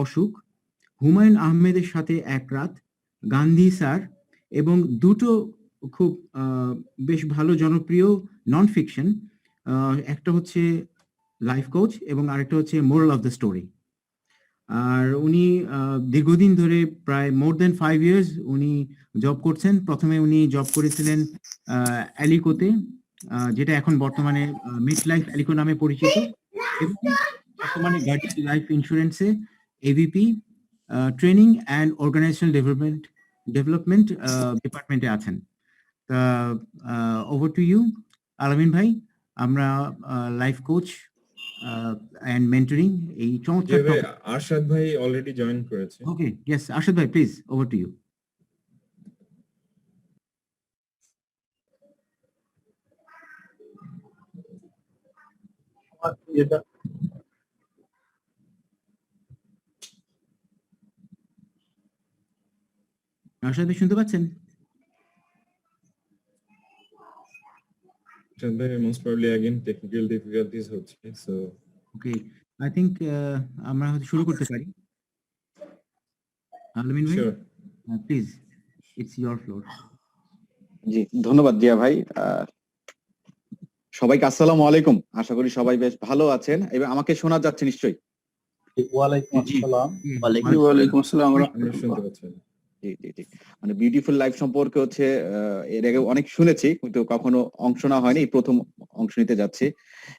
অসুখ, হুমায়ুন আহমেদের সাথে এক রাত, গান্ধী স্যার এবং দুটো খুব বেশ ভালো জনপ্রিয় নন ফিকশন, একটা হচ্ছে লাইফ কোচ এবং আরেকটা হচ্ছে মোরাল অফ দ্য স্টোরি। আর উনি দীর্ঘদিন ধরে প্রায় মোর দেন 5 ইয়ার্স উনি জব করছেন। প্রথমে উনি জব করেছিলেন অ্যালিকোতে, যেটা এখন বর্তমানে মিড লাইফ অ্যালিকো নামে পরিচিত, এবং বর্তমানে গার্ডিয়ান লাইফ ইন্স্যুরেন্সে AVP training and organisational development ডিপার্টমেন্টে আছেন। তা ওভার টু ইউ আলামিন ভাই, আমরা লাইফ কোচ and mentoring এই চমৎকার ভাই আরশাদ ভাই অলরেডি জয়েন করেছে। ওকে, ইয়েস আরশাদ ভাই, please over to you. Arshad ভাই শুনতে পাচ্ছেন? আরশাদ ভাই most probably again technical difficulties হচ্ছে, সো ওকে, আই থিংক আমরা হয়তো শুরু করতে পারি। আলামিন ভাই, প্লিজ, ইটস ইয়োর ফ্লোর। জি, ধন্যবাদ জিয়া ভাই। সবাইকে আসসালামু আলাইকুম। আশা করি সবাই বেশ ভালো আছেন এবং আমাকে শোনা যাচ্ছে নিশ্চয়ই? ওয়ালাইকুম আসসালাম। ওয়ালাইকুম আসসালাম। আমরা শুনতে পাচ্ছি। জি জি জি, মানে বিউটিফুল লাইফ সম্পর্কে হচ্ছে এর আগে অনেক শুনেছি কিন্তু কখনো অংশ না হয়নি, প্রথম অংশ নিতে যাচ্ছি।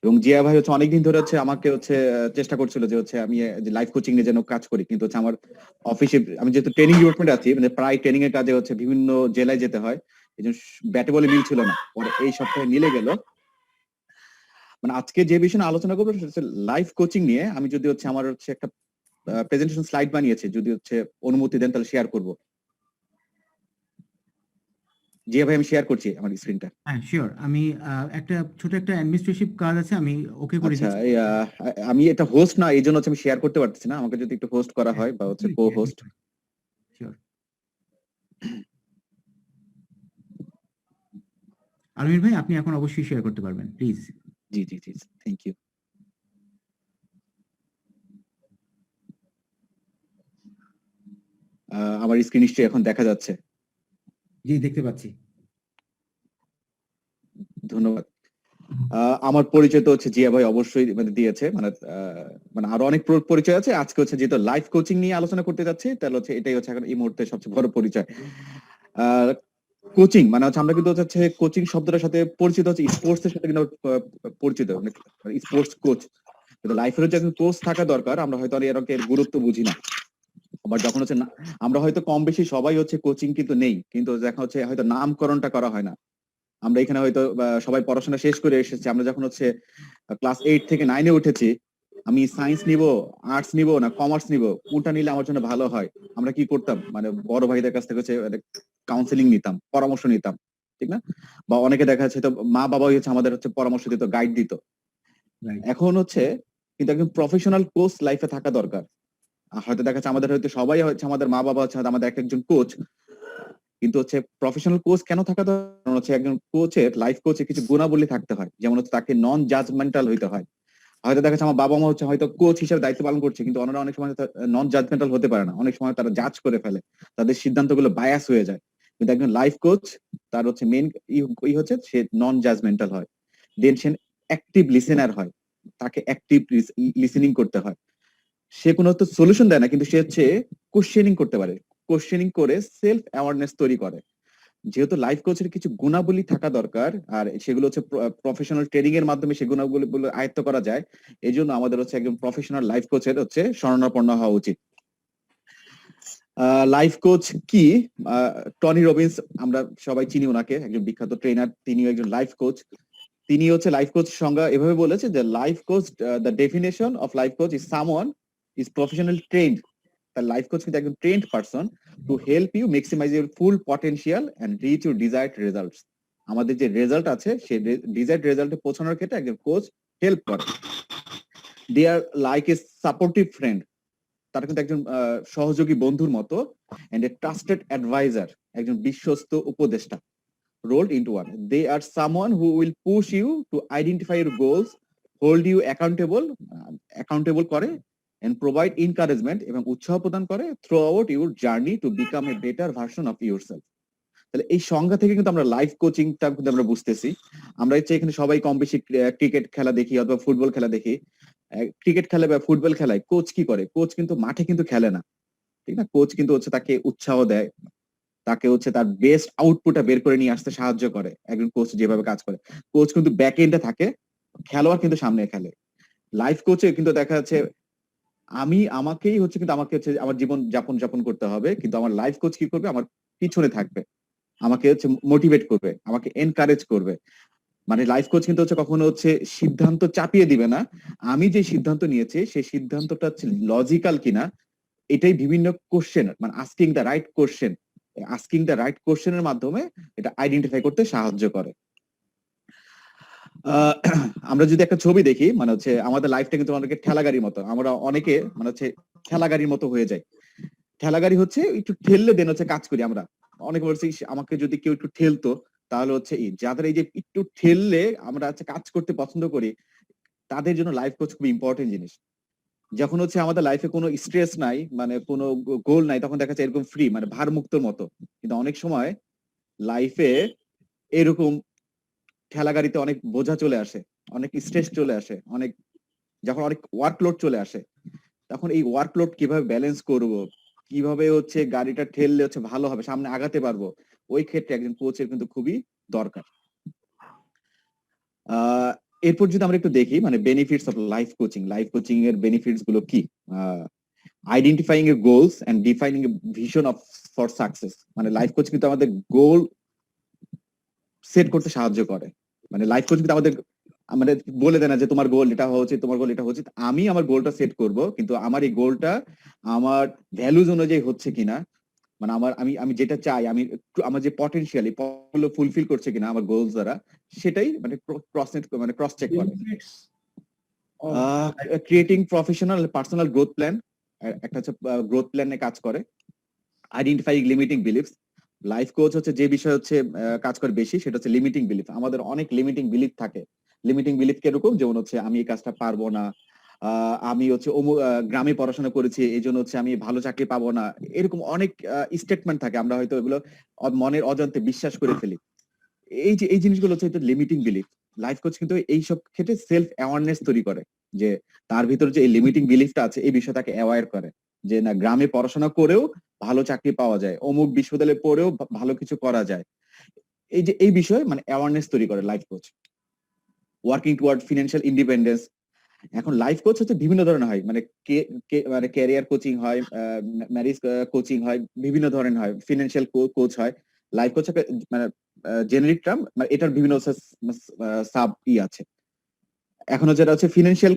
এবং জিয়া ভাই হচ্ছে অনেকদিন ধরে হচ্ছে আমাকে হচ্ছে চেষ্টা করছিল যে হচ্ছে আমি লাইফ কোচিং এর জন্য কাজ করি, কিন্তু হচ্ছে আমার অফিসে আমি যেহেতু ট্রেনিং ডিপার্টমেন্টে আছি, মানে প্রায় ট্রেনিং এর কাজে হচ্ছে বিভিন্ন জেলায় যেতে হয়, এই জন্য ব্যাটে বলে মিল ছিল না। পরে এই সপ্তাহে মিলে গেল। মানে আজকে যে বিষয়ে আলোচনা করবো সেটা হচ্ছে লাইফ কোচিং নিয়ে। আমি যদি হচ্ছে আমার হচ্ছে একটা প্রেজেন্টেশন স্লাইড বানিয়েছি, যদি হচ্ছে অনুমতি দেন তাহলে শেয়ার করব। জি ভাই, আমি শেয়ার করছি আমার স্ক্রিনটা। হ্যাঁ শিওর, আমি একটা ছোট একটা অ্যাডমিনিস্ট্রেটিভ কাজ আছে, আমি ওকে করে আচ্ছা, দিচ্ছি। আমি এটা হোস্ট না, এই জন্য হচ্ছে আমি শেয়ার করতে পারতেছি না। আমাকে যদি একটু হোস্ট করা হয় বা হচ্ছে কো হোস্ট। শিওর। আলমির ভাই, আপনি এখন অবশ্যই শেয়ার করতে পারবেন, প্লিজ। জি জি জি, থ্যাংক ইউ। আমার স্ক্রিন নিশ্চয়ই এখন দেখা যাচ্ছে? জি, দেখতে পাচ্ছি। ধন্যবাদ। আমার পরিচয় তো হচ্ছে জিয়া ভাই অবশ্যই মানে দিয়েছে, মানে আরো অনেক পরিচয় আছে। আজকে হচ্ছে যেহেতু লাইফ কোচিং নিয়ে আলোচনা করতে যাচ্ছি, তাহলে হচ্ছে এটাই হচ্ছে এখন এই মুহূর্তে সবচেয়ে বড় পরিচয়। কোচিং মানে হচ্ছে আমরা কিন্তু হচ্ছে কোচিং শব্দটার সাথে পরিচিত হচ্ছে স্পোর্টস এর সাথে কিন্তু পরিচিত, মানে স্পোর্টস কোচ। কিন্তু লাইফের হচ্ছে একজন কোচ থাকা দরকার। আমরা হয়তো এর গুরুত্ব বুঝি না। আবার যখন হচ্ছে আমরা হয়তো কম বেশি সবাই হচ্ছে কোচিং কিন্তু নেই, কিন্তু দেখা হচ্ছে হয়তো নামকরণটা করা হয় না। আমরা এখানে হয়তো সবাই পড়াশোনা শেষ করে এসেছি, আমরা যখন হচ্ছে ক্লাস 8 থেকে 9-এ উঠেছি, আমি সায়েন্স নিব, আর্টস নিব না কমার্স নিব, কোনটা নিলে আমার জন্য ভালো হয়, আমরা কি করতাম, মানে বড় ভাইদের কাছ থেকে হচ্ছে কাউন্সিলিং নিতাম, পরামর্শ নিতাম, ঠিক না? বা অনেকে দেখা যাচ্ছে তো মা বাবাই হচ্ছে আমাদের হচ্ছে পরামর্শ দিত, গাইড দিত। এখন হচ্ছে কিন্তু একজন প্রফেশনাল কোচ লাইফে থাকা দরকার। হয়তো দেখা যাচ্ছে আমাদের হয়তো সবাই হচ্ছে আমাদের মা বাবা হচ্ছে আমাদের একজন কোচ, কিন্তু হচ্ছে প্রফেশনাল কোচ কেন থাকা দরকার হচ্ছে একজন কোচের লাইফ কোচের কিছু গুণাবলী থাকতে হয়। যেমন হচ্ছে তাকে নন জাজমেন্টাল হইতে হয়। হয়তো দেখা যাচ্ছে আমার বাবা মা হচ্ছে হয়তো কোচ হিসেবে দায়িত্ব পালন করছে, কিন্তু ওনারা অনেক সময় নন জাজমেন্টাল হতে পারে না। অনেক সময় তারা জাজ করে ফেলে, তাদের সিদ্ধান্তগুলো বায়াস হয়ে যায়। কিন্তু একজন লাইফ কোচ তার হচ্ছে মেইন হচ্ছে সে নন জাজমেন্টাল হয়, দেন সে অ্যাক্টিভ লিসেনার হয়, তাকে অ্যাক্টিভ লিসেনিং করতে হয়। সে কোনো তো সলিউশন দেয় না, কিন্তু সে হচ্ছে কোশ্চেনিং করতে পারে, কোশ্চেনিং করে সেলফ অ্যাওয়ারনেস তৈরি করে। যেহেতু লাইফ কোচের কিছু গুণাবলী থাকা দরকার, আর সেগুলো হচ্ছে প্রফেশনাল ট্রেনিং এর মাধ্যমে সেই গুণাবলী আয়ত্ত করা যায়, এই জন্য আমাদের হচ্ছে একজন প্রফেশনাল লাইফ কোচের হচ্ছে শরণাপন্ন হওয়া উচিত। লাইফ কোচ কি? টনি রবিন্স, আমরা সবাই চিনি ওনাকে, একজন বিখ্যাত ট্রেনার, তিনিও একজন লাইফ কোচ। তিনি হচ্ছে লাইফ কোচ সংজ্ঞা এভাবে বলেছে যে life coach, the definition of life coach is someone is professional trained. তার লাইফ কোচ কিন্তু একজন trained person to help you maximise your full potential and reach your desired results. আমাদের যে রেজাল্ট আছে সেই ডিজায়ার্ড রেজাল্টে পৌঁছানোর ক্ষেত্রে একজন কোচ হেল্প করে। দে আর লাইক এ সাপোর্টিভ ফ্রেন্ড, তারা কিন্তু একজন সহযোগী বন্ধুর মতো, এন্ড এ ট্রাস্টেড অ্যাডভাইজার, একজন বিশ্বস্ত উপদেষ্টা, rolled into one. They are someone who will push you to identify your goals, hold you accountable করে, and provide encouragement এবং উৎসাহ প্রদান করে throughout your journey to become a better version of yourself. তাহলে এই সংজ্ঞা থেকে কিন্তু আমরা লাইফ কোচিংটা কিন্তু আমরা বুঝতেছি। আমরা হচ্ছে এখানে সবাই কম বেশি ক্রিকেট খেলা দেখি অথবা ফুটবল খেলা দেখি। ক্রিকেট খেলা বা ফুটবল খেলায় কোচ কি করে? কোচ কিন্তু মাঠে কিন্তু খেলে না, ঠিক না? কোচ কিন্তু হচ্ছে তাকে উৎসাহ দেয়, তাকে হচ্ছে তার বেস্ট আউটপুটটা বের করে নিয়ে আসতে সাহায্য করে। একজন কোচ যেভাবে কাজ করে, কোচ কিন্তু ব্যাক এন্ডে থাকে, খেলোয়াড় কিন্তু সামনে খেলে। লাইফ কোচে কিন্তু দেখা যাচ্ছে আমাকেই হচ্ছে কিন্তু আমাকে হচ্ছে আমার জীবন যাপন করতে হবে, কিন্তু আমার লাইফ কোচ কি করবে? আমার পিছনে থাকবে, আমাকে হচ্ছে মোটিভেট করবে, আমাকে এনকারেজ করবে। মানে লাইফ কোচ কিন্তু হচ্ছে কখনো হচ্ছে সিদ্ধান্ত চাপিয়ে দিবে না। আমি যে সিদ্ধান্ত নিয়েছি সেই সিদ্ধান্তটা হচ্ছে লজিক্যাল কিনা, এটাই বিভিন্ন কোশ্চেন মানে আস্কিং দ্য রাইট কোশ্চেনের মাধ্যমে এটা আইডেন্টিফাই করতে সাহায্য করে। আমরা যদি একটা ছবি দেখি, মানে হচ্ছে আমাদের লাইফটা কিন্তু অনেকে ঠেলাগাড়ির মতো, আমরা অনেকে মানে হচ্ছে ঠেলাগাড়ির মতো হয়ে যায়। ঠেলাগাড়ি হচ্ছে একটু ঠেললে দেন হচ্ছে কাজ করি আমরা। অনেকে বলছি আমাকে যদি কেউ একটু ঠেলতো তাহলে হচ্ছে যাদের এই যে একটু ঠেললে আমরা হচ্ছে কাজ করতে পছন্দ করি, তাদের জন্য লাইফ কোচ খুব ইম্পর্টেন্ট জিনিস। যখন হচ্ছে আমাদের লাইফে কোনো স্ট্রেস নাই, মানে কোনো গোল নাই, তখন দেখা যাচ্ছে এরকম ফ্রি মানে ভার মুক্তর মতো। কিন্তু অনেক সময় লাইফে এরকম ঠেলাগাড়িতে অনেক বোঝা চলে আসে, অনেক স্ট্রেস চলে আসে, যখন অনেক ওয়ার্কলোড চলে আসে, তখন এই ওয়ার্কলোড কিভাবে ব্যালেন্স করব, কিভাবে হচ্ছে গাড়িটা ঠেললে হচ্ছে ভালো হবে, সামনে আগাতে পারবো, ওই ক্ষেত্রে একজন কোচের কিন্তু খুবই দরকার। এরপর যদি আমরা একটু দেখি মানে বেনিফিটস অফ লাইফ কোচিং এর বেনিফিটস গুলো কি? আইডেন্টিফাইং এর goals and defining a vision of for success. মানে লাইফ কোচ কিন্তু আমাদের গোল সেট করতে সাহায্য করে। মানে লাইফ কোচ কিন্তু আমাদের বলে দেয় না যে তোমার গোল এটা হওয়া উচিত, তোমার গোল এটা হওয়া উচিত। আমি আমার গোলটা সেট করব, কিন্তু আমার এই গোলটা আমার ভ্যালুজ অনুযায়ী হচ্ছে কিনা, মানে আমি যেটা চাই, আমার যে পটেনশিয়াল ফুলফিল করছে কিনা আমার গোলস দ্বারা, সেটাই মানে ক্রস চেক করে। benefits of creating professional personal growth plan, একটা হচ্ছে গ্রোথ প্ল্যানে কাজ করে। Identifying limiting beliefs, life coach হচ্ছে যে বিষয় হচ্ছে কাজ করে বেশি, সেটা হচ্ছে লিমিটিং বিলিফ। আমাদের অনেক লিমিটিং বিলিফ থাকে। লিমিটিং বিলিফ কিরকম? যেমন হচ্ছে আমি এই কাজটা পারবো না, আমি হচ্ছে গ্রামে পড়াশোনা করেছি এই জন্য হচ্ছে আমি ভালো চাকরি পাবো না, এরকম অনেক স্টেটমেন্ট থাকে, আমরা হয়তো এগুলো মনের অজান্তে বিশ্বাস করে ফেলি। এই জিনিসগুলো হচ্ছে লিমিটিং বিলিফ। লাইফ কোচ কিন্তু এইসব ক্ষেত্রে সেলফ অ্যাওয়ারনেস তৈরি করে, যে তার ভিতরে যে এই লিমিটিং বিলিফটা আছে এই বিষয়ে তাকে অ্যাওয়ার করে, যে না গ্রামে পড়াশোনা করেও ভালো চাকরি পাওয়া যায়, অমুক বিশ্ববিদ্যালয়ে পড়েও ভালো কিছু করা যায়। এই বিষয়ে মানে অ্যাওয়ারনেস তৈরি করে life coach. Working toward financial independence. এখন লাইফ কোচ হচ্ছে বিভিন্ন ধরনের হয়, মানে মানে ক্যারিয়ার কোচিং হয়, ম্যারেজ কোচিং হয়, বিভিন্ন ধরনের হয়, ফিনান্সিয়াল কোচ হয়। লাইফ কোচ মানে জেনারিক টার্ম, মানে এটার বিভিন্ন সাব আছে। এখন যেটা হচ্ছে ফিনান্সিয়াল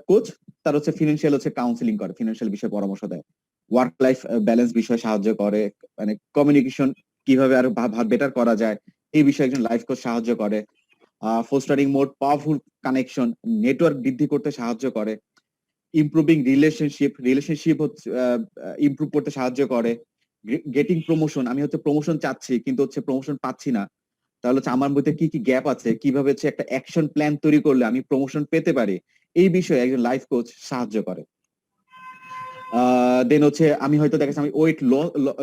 কোচ, তার হচ্ছে ফিনান্সিয়াল হচ্ছে কাউন্সিলিং করে, ফিনান্সিয়াল বিষয়ে পরামর্শ দেয়, ওয়ার্ক লাইফ ব্যালেন্স বিষয়ে সাহায্য করে, মানে কমিউনিকেশন কিভাবে আরো বেটার করা যায় এই বিষয়ে একজন লাইফ কোচ সাহায্য করে। Fostering more powerful connection, network বৃদ্ধি করতে সাহায্য করে। ইমপ্রুভিং রিলেশনশিপ হচ্ছে ইমপ্রুভ করতে সাহায্য করে। গেটিং প্রমোশন, আমি হচ্ছে প্রমোশন চাচ্ছি কিন্তু হচ্ছে প্রমোশন পাচ্ছি না, তাহলে হচ্ছে আমার মধ্যে কি কি গ্যাপ আছে, কিভাবে হচ্ছে একটা অ্যাকশন প্ল্যান তৈরি করলে আমি প্রমোশন পেতে পারি, এই বিষয়ে একজন লাইফ কোচ সাহায্য করে। দেন হচ্ছে আমি হয়তো দেখাচ্ছি আমি ওয়েট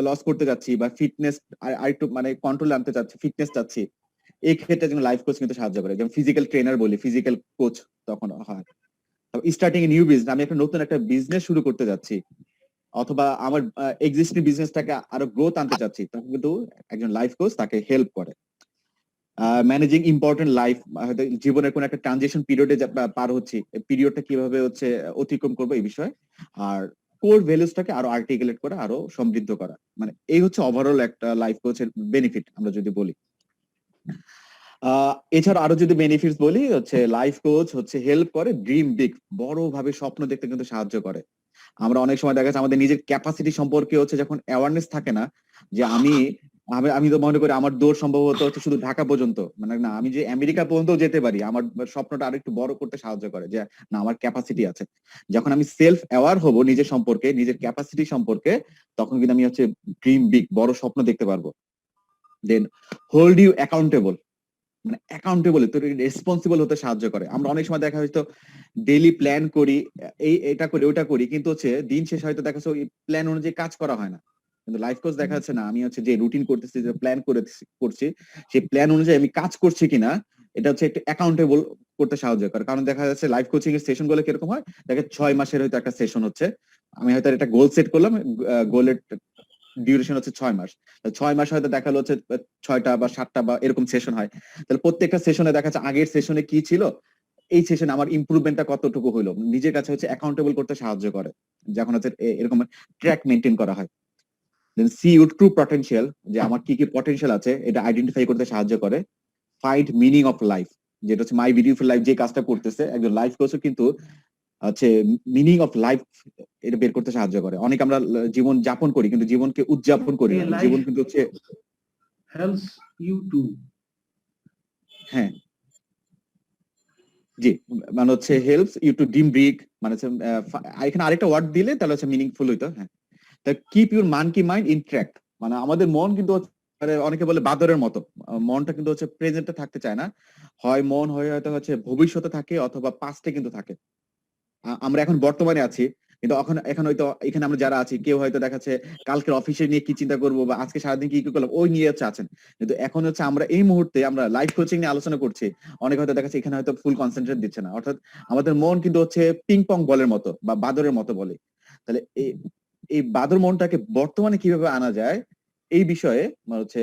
লস করতে যাচ্ছি বা ফিটনেস আরেকটু মানে কন্ট্রোলে আনতে চাচ্ছি, ফিটনেস চাচ্ছি, এই ক্ষেত্রে একজন লাইফ কোচ কিন্তু সাহায্য করে, যেমন ফিজিক্যাল ট্রেনার বলি, ফিজিক্যাল কোচ তখন হয়। স্টার্টিং এ নিউ বিজনেস, আমি একটা নতুন একটা বিজনেস শুরু করতে যাচ্ছি, অথবা আমার এক্সিস্টিং বিজনেসটাকে আরো গ্রোথ আনতে চাচ্ছি, তখন কিন্তু একজন লাইফ কোচ তাকে হেল্প করে। ম্যানেজিং ইম্পর্টেন্ট লাইফ, হয়তো জীবনের কোন একটা ট্রানজিশন পিরিয়ডে পার হচ্ছি, পিরিয়ডটা কিভাবে হচ্ছে অতিক্রম করবো এই বিষয়ে, আর কোর ভ্যালুসটাকে আরো আর্টিকুলেট করা, আরো সমৃদ্ধ করা। মানে এই হচ্ছে ওভারঅল একটা লাইফ কোচের বেনিফিট আমরা যদি বলি। এছাড়া আরো যদি বেনিফিটস বলি, হচ্ছে লাইফ কোচ হচ্ছে হেল্প করে ড্রিম বিগ, বড় ভাবে স্বপ্ন দেখতে কিন্তু সাহায্য করে। আমরা অনেক সময় দেখা যাচ্ছে আমাদের নিজের ক্যাপাসিটি সম্পর্কে হচ্ছে যখন অ্যাওয়ারনেস থাকে না, যে আমি তো মনে করি আমার দৌড় সম্ভবত হচ্ছে শুধু ঢাকা পর্যন্ত, মানে না আমি যে আমেরিকা পর্যন্ত যেতে পারি, আমার স্বপ্নটা আরো একটু বড় করতে সাহায্য করে, যে না আমার ক্যাপাসিটি আছে। যখন আমি সেলফ অ্যাওয়ার হব নিজের সম্পর্কে, নিজের ক্যাপাসিটি সম্পর্কে, তখন কিন্তু আমি হচ্ছে ড্রিম বিগ, বড় স্বপ্ন দেখতে পারবো। দেন হোল্ড ইউ অ্যাকাউন্টেবল, মানে অ্যাকাউন্টেবল, তো রেসপন্সিবল হতে সাহায্য করে। আমরা অনেক সময় দেখা হয়তো ডেইলি প্ল্যান করি, এটা করি ওটা করি, কিন্তু হচ্ছে দিন শেষে হয়তো দেখা যাচ্ছে ওই প্ল্যান অনুযায়ী কাজ করা হয় না। কিন্তু লাইফ কোচ দেখা যাচ্ছে না, আমি হচ্ছে যে রুটিন করতেছি, যে প্ল্যান করছি, সেই প্ল্যান অনুযায়ী আমি কাজ করছি কিনা এটা হচ্ছে একটু অ্যাকাউন্টেবল করতে সাহায্য করে। কারণ দেখা যাচ্ছে লাইফ কোচিং এর সেশন গুলো কিরকম হয়, দেখে 6 মাসের হয়তো একটা সেশন হচ্ছে, আমি হয়তো একটা গোল সেট করলাম, গোলের ডিউরেশন হচ্ছে 6 মাস। 6 মাস হয়তো দেখালো হচ্ছে 6টা বা 7টা বা এরকম সেশন হয়। তাহলে প্রত্যেকটা সেশনে দেখা যাচ্ছে আগের সেশনে কি ছিল, এই সেশনে আমার ইমপ্রুভমেন্টটা কতটুকু হলো, নিজের কাছে হচ্ছে অ্যাকাউন্টেবল করতে সাহায্য করে যখন হচ্ছে এরকম ট্র্যাক মেনটেন করা হয়। দেন সি ইউর ট্রু পটেনশিয়াল, যে আমার কি কি পটেনশিয়াল আছে এটা আইডেন্টিফাই করতে সাহায্য করে। ফাইন্ড মিনিং অফ লাইফ, যেটা হচ্ছে মাই বিউটিফুল লাইফ যে কাজটা করতেছে একজন লাইফ কোচও কিন্তু হচ্ছে মিনিং অফ লাইফ এটা বের করতে সাহায্য করে। অনেক আমরা জীবন যাপন করি কিন্তু জীবনকে উদযাপন করি না, life জীবন কিন্তু হচ্ছে helps you to হ্যাঁ জি, মানে হচ্ছে helps you to dream big, মানে হচ্ছে এখানে আরেকটা ওয়ার্ড দিলে তাহলে হচ্ছে মিনিংফুল হইতো। হ্যাঁ, তা keep your monkey mind in track, মানে আমাদের মন কিন্তু মানে অনেকে বলে বাদরের মতো, মনটা কিন্তু হচ্ছে প্রেজেন্টে থাকতে চায় না, হয় মন হয় হয়তো হচ্ছে ভবিষ্যতে থাকে অথবা পাস্টে কিন্তু থাকে। আমরা এখন বর্তমানে আছি, কিন্তু এখন হয়তো এখানে আমরা যারা আছি কেউ হয়তো দেখাচ্ছে কালকের অফিসে নিয়ে কি চিন্তা করবো বা আজকে সারাদিন কি কি করলাম ওই নিয়ে হচ্ছে আছেন। কিন্তু এখন হচ্ছে আমরা এই মুহূর্তে আমরা লাইফ কোচিং নিয়ে আলোচনা করছি, অনেক হয়তো দেখাচ্ছে এখানে হয়তো ফুল কনসেন্ট্রেট দিচ্ছে না। অর্থাৎ আমাদের মন কিন্তু হচ্ছে পিং পং বলের মতো বা বাদরের মতো বলে। তাহলে এই বাদর মনটাকে বর্তমানে কিভাবে আনা যায় এই বিষয়ে হচ্ছে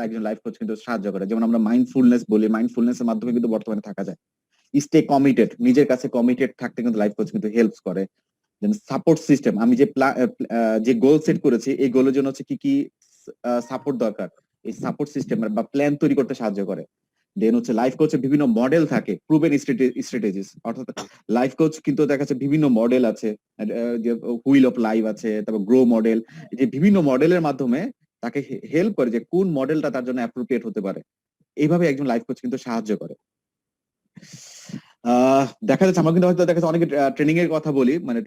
একজন লাইফ কোচ কিন্তু সাহায্য করে। যেমন আমরা মাইন্ডফুলনেস বলি, মাইন্ডফুলনেস এর মাধ্যমে কিন্তু বর্তমানে থাকা যায়। স্টে কমিটেড, নিজের কাছে কমিটেড থাকতে কিন্তু লাইফ কোচ কিন্তু হেল্পস করে। সাপোর্ট সিস্টেম, আমি যে গোল সেট করেছি এই গোলের জন্য হচ্ছে কি কি সাপোর্ট দরকার, এই সাপোর্ট সিস্টেম বা প্ল্যান তৈরি করতে সাহায্য করে। দেন হচ্ছে লাইফ কোচের বিভিন্ন মডেল থাকে, প্রুভেন স্ট্র্যাটেজিস, অর্থাৎ লাইফ কোচ কিন্তু দেখা যাচ্ছে বিভিন্ন মডেল আছে, হুইল অফ লাইফ আছে, তারপর গ্রো মডেল, যে বিভিন্ন মডেলের মাধ্যমে তাকে হেল্প করে যে কোন মডেলটা তার জন্য অ্যাপ্রোপ্রিয়েট হতে পারে। এইভাবে একজন লাইফ কোচ কিন্তু সাহায্য করে। দেখা যাচ্ছে আমার কিন্তু হয়তো দেখা যাচ্ছে অনেকে ট্রেনিং এর কথা বলি, মানে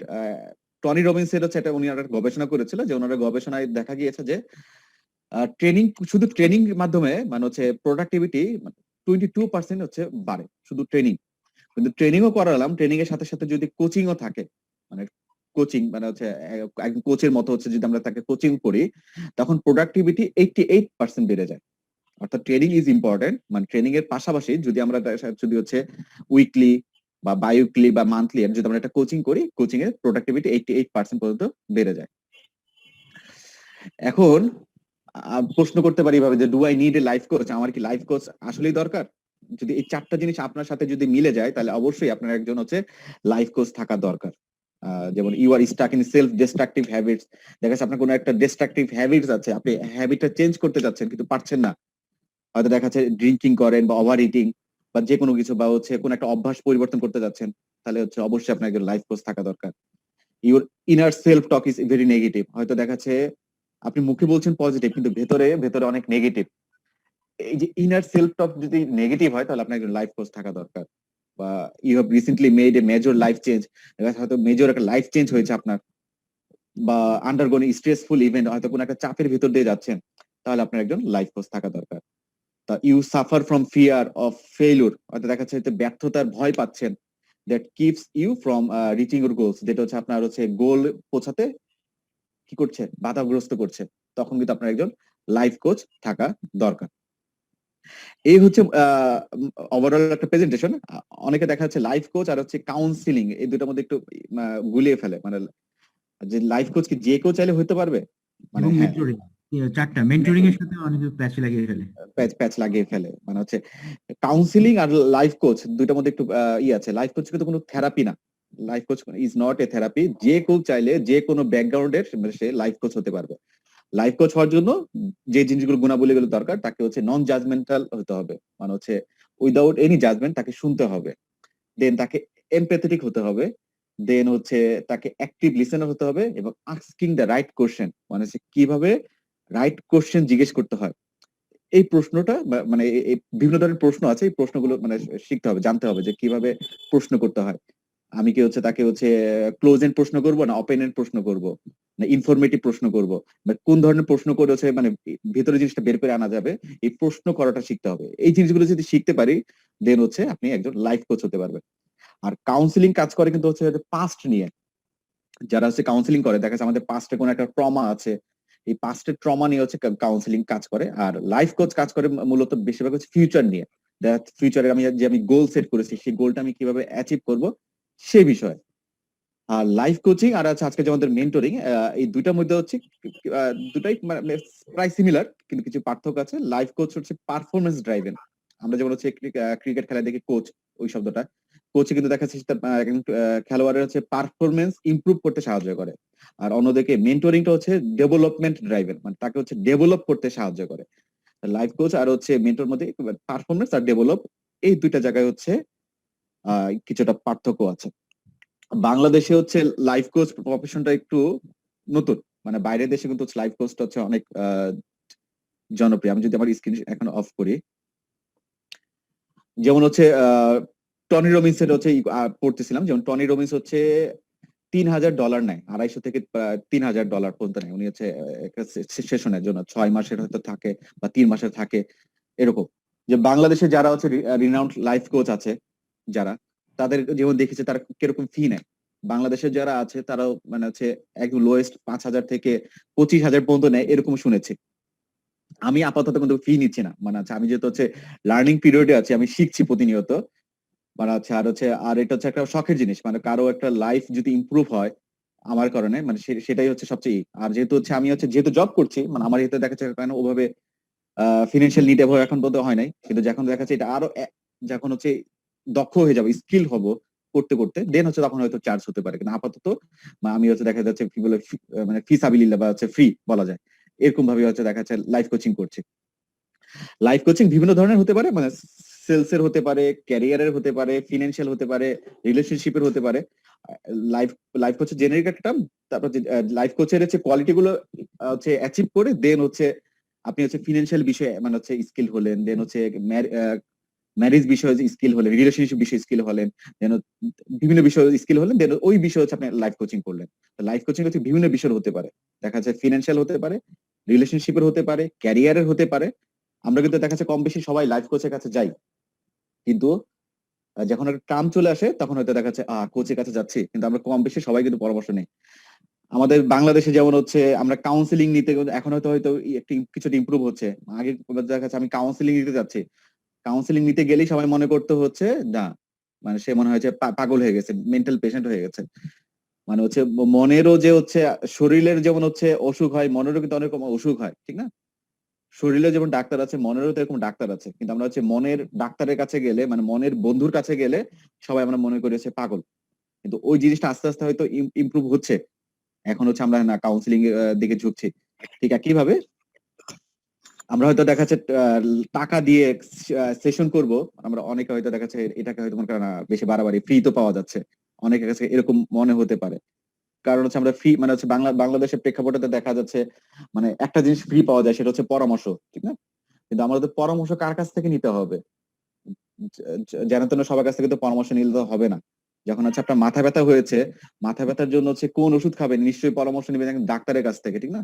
টনি রবিন্স এর হচ্ছে এটা উনি একটা গবেষণা করেছিল, যে ওনার গবেষণায় দেখা গিয়েছে যে ট্রেনিং, শুধু ট্রেনিং মাধ্যমে মানে হচ্ছে প্রোডাক্টিভিটি 22% হচ্ছে বাড়ে, শুধু ট্রেনিং। কিন্তু ট্রেনিংও করালাম, ট্রেনিং এর সাথে সাথে যদি কোচিংও থাকে, মানে কোচিং মানে হচ্ছে একজন কোচের মতো হচ্ছে যদি আমরা তাকে কোচিং করি, তখন প্রোডাক্টিভিটি 88% বেড়ে যায়। অর্থাৎ ট্রেনিং ইজ ইম্পর্টেন্ট, মানে ট্রেনিং এর পাশাপাশি যদি আমরা যদি হচ্ছে উইকলি বা বাই-উইকলি বা মান্থলি যদি আমরা একটা কোচিং করি, কোচিং এর প্রোডাক্টিভিটি 88% পর্যন্ত বেড়ে যায়। এখন প্রশ্ন করতে পারি ভাবে যে do I need a life coach, আমার কি লাইফ কোচ আসলেই দরকার? যদি এই 4টা জিনিস আপনার সাথে যদি মিলে যায় তাহলে অবশ্যই আপনার একজন হচ্ছে লাইফ কোচ থাকা দরকার। যেমন you are stuck in self destructive habits, দেখা যাচ্ছে আপনার কোনো একটা ডিস্ট্রাকটিভ হ্যাবিটস আছে, আপনি হ্যাবিটটা চেঞ্জ করতে যাচ্ছেন কিন্তু পারছেন না, হয়তো দেখা যাচ্ছে ড্রিঙ্কিং করেন বা ওভার ইটিং বা যে কোনো কিছু, বা হচ্ছে কোনো একটা অভ্যাস পরিবর্তন করতে যাচ্ছেন, তাহলে হচ্ছে অবশ্যই আপনার একজন লাইফ কোচ থাকা দরকার। Your inner self talk is very negative, হয়তো দেখা যাচ্ছে আপনি মুখে বলছেন পজিটিভ কিন্তু ভেতরে ভেতরে অনেক নেগেটিভ। এই যে ইনার সেলফ টক যদি নেগেটিভ হয় তাহলে আপনার একজন লাইফ কোচ থাকা দরকার। বা you have recently made a major life change, হয়তো মেজর একটা লাইফ চেঞ্জ হয়েছে আপনার, বা আন্ডারগোন স্ট্রেসফুল ইভেন্ট, হয়তো কোনো একটা চাপের ভিতর দিয়ে যাচ্ছেন, তাহলে আপনার একজন লাইফ কোচ থাকা দরকার। তা you suffer from fear of failure, হয়তো দেখা যাচ্ছে ব্যর্থতার ভয় পাচ্ছেন, that keeps you from reaching your goals, যেটা হচ্ছে আপনার হচ্ছে গোল পৌঁছাতে কি করছে, বাধাগ্রস্ত করছে, তখন কিন্তু আপনার একজন লাইফ কোচ থাকা দরকার। এই হচ্ছে ওভারঅল একটা প্রেজেন্টেশন। অনেকে দেখা যাচ্ছে লাইফ কোচ আর হচ্ছে কাউন্সিলিং এই দুটার মধ্যে একটু গুলিয়ে ফেলে, মানে যে লাইফ কোচ কি যে কেউ চাইলে হতে পারবে, মানে এবং হ্যাঁ মেন্টরিং, 4টা মেন্টরিং এর সাথে অনেকে প্যাচ লাগিয়ে ফেলে। প্যাচ লাগিয়ে ফেলে, মানে হচ্ছে কাউন্সিলিং আর লাইফ কোচ দুইটার মধ্যে একটু আছে। লাইফ কোচ কিন্তু কোনো থেরাপি না, life coach is not a therapy, যে কেউ চাইলে যে কোনো ব্যাকগ্রাউন্ডের সে লাইফ কোচ হতে পারবে। লাইফ কোচ হওয়ার জন্য যে জিনিসগুলো গুণাবলী গুলো দরকার, তাকে হচ্ছে নন জাজমেন্টাল হতে হবে, মানে হচ্ছে উইদাউট এনি জাজমেন্ট তাকে শুনতে হবে, দেন তাকে এমপ্যাথেটিক হতে হবে, দেন হচ্ছে তাকে অ্যাক্টিভ লিসেনার হতে হবে, এবং আস্কিং দ্য রাইট কোশ্চেন, মানে হচ্ছে কিভাবে রাইট কোশ্চেন জিজ্ঞেস করতে হয়। এই প্রশ্নটা মানে বিভিন্ন ধরনের প্রশ্ন আছে, এই প্রশ্নগুলো মানে শিখতে হবে, জানতে হবে যে কিভাবে প্রশ্ন করতে হয়। আমি কি হচ্ছে তাকে হচ্ছে ক্লোজ এন্ড প্রশ্ন করব না ওপেন এন্ড প্রশ্ন করব না ইনফরমেটিভ প্রশ্ন করব, বা কোন ধরনের প্রশ্ন করে হচ্ছে মানে ভেতরে জিনিসটা বের করে আনা যাবে, এই প্রশ্ন করাটা শিখতে হবে। এই জিনিসগুলো যদি শিখতে পারি দেন হচ্ছে আপনি একজন লাইফ কোচ হতে পারবেন। আর কাউন্সিলিং কাজ করে কিন্তু হচ্ছে পাস্ট নিয়ে। যারা হচ্ছে কাউন্সিলিং করে দেখা যাচ্ছে আমাদের পাস্টে কোনো একটা ট্রমা আছে, এই পাস্টের ট্রমা নিয়ে হচ্ছে কাউন্সিলিং কাজ করে। আর লাইফ কোচ কাজ করে মূলত বেশিরভাগ হচ্ছে ফিউচার নিয়ে, ফিউচারে আমি গোল সেট করেছি সেই গোলটা আমি কিভাবে অ্যাচিভ করব সেই বিষয়ে। আর লাইফ কোচিং আর আছে আজকে যে আমাদের মেন্টরিং, এই দুইটার মধ্যে হচ্ছে দুটাই প্রায় সিমিলার, কিন্তু কিছু পার্থক্য আছে। লাইফ কোচ হচ্ছে পারফরমেন্স ড্রাইভেন। আমরা যেমন হচ্ছে ক্রিকেট খেলা দেখি কোচ, ওই শব্দটা কোচে কিন্তু দেখা যাচ্ছে তার খেলোয়াড়ের হচ্ছে পারফরমেন্স ইমপ্রুভ করতে সাহায্য করে। আর অন্যদিকে মেন্টরিংটা হচ্ছে ডেভেলপমেন্ট ড্রাইভেন, মানে তাকে হচ্ছে ডেভেলপ করতে সাহায্য করে। লাইফ কোচ আর হচ্ছে মেন্টর মধ্যে পারফরমেন্স আর ডেভেলপ, এই দুইটা জায়গায় হচ্ছে কিছুটা পার্থক্য আছে। বাংলাদেশে হচ্ছে লাইফ কোচ প্রফেশনটা একটু নতুন, মানে বাইরের দেশে কিন্তু লাইফ কোচটা হচ্ছে অনেক জনপ্রিয়। আমি যদি আমার স্ক্রিন এখন অফ করি, যেমন হচ্ছে টনি রবিন্স এর হচ্ছে পড়তেছিলাম, যেমন টনি রবিন্স হচ্ছে $3,000 নেয়, $250 থেকে $3,000 পর্যন্ত নেয়। উনি হচ্ছে একটা সেশনের জন্য 6 মাসের হয়তো থাকে বা 3 মাসের থাকে এরকম। যে বাংলাদেশে যারা হচ্ছে রিনাউন্ড লাইফ কোচ আছে যারা, তাদের যেমন দেখেছে তারা কিরকম ফি নেয়। বাংলাদেশের যারা আছে তারাও মানে হচ্ছে একদম লোয়েস্ট 5,000 থেকে 25,000 পর্যন্ত নেয় এরকম শুনেছি। আমি আপাতত কিন্তু ফি নিচ্ছি না, মানে হচ্ছে আমি যেহেতু হচ্ছে লার্নিং পিরিয়ডে আছি, আমি শিখছি প্রতিনিয়ত, মানে হচ্ছে আর এটা হচ্ছে একটা শখের জিনিস, মানে কারো একটা লাইফ যদি ইমপ্রুভ হয় আমার কারণে, মানে সেটাই হচ্ছে সবচেয়ে আর যেহেতু হচ্ছে আমি হচ্ছে যেহেতু জব করছি, মানে আমার এতে দেখা যাচ্ছে কারণ ওভাবে ফিনান্সিয়াল নিড এভাবে এখন পর্যন্ত হয় নাই, কিন্তু যখন দেখা যাচ্ছে এটা আরো যখন হচ্ছে দক্ষ হয়ে যাবো, স্কিল হব করতে করতে, দেন হচ্ছে তখন হয়তো চার্জ হতে পারে। কিন্তু আপাতত আমি হচ্ছে দেখা যাচ্ছে কি বলে মানে ফিসাবিলিল্লাহ বা হচ্ছে ফ্রি বলা যায়, এরকম ভাবে হচ্ছে দেখা যাচ্ছে লাইফ কোচিং করছি। লাইফ কোচিং বিভিন্ন ধরনের হতে পারে, মানে সেলস এর হতে পারে, ক্যারিয়ারের হতে পারে, ফিনান্সিয়াল হতে পারে, রিলেশনশিপের হতে পারে। লাইফ লাইফ কোচ জেনারিক একটা টার্ম। তারপর লাইফ কোচের হচ্ছে কোয়ালিটি গুলো হচ্ছে অ্যাচিভ করে দেন হচ্ছে আপনি হচ্ছে ফিনান্সিয়াল বিষয়ে মানে হচ্ছে স্কিল হলেন, দেন হচ্ছে ম্যারেজ বিষয়ে স্কিল হলেন, রিলেশনশিপ বিষয়ে স্কিল হলেন, দেন বিভিন্ন বিষয়ে স্কিল হলেন, দেন ওই বিষয়ে হচ্ছে আপনি লাইফ কোচিং করলেন। লাইফ কোচিং হচ্ছে বিভিন্ন বিষয়ের হতে পারে, দেখা যাচ্ছে ফিনান্সিয়াল হতে পারে, রিলেশনশিপের হতে পারে, ক্যারিয়ারের হতে পারে। আমরা কিন্তু দেখা যাচ্ছে কম বেশি সবাই লাইফ কোচের কাছে যাই, কিন্তু যখন একটা টার্ম চলে আসে তখন হয়তো দেখা যাচ্ছে কোচের কাছে যাচ্ছি, কিন্তু আমরা কম বেশি সবাই কিন্তু পরামর্শ নেই। আমাদের বাংলাদেশে যেমন হচ্ছে আমরা কাউন্সিলিং নিতে এখন হয়তো হয়তো একটু কিছুটা ইমপ্রুভ হচ্ছে। আগে দেখা যাচ্ছে আমি কাউন্সিলিং নিতে যাচ্ছি, কাউন্সিলিং নিতে গেলেই সবাই মনে করতে হচ্ছে না, মানে সে মনে হয়েছে পাগল হয়ে গেছে, মেন্টাল পেশেন্ট হয়ে গেছে। মানে হচ্ছে মনেরও যে হচ্ছে শরীরের যেমন হচ্ছে অসুখ হয়, মনেরও কিন্তু অনেক রকম অসুখ হয়, ঠিক না? শরীরে যেমন ডাক্তার আছে, মনেরও তো এরকম ডাক্তার আছে, কিন্তু আমরা হচ্ছে মনের ডাক্তারের কাছে গেলে, মানে মনের বন্ধুর কাছে গেলে সবাই আমরা মনে করি হচ্ছে পাগল। কিন্তু ওই জিনিসটা আস্তে আস্তে হয়তো ইমপ্রুভ হচ্ছে, এখন হচ্ছে আমরা না কাউন্সিলিং এর দিকে ঝুঁকছি। ঠিক একইভাবে আমরা হয়তো দেখা যাচ্ছে টাকা দিয়ে সেশন করব, আমরা অনেকে হয়তো দেখা যাচ্ছে এটাকে হয়তো মনে করেন বেশি বাড়াবাড়ি, ফ্রি তো পাওয়া যাচ্ছে, অনেকের কাছে এরকম মনে হতে পারে। কারণ হচ্ছে আমরা ফ্রি মানে হচ্ছে বাংলাদেশের প্রেক্ষাপটে দেখা যাচ্ছে মানে একটা জিনিস ফ্রি পাওয়া যায়, সেটা হচ্ছে পরামর্শ, ঠিক না? কিন্তু আমাদের পরামর্শ কার কাছ থেকে নিতে হবে? যেন তেন সবার কাছ থেকে তো পরামর্শ নিলে তো হবে না। যখন হচ্ছে আপনার মাথা ব্যথা হয়েছে, মাথা ব্যথার জন্য হচ্ছে কোন ওষুধ খাবেন, নিশ্চয়ই পরামর্শ নেবেন ডাক্তারের কাছ থেকে, ঠিক না?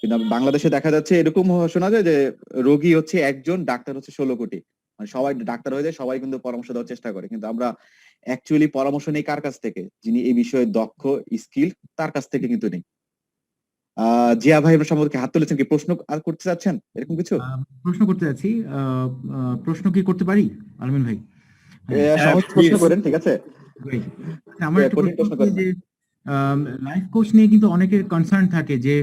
কিন্তু বাংলাদেশে দেখা যাচ্ছে এরকম শোনা যায় যে রোগী হচ্ছে একজন, ডাক্তার হচ্ছে 16 কোটি। মানে সবাই ডাক্তার হয়ে যায়, সবাই কিন্তু পরামর্শ দেওয়ার চেষ্টা করে, কিন্তু আমরা অ্যাকচুয়ালি পরামর্শ নেই কার কাছ থেকে? যিনি এই বিষয়ে দক্ষ, স্কিল, তার কাছ থেকে কিন্তু নেই। জিয়া ভাই সম্পর্কে হাত তুলেছেন, কি প্রশ্ন আর করতে চাচ্ছেন এরকম কিছু? প্রশ্ন করতে যাচ্ছি, প্রশ্ন কি করতে পারি আলমিন ভাই? সহজ প্রশ্ন করেন, ঠিক আছে? Great. আমার একটা কঠিন প্রশ্ন প্রশ্ন করেন না। যে লাইফ কোচ নিয়ে কিন্তু অনেকের কনসার্ন থাকে যে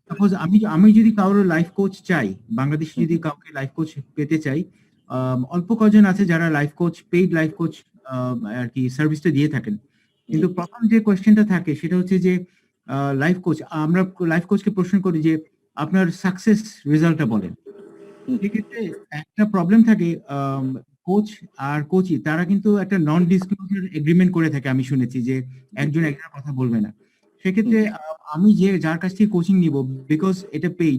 সাপোজ আমি যদি কারোর লাইফ কোচ চাই, বাংলাদেশে যদি কাউকে লাইফ কোচ পেতে চাই, অল্প কজন আছে যারা life coach, paid life coach আর কি সার্ভিসটা দিয়ে থাকেন। কিন্তু প্রথম যে কোয়েশ্চেনটা থাকে সেটা হচ্ছে যে লাইফ কোচ, আমরা লাইফ কোচকে প্রশ্ন করি যে আপনার সাকসেস রেজাল্টটা বলেন। সেক্ষেত্রে একটা প্রবলেম থাকে, কোচ আর কোচই তারা কিন্তু একটা নন ডিসক্লোজার এগ্রিমেন্ট করে থাকে, আমি শুনেছি যে একজন একজনের কথা বলবে না। সেক্ষেত্রে আমি যার কাছ থেকে কোচিং নিব, বিকজ এটা পেইড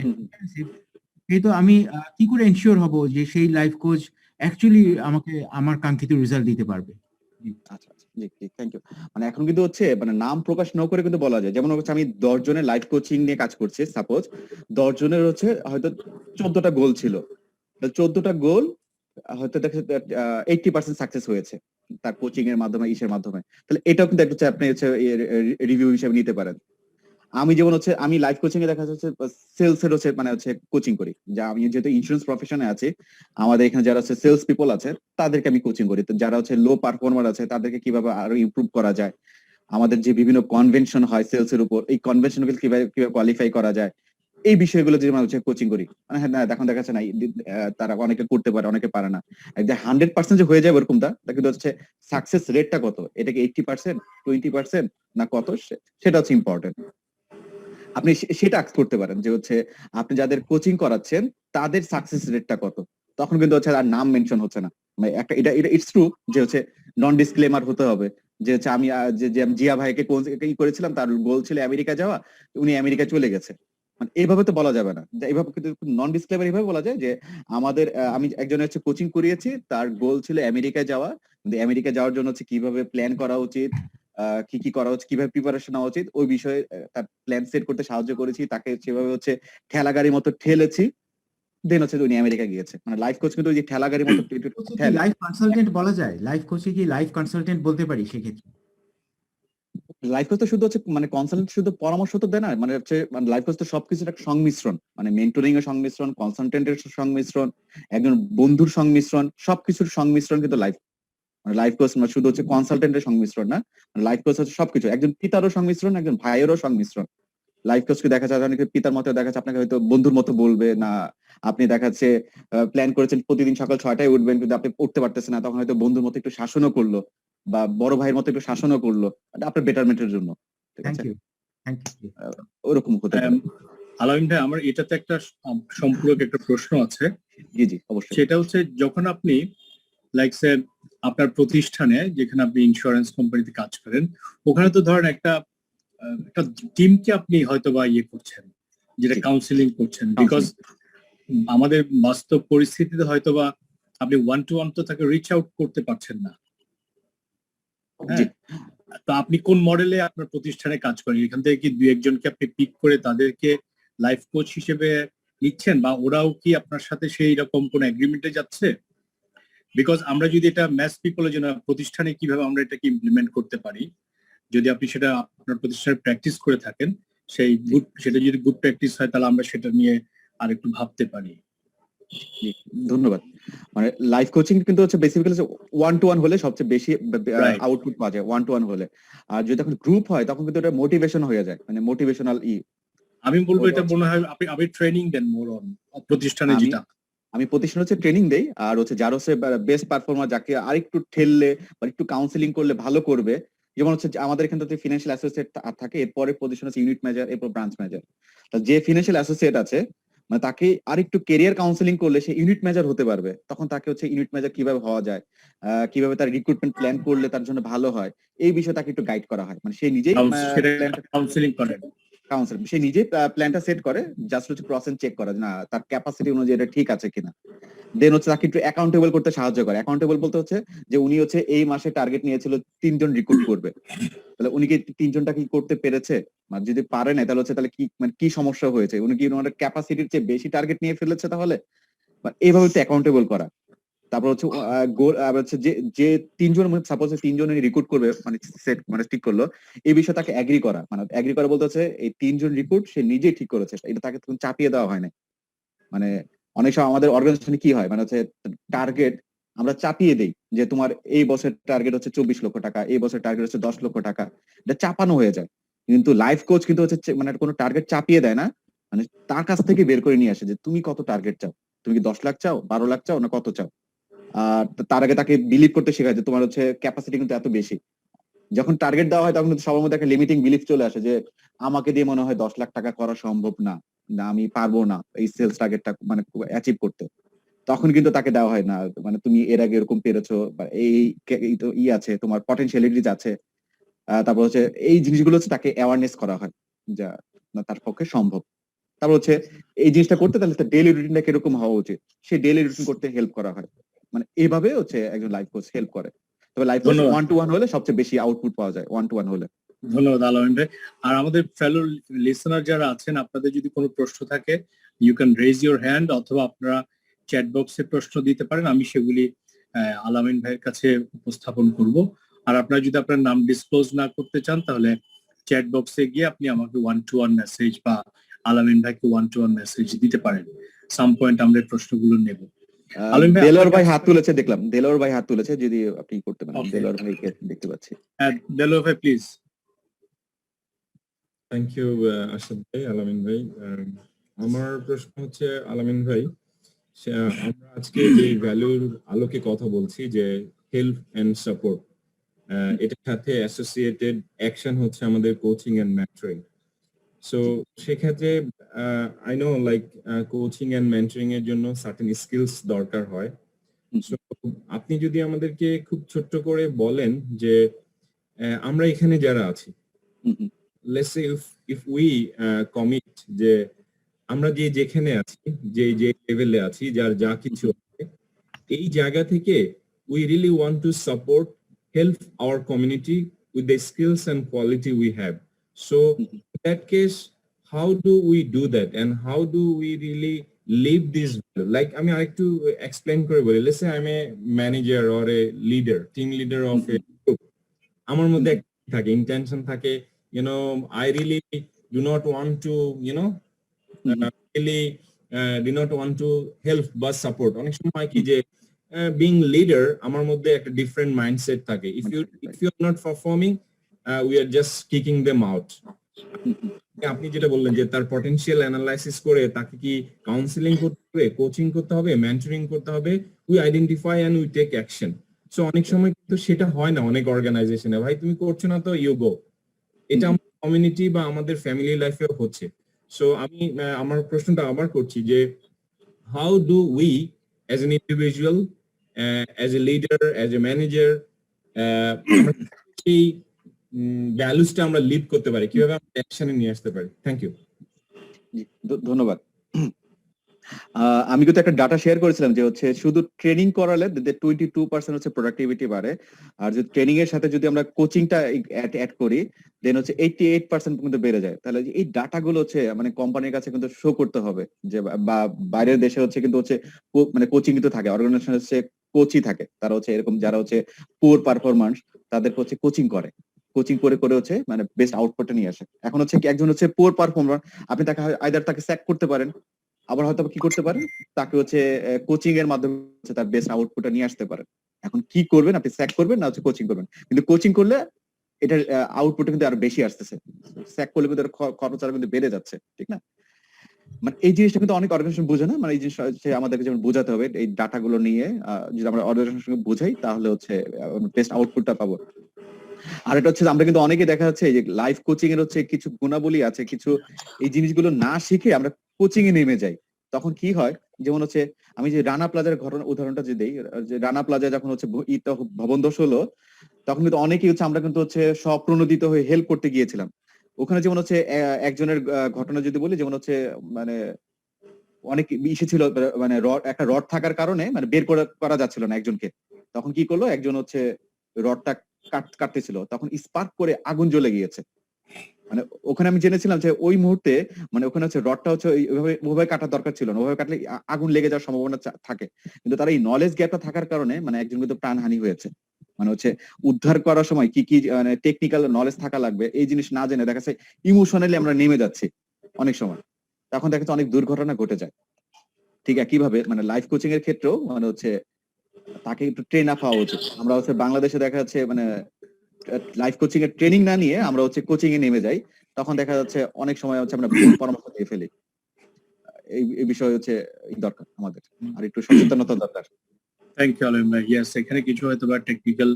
এক্সপেন্সিভ, তো আমি কি করে এনশিওর হব যে সেই লাইফ কোচ অ্যাকচুয়ালি আমাকে আমার কাঙ্ক্ষিত রেজাল্ট দিতে পারবে? আচ্ছা আচ্ছা, জি জি, থ্যাংক ইউ। মানে এখন কিন্তু হচ্ছে মানে নাম প্রকাশ না করে কিন্তু বলা যায়, যেমন হচ্ছে আমি 10 জনের লাইফ কোচিং নিয়ে কাজ করছি, সাপোজ 10 জনের হচ্ছে হয়তো 14টা গোল ছিল, 14টা গোল হয়তো দেখা 80% সাকসেস হয়েছে তার কোচিং এর মাধ্যমে, ইসের মাধ্যমে, তাহলে এটাও কিন্তু একটা আপনি হচ্ছে রিভিউ হিসেবে নিতে পারেন। আমি যেমন হচ্ছে আমি লাইফ কোচিং এ দেখা যাচ্ছে সেলস এর হচ্ছে মানে হচ্ছে কোচিং করি, যা আমি যেহেতু ইন্স্যুরেন্স প্রফেশনে আছি, আমাদের এখানে যারা হচ্ছে সেলস পিপল আছে তাদেরকে আমি কোচিং করি। তো যারা হচ্ছে লো পারফর্মার আছে তাদেরকে কিভাবে আরো ইমপ্রুভ করা যায়, আমাদের যে বিভিন্ন কনভেনশন হয় সেলস এর উপর, এই কনভেনশন গুলো কিভাবে কিভাবে কোয়ালিফাই করা যায়, এই বিষয়গুলো যে মানে হচ্ছে কোচিং করি। মানে হ্যাঁ না, এখন দেখা যাচ্ছে না তারা অনেকে করতে পারে অনেকে পারে না, একদম 100% যে হয়ে যাবে এরকমটা, তা কিন্তু হচ্ছে সাকসেস রেটটা কত, এটা কি 80%, 20% না কত, সেটা হচ্ছে ইম্পর্টেন্ট। আপনি সেটা আস্ক করতে পারেন যে হচ্ছে আপনি যাদের কোচিং করাচ্ছেন তাদের সাকসেস রেটটা কত, তখন কিন্তু হচ্ছে আর নাম মেনশন হচ্ছে না। মানে একটা এটা এটা ইটস ট্রু যে হচ্ছে নন ডিসক্লেমার হতে হবে, যে হচ্ছে আমি যে আমি জিয়া ভাইকে ই করেছিলাম, তার গোল ছিল আমেরিকা যাওয়া, উনি আমেরিকা চলে গেছে। মানে এইভাবে তো বলা যাবে না, যে এইভাবে কিন্তু নন ডিসক্লেমার এইভাবে বলা যায় যে আমাদের আমি একজনের হচ্ছে কোচিং করিয়েছি, তার গোল ছিল আমেরিকা যাওয়া, কিন্তু আমেরিকা যাওয়ার জন্য হচ্ছে কিভাবে প্ল্যান করা উচিত, কি কি করা উচিত, কিভাবে প্রিপারেশন নেওয়া উচিত, ওই বিষয়ে তার প্ল্যান সেট করতে সাহায্য করেছি, তাকে সেভাবে হচ্ছে ঠেলাগাড়ির মতো ঠেলেছি, দেন হচ্ছে উনি আমেরিকা গিয়েছে। মানে লাইফ কোচ কিন্তু ওই যে ঠেলাগাড়ির মতো কোচে কি ঠেলে। লাইফ কনসালটেন্ট বলা যায়? লাইফ কোচে কি লাইফ কনসালটেন্ট বলতে পারি সেক্ষেত্রে? লাইফ কোচ তো শুধু হচ্ছে মানে কনসালটেন্ট শুধু পরামর্শ তো দেয় না, মানে হচ্ছে লাইফ কোচ তো সবকিছুর একটা সংমিশ্রণ, মানে মেন্টরিং এর সংমিশ্রণ, কনসালটেন্টের সংমিশ্রণ, একজন বন্ধুর সংমিশ্রণ, সবকিছুর সংমিশ্রণ কিন্তু লাইফ। মানে লাইফ কোচ শুধু হচ্ছে কনসালটেন্টের সংমিশ্রণ না, লাইফ কোচ হচ্ছে সবকিছু, একজন পিতারও সংমিশ্রণ, একজন ভাইয়েরও সংমিশ্রণ। লাইফ কোচকে দেখা যায় অনেকে পিতার মতো দেখা যাচ্ছে, আপনাকে হয়তো বন্ধুর মতো বলবে না, আপনি দেখা যাচ্ছে প্ল্যান করেছেন প্রতিদিন সকাল 6টায় উঠবেন, কিন্তু আপনি উঠতে পারতেছেন না, তখন হয়তো বন্ধুর মতো একটু শাসনও করলো, বা বড় ভাইয়ের মতো একটু শাসনও করলো, এটা আপনার বেটারমেন্টের জন্য, ঠিক থ্যাংক আছে? You, thank you. ওরকম হতে পারে। আলামিন ভাই, আমার এটাতে একটা সম্পূরক একটা প্রশ্ন আছে। জি জি অবশ্যই। সেটা হচ্ছে, যখন আপনি লাইক সে আপনার প্রতিষ্ঠানে যেখানে আপনি ইন্স্যুরেন্স কোম্পানিতে কাজ করেন, ওখানে তো ধরেন একটা টিমকে আপনি হয়তো বা ইয়ে করছেন, যেটা জি। কাউন্সিলিং করছেন, বিকজ আমাদের বাস্তব পরিস্থিতিতে হয়তো বা আপনি ওয়ান টু ওয়ান তো তাকে রিচ আউট করতে পারছেন না। জি। হ্যাঁ, তো আপনি কোন মডেলে আপনার প্রতিষ্ঠানে কাজ করেন? এখান থেকে কি দুই একজনকে আপনি পিক করে তাদেরকে লাইফ কোচ হিসেবে নিচ্ছেন, বা ওরাও কি আপনার সাথে সেই রকম কোন এগ্রিমেন্টে যাচ্ছে? বিকজ আমরা যদি এটা ম্যাস পিপলের জন্য প্রতিষ্ঠানে কিভাবে আমরা এটাকে ইমপ্লিমেন্ট করতে পারি, যদি আপনি সেটা আপনার প্রতিষ্ঠানে প্র্যাকটিস করে থাকেন, সেই গুড, সেটা যদি গুড প্র্যাকটিস হয়, তাহলে আমরা সেটা নিয়ে আর একটু ভাবতে পারি। জি, ধন্যবাদ। মানে লাইফ কোচিং কিন্তু হচ্ছে বেসিক্যালি ওয়ান টু ওয়ান হলে সবচেয়ে বেশি Right. আউটপুট পাওয়া যায়, ওয়ান টু ওয়ান হলে। আর যদি এখন গ্রুপ হয় তখন কিন্তু এটা মোটিভেশন হয়ে যায়, মানে মোটিভেশনাল আমি বলবো ওটা এটা হচ্ছে। মনে হয় আপনি ট্রেনিং দেন মোর অন প্রতিষ্ঠানে আমি যেটা। আমি প্রতিষ্ঠানে হচ্ছে ট্রেনিং দেই, আর হচ্ছে যারা হচ্ছে বেস্ট পারফর্মার, যাকে আরেকটু ঠেললে বা একটু কাউন্সিলিং করলে ভালো করবে, যেমন হচ্ছে আমাদের এখানে তো ফিনান্সিয়াল অ্যাসোসিয়েট থাকে, এরপরে পজিশন হচ্ছে ইউনিট ম্যানেজার, এরপর ব্রাঞ্চ ম্যানেজার। যে ফিনান্সিয়াল অ্যাসোসিয়েট আছে, মানে তাকে আরেকটু কেরিয়ার কাউন্সিলিং করলে সে ইউনিট ম্যানেজার হতে পারবে, তখন তাকে হচ্ছে ইউনিট ম্যানেজার কিভাবে হওয়া যায়, কিভাবে তার রিক্রুটমেন্ট প্ল্যান করলে তার জন্য ভালো হয়, এই বিষয়ে তাকে একটু গাইড করা হয়। মানে সে নিজেই সেটা প্ল্যানটা কাউন্সিলিং করেন। কাউন্সিল, সে নিজে প্ল্যানটা সেট করে, জাস্ট হচ্ছে ক্রস চেক করা যে না তার ক্যাপাসিটি অনুযায়ী এটা ঠিক আছে কিনা। দেন হচ্ছে তাকে একটু অ্যাকাউন্টেবল করতে সাহায্য করে। অ্যাকাউন্টেবল বলতে হচ্ছে যে উনি হচ্ছে এই মাসে টার্গেট নিয়েছিল 3জন রিক্রুট করবে, তাহলে উনি কি 3জনটা কি করতে পেরেছে, মানে যদি পারে না তাহলে হচ্ছে তাহলে কি মানে কি সমস্যা হয়েছে, উনি কি ওনার ক্যাপাসিটির চেয়ে বেশি টার্গেট নিয়ে ফেলেছে, তাহলে এইভাবে একটু অ্যাকাউন্টেবল করা। তারপর হচ্ছে গোল হচ্ছে যে যে 3জন, সাপোজ 3জন রিক্রুট করবে, মানে সেট মানে ঠিক করলো, এই বিষয়ে তাকে এগ্রি করা। মানে এগ্রি করা বলতে হচ্ছে এই 3জন রিক্রুট সে নিজেই ঠিক করেছে, এটা তাকে চাপিয়ে দেওয়া হয় না। মানে অনেক সময় আমাদের অর্গানাইজেশনে কি হয়, মানে হচ্ছে টার্গেট আমরা চাপিয়ে দেই, যে তোমার এই বছর টার্গেট হচ্ছে 24 লক্ষ টাকা, এই বছর টার্গেট হচ্ছে 10 লক্ষ টাকা, এটা চাপানো হয়ে যায়। কিন্তু লাইফ কোচ কিন্তু হচ্ছে মানে কোনো টার্গেট চাপিয়ে দেয় না, মানে তার কাছ থেকে বের করে নিয়ে আসে যে তুমি কত টার্গেট চাও, তুমি কি 10 লাখ চাও, 12 লাখ চাও, না কত চাও। আর তার আগে তাকে বিলিভ করতে শেখায় যে তোমার হচ্ছে ক্যাপাসিটি কিন্তু এত বেশি। যখন টার্গেট দেওয়া হয় তখন কিন্তু সবার মধ্যে একটা লিমিটিং বিলিফ চলে আসে, যে আমাকে দিয়ে মনে হয় 10 লাখ টাকা করা সম্ভব না, না আমি পারবো না এই সেলস টার্গেটটা মানে অ্যাচিভ করতে। তখন কিন্তু তাকে দেওয়া হয় না, মানে তুমি এর আগে এরকম পেরেছো, বা এই তো আছে, তোমার পটেনশিয়ালিটিজ আছে। তারপর হচ্ছে এই জিনিসগুলো হচ্ছে তাকে অ্যাওয়ারনেস করা হয়, যা না তার পক্ষে সম্ভব। তারপর হচ্ছে এই জিনিসটা করতে তাহলে তার ডেইলি রুটিনটা কিরকম হওয়া উচিত, সেই ডেইলি রুটিন করতে হেল্প করা হয়। মানে এইভাবে হচ্ছে একজন লাইফ কোচ হেল্প করে। তবে লাইফ কোচ ধন্যবাদ। ওয়ান টু ওয়ান হলে সবচেয়ে বেশি আউটপুট পাওয়া যায়, ওয়ান টু ওয়ান হলে। ধন্যবাদ আলামিন ভাই। আর আমাদের ফেলো লিসনার যারা আছেন, আপনাদের যদি কোনো প্রশ্ন থাকে, you can raise your hand, অথবা আপনারা চ্যাট বক্সে প্রশ্ন দিতে পারেন, আমি সেগুলি আলামিন ভাইয়ের কাছে উপস্থাপন করব। আর আপনারা যদি আপনার নাম ডিসক্লোজ না করতে চান তাহলে চ্যাট বক্সে গিয়ে আপনি আমাকে 1-to-1 মেসেজ বা আলামিন ভাইকে 1-to-1 মেসেজ দিতে পারেন। সাম পয়েন্ট আমরা এই প্রশ্নগুলো নেব। আলামিন ভাই, দেলোয়ার ভাই আপনার হাত তুলেছে, দেখলাম দেলোয়ার ভাই হাত তুলেছে, যদি আপনি করতে পারেন। Okay. দেলোয়ার ভাইকে দেখতে পাচ্ছি। দেলোয়ার ভাই প্লিজ। থ্যাংক ইউ আশাদ ভাই, আলামিন ভাই। আমার প্রশ্ন হচ্ছে আলামিন ভাই, আমরা আজকে যে ভ্যালুর আলোকে কথা বলছি যে হেল্প এন্ড সাপোর্ট, এটার সাথে অ্যাসোসিয়েটেড অ্যাকশন হচ্ছে আমাদের কোচিং এন্ড মেন্টরিং। সো সেক্ষেত্রে I know like coaching and mentoring এর জন্য সার্টেন স্কিলস দরকার হয়। সো আপনি যদি আমাদেরকে খুব ছোট্ট করে বলেন যে আমরা এখানে যারা আছি, let's say if we commit যে আমরা যেখানে আছি, যে লেভেলে আছি, যার যা কিছু আছে, এই জায়গা থেকে we really want to support, help our community with the skills and quality we have. So in that case, how do we do that and how do we really live this value? Like I mean, I like to explain করে বলি, let's say I'm a manager or a leader, team leader of a group. আমার মধ্যে থাকে intention থাকে, you know, I really do not want to, you know, really do not want to help but support. অনেক সময় কি যে being leader আমার মধ্যে একটা different mindset থাকে, if you are not performing, we are just kicking them out. আপনি যেটা বললেন যে তার পটেনশিয়াল অ্যানালাইসিস করে তাকে কি কাউন্সিলিং করতে হবে, কোচিং করতে হবে, মেন্টরিং করতে হবে, we identify and we take action. So অনেক সময় কিন্তু সেটা হয় না অনেক অর্গানাইজেশনে, ভাই তুমি করছো না তো ইউ গো। এটা আমাদের কমিউনিটি বা আমাদের ফ্যামিলি লাইফেও হচ্ছে। সো আমি আমার প্রশ্নটা আবার করছি যে how do we as an individual, as a leader, as a manager, সেই ভ্যালুসটা আমরা লিড করতে পারি, কিভাবে আমরা অ্যাকশনে নিয়ে আসতে পারি? Thank you. ধন্যবাদ। আমি কিন্তু একটা ডাটা শেয়ার করেছিলাম যে হচ্ছে শুধু ট্রেনিং করালে 22% হচ্ছে প্রোডাক্টিভিটি বাড়ে, আর যদি ট্রেনিং এর সাথে যদি আমরা কোচিংটা অ্যাড করি দেন হচ্ছে 88% পর্যন্ত বেড়ে যায়। তাহলে এই ডাটাগুলো হচ্ছে মানে কোম্পানির কাছে কিন্তু শো করতে হবে, যে বা বাইরের দেশে হচ্ছে কিন্তু হচ্ছে মানে কোচিং কিন্তু থাকে, অর্গানাইজেশন হচ্ছে কোচই থাকে, তারা হচ্ছে এরকম যারা হচ্ছে পুয়ার পারফরম্যান্স তাদেরকে হচ্ছে কোচিং করে, কোচিং করে করে হচ্ছে মানে বেস্ট আউটপুটটা নিয়ে আসে। এখন হচ্ছে কি একজন হচ্ছে পুয়ার পারফর্মার, আপনি তাকে আইদার তাকে স্যাক করতে পারেন, আবার হয়তো কি করতে পারেন তাকে হচ্ছে কোচিং এর মাধ্যমে তার বেস্ট আউটপুটটা নিয়ে আসতে পারেন। এখন কি করবেন, আপনি স্যাক করবেন না হচ্ছে কোচিং করবেন, কিন্তু কোচিং করলে এটার আউটপুট কিন্তু আরো বেশি আসতেছে, স্যাক করলে কিন্তু খরচ আরো কিন্তু বেড়ে যাচ্ছে, ঠিক না? মানে এই জিনিসটা কিন্তু অনেক অর্গানাইজেশন বোঝে না, মানে এই জিনিস আমাদেরকে যেমন বোঝাতে হবে, এই ডাটাগুলো নিয়ে যদি আমরা অর্গানাইজেশনের সঙ্গে বোঝাই তাহলে হচ্ছে বেস্ট আউটপুটটা পাবো। আর এটা হচ্ছে আমরা কিন্তু অনেকে দেখা যাচ্ছে যে লাইফ কোচিং এর হচ্ছে কিছু গুণাবলী আছে, কিছু এই জিনিসগুলো না শিখে আমরা কোচিং এ নেমে যাই। তখন কি হয়, যেমন হচ্ছে আমি যে রানা প্লাজার উদাহরণটা যে দেই, যে রানা প্লাজা যখন হচ্ছে ভবন ধস হলো তখন কিন্তু অনেকেই হচ্ছে আমরা কিন্তু হচ্ছে স্বপ্রণোদিত হয়ে হেল্প করতে গিয়েছিলাম। ওখানে যেমন হচ্ছে একজনের ঘটনা যদি বলি, যেমন হচ্ছে মানে অনেক ইসে ছিল, মানে একটা রড থাকার কারণে মানে বের করা যাচ্ছিল না একজনকে। তখন কি করলো, একজন হচ্ছে রডটা কাটতেছিল, তখন স্পার্ক করে আগুন জ্বলে গিয়েছে। মানে ওখানে আমি জেনেছিলাম যে ওই মুহূর্তে মানে ওখানে হচ্ছে রডটা হচ্ছে ওইভাবে কাটার দরকার ছিল না, ওইভাবে কাটলে আগুন লেগে যাওয়ার সম্ভাবনা থাকে, কিন্তু তার এই নলেজ গ্যাপটা থাকার কারণে মানে একজন কিন্তু প্রাণহানি হয়েছে। মানে হচ্ছে উদ্ধার করার সময় কি কি মানে টেকনিক্যাল নলেজ থাকা লাগবে এই জিনিস না জেনে দেখা যাচ্ছে ইমোশনালি আমরা নেমে যাচ্ছি অনেক সময়, তখন দেখা যাচ্ছে অনেক দুর্ঘটনা ঘটে যায়। ঠিক একইভাবে মানে লাইফ কোচিং এর ক্ষেত্রেও মানে হচ্ছে তাকে একটু ট্রেন আপ হওয়া উচিত। আমরা হচ্ছে বাংলাদেশে দেখা যাচ্ছে মানে লাইফ কোচিং এর ট্রেনিং না নিয়ে আমরা হচ্ছে কোচিং এ নেমে যাই, তখন দেখা যাচ্ছে অনেক সময় হচ্ছে আমরা ভুল পরামর্শ দিয়ে ফেলি। এই বিষয় হচ্ছে দরকার আমাদের, আর একটু সচেতনতা দরকার। থ্যাংক ইউ আলম ভাই। ইয়েস, এখানে কিছু হয়তো বা টেকনিক্যাল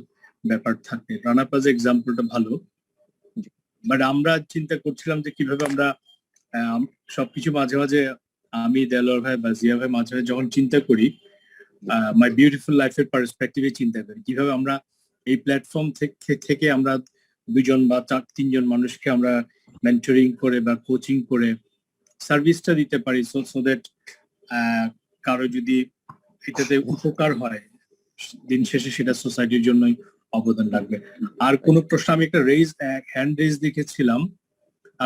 ব্যাপার থাকে। রানা প্লাজা এক্সাম্পলটা ভালো, বাট আমরা চিন্তা করছিলাম যে কিভাবে আমরা সবকিছু মাঝে মাঝে আমি দেলোয়ার ভাই বা জিয়া ভাই মাঝে মাঝে যখন চিন্তা করি মাই বিউটিফুল লাইফের পার্সপেক্টিভে চিন্তা করি কিভাবে আমরা এই প্ল্যাটফর্ম থেকে আমরা 2জন বা 3জন মানুষকে আমরা মেন্টরিং করে বা কোচিং করে সার্ভিসটা দিতে পারি, সো দ্যাট কারো যদি এটাতে উপকার হয় দিন শেষে সেটা সোসাইটির জন্যই অবদান রাখবে। আর কোন প্রশ্ন? আমি একটা হ্যান্ড রেজ দেখেছিলাম,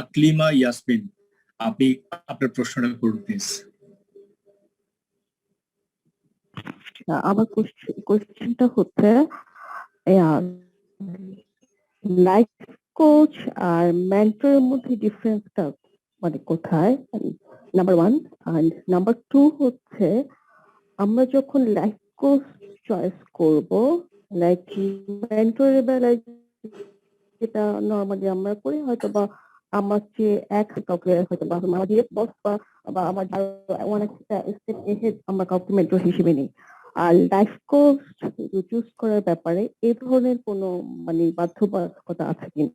আকলিমা ইয়াসমিন, আপনি আপনার প্রশ্নটা করুন প্লিজ। আচ্ছা, আমার কোশ্চেনটা হচ্ছে লাইফ কোচ আর মেন্টরের মধ্যে ডিফারেন্সটা মানে কোথায়? Number one. And number two হচ্ছে আমরা যখন লাইফ কোচ চয়েস করব, লাইক মেন্টরের বেলায় যেটা নর্মালি আমরা করি, হয়তো বা আমার চেয়ে এক কাউকে হয়তো বা আমার ডিরেক্ট বস বা আমার অনেক স্টেপ এহেড আমরা কাউকে মেন্টর হিসেবে নিই। আর লাইফ কোচ চুজ করার ব্যাপারে এই ধরনের কোনো মানে বাধ্যবাধকতা আছে কিনা?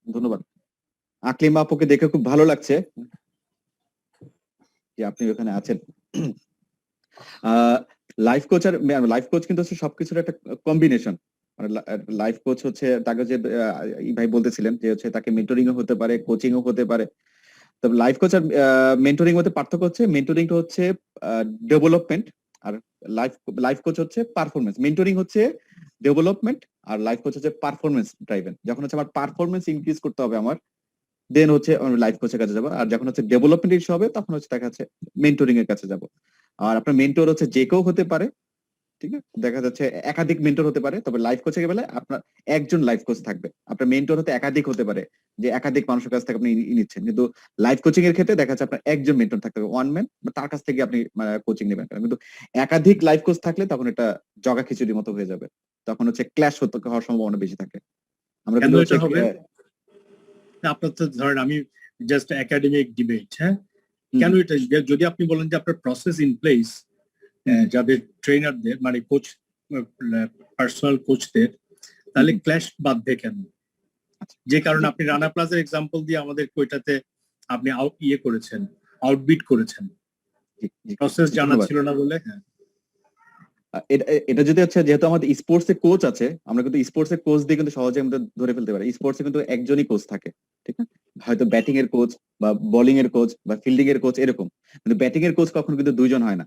ধন্যবাদ। আকলিমা আপুকে দেখে খুব ভালো লাগছে যে আপনি ওখানে আছেন। লাইফ কোচ আর লাইফ কোচ কিন্তু হচ্ছে সবকিছুর একটা কম্বিনেশন। মানে লাইফ কোচ হচ্ছে তাকে যে ভাই বলতেছিলেন যে হচ্ছে তাকে মেন্টরিং ও হতে পারে, কোচিং ও হতে পারে। তবে লাইফ কোচ আর মেন্টরিং মধ্যে পার্থক্য হচ্ছে মেন্টরিংটা হচ্ছে ডেভেলপমেন্ট, আর লাইফ কোচ হচ্ছে পারফরমেন্স। মেন্টরিং হচ্ছে ডেভেলপমেন্ট আর লাইফ কোচ হচ্ছে পারফরমেন্স ড্রাইভেন। যখন হচ্ছে আমার পারফরমেন্স ইনক্রিজ করতে হবে আমার, দেন হচ্ছে লাইফ কোচের কাছে যাবো। আর যখন হচ্ছে ডেভেলপমেন্ট ইস্যু হবে তখন হচ্ছে তার কাছে মেন্টরিং এর কাছে যাব। আর আপনার মেন্টর হচ্ছে যে কেউ হতে পারে, ঠিক আছে, দেখা যাচ্ছে একাধিক মেন্টর হতে পারে। তবে লাইফ কোচের বেলায় আপনার একজন লাইফ কোচ থাকবে। আপনার মেন্টর হতে একাধিক হতে পারে, যে একাধিক মানুষের কাছ থেকে আপনি নিচ্ছেন, কিন্তু লাইফ কোচিং এর ক্ষেত্রে দেখা যাচ্ছে আপনার একজন মেন্টর থাকতে হবে, ওয়ান ম্যান, তার কাছ থেকে আপনি কোচিং নেবেন। কিন্তু একাধিক লাইফ কোচ থাকলে তখন এটা জগা খিচুড়ির মতো হয়ে যাবে, তখন হচ্ছে ক্ল্যাশ হওয়ার সম্ভাবনা বেশি থাকে। আমরা কেন কিন্তু এটা হবে? আপনার তো ধরেন আমি জাস্ট একাডেমিক ডিবেট, হ্যাঁ, কেন এটা? যদি আপনি বলেন যে আপনার প্রসেস ইন প্লেস, যাদের ট্রেনারদের মানে কোচ, পার্সোনাল কোচদের, তাহলে ক্ল্যাশ বাঁধবে কেন? যে কারণে আপনি রানা প্লাজার এক্সাম্পল দিয়ে আমাদের ওইটাতে আপনি ইয়ে করেছেন, আউটবিট করেছেন, প্রসেস জানা ছিল না বলে। হ্যাঁ, এটা যদি হচ্ছে যেহেতু আমাদের স্পোর্টস এর কোচ আছে, আমরা কিন্তু স্পোর্টস এর কোচ দিয়ে কিন্তু সহজে আমরা ধরে ফেলতে পারি। স্পোর্টস এ কিন্তু একজনই কোচ থাকে, ঠিক আছে, হয়তো ব্যাটিং এর কোচ বা বোলিং এর কোচ বা ফিল্ডিং এর কোচ এরকম, কিন্তু ব্যাটিং এর কোচ কখনো কিন্তু দুইজন হয় না,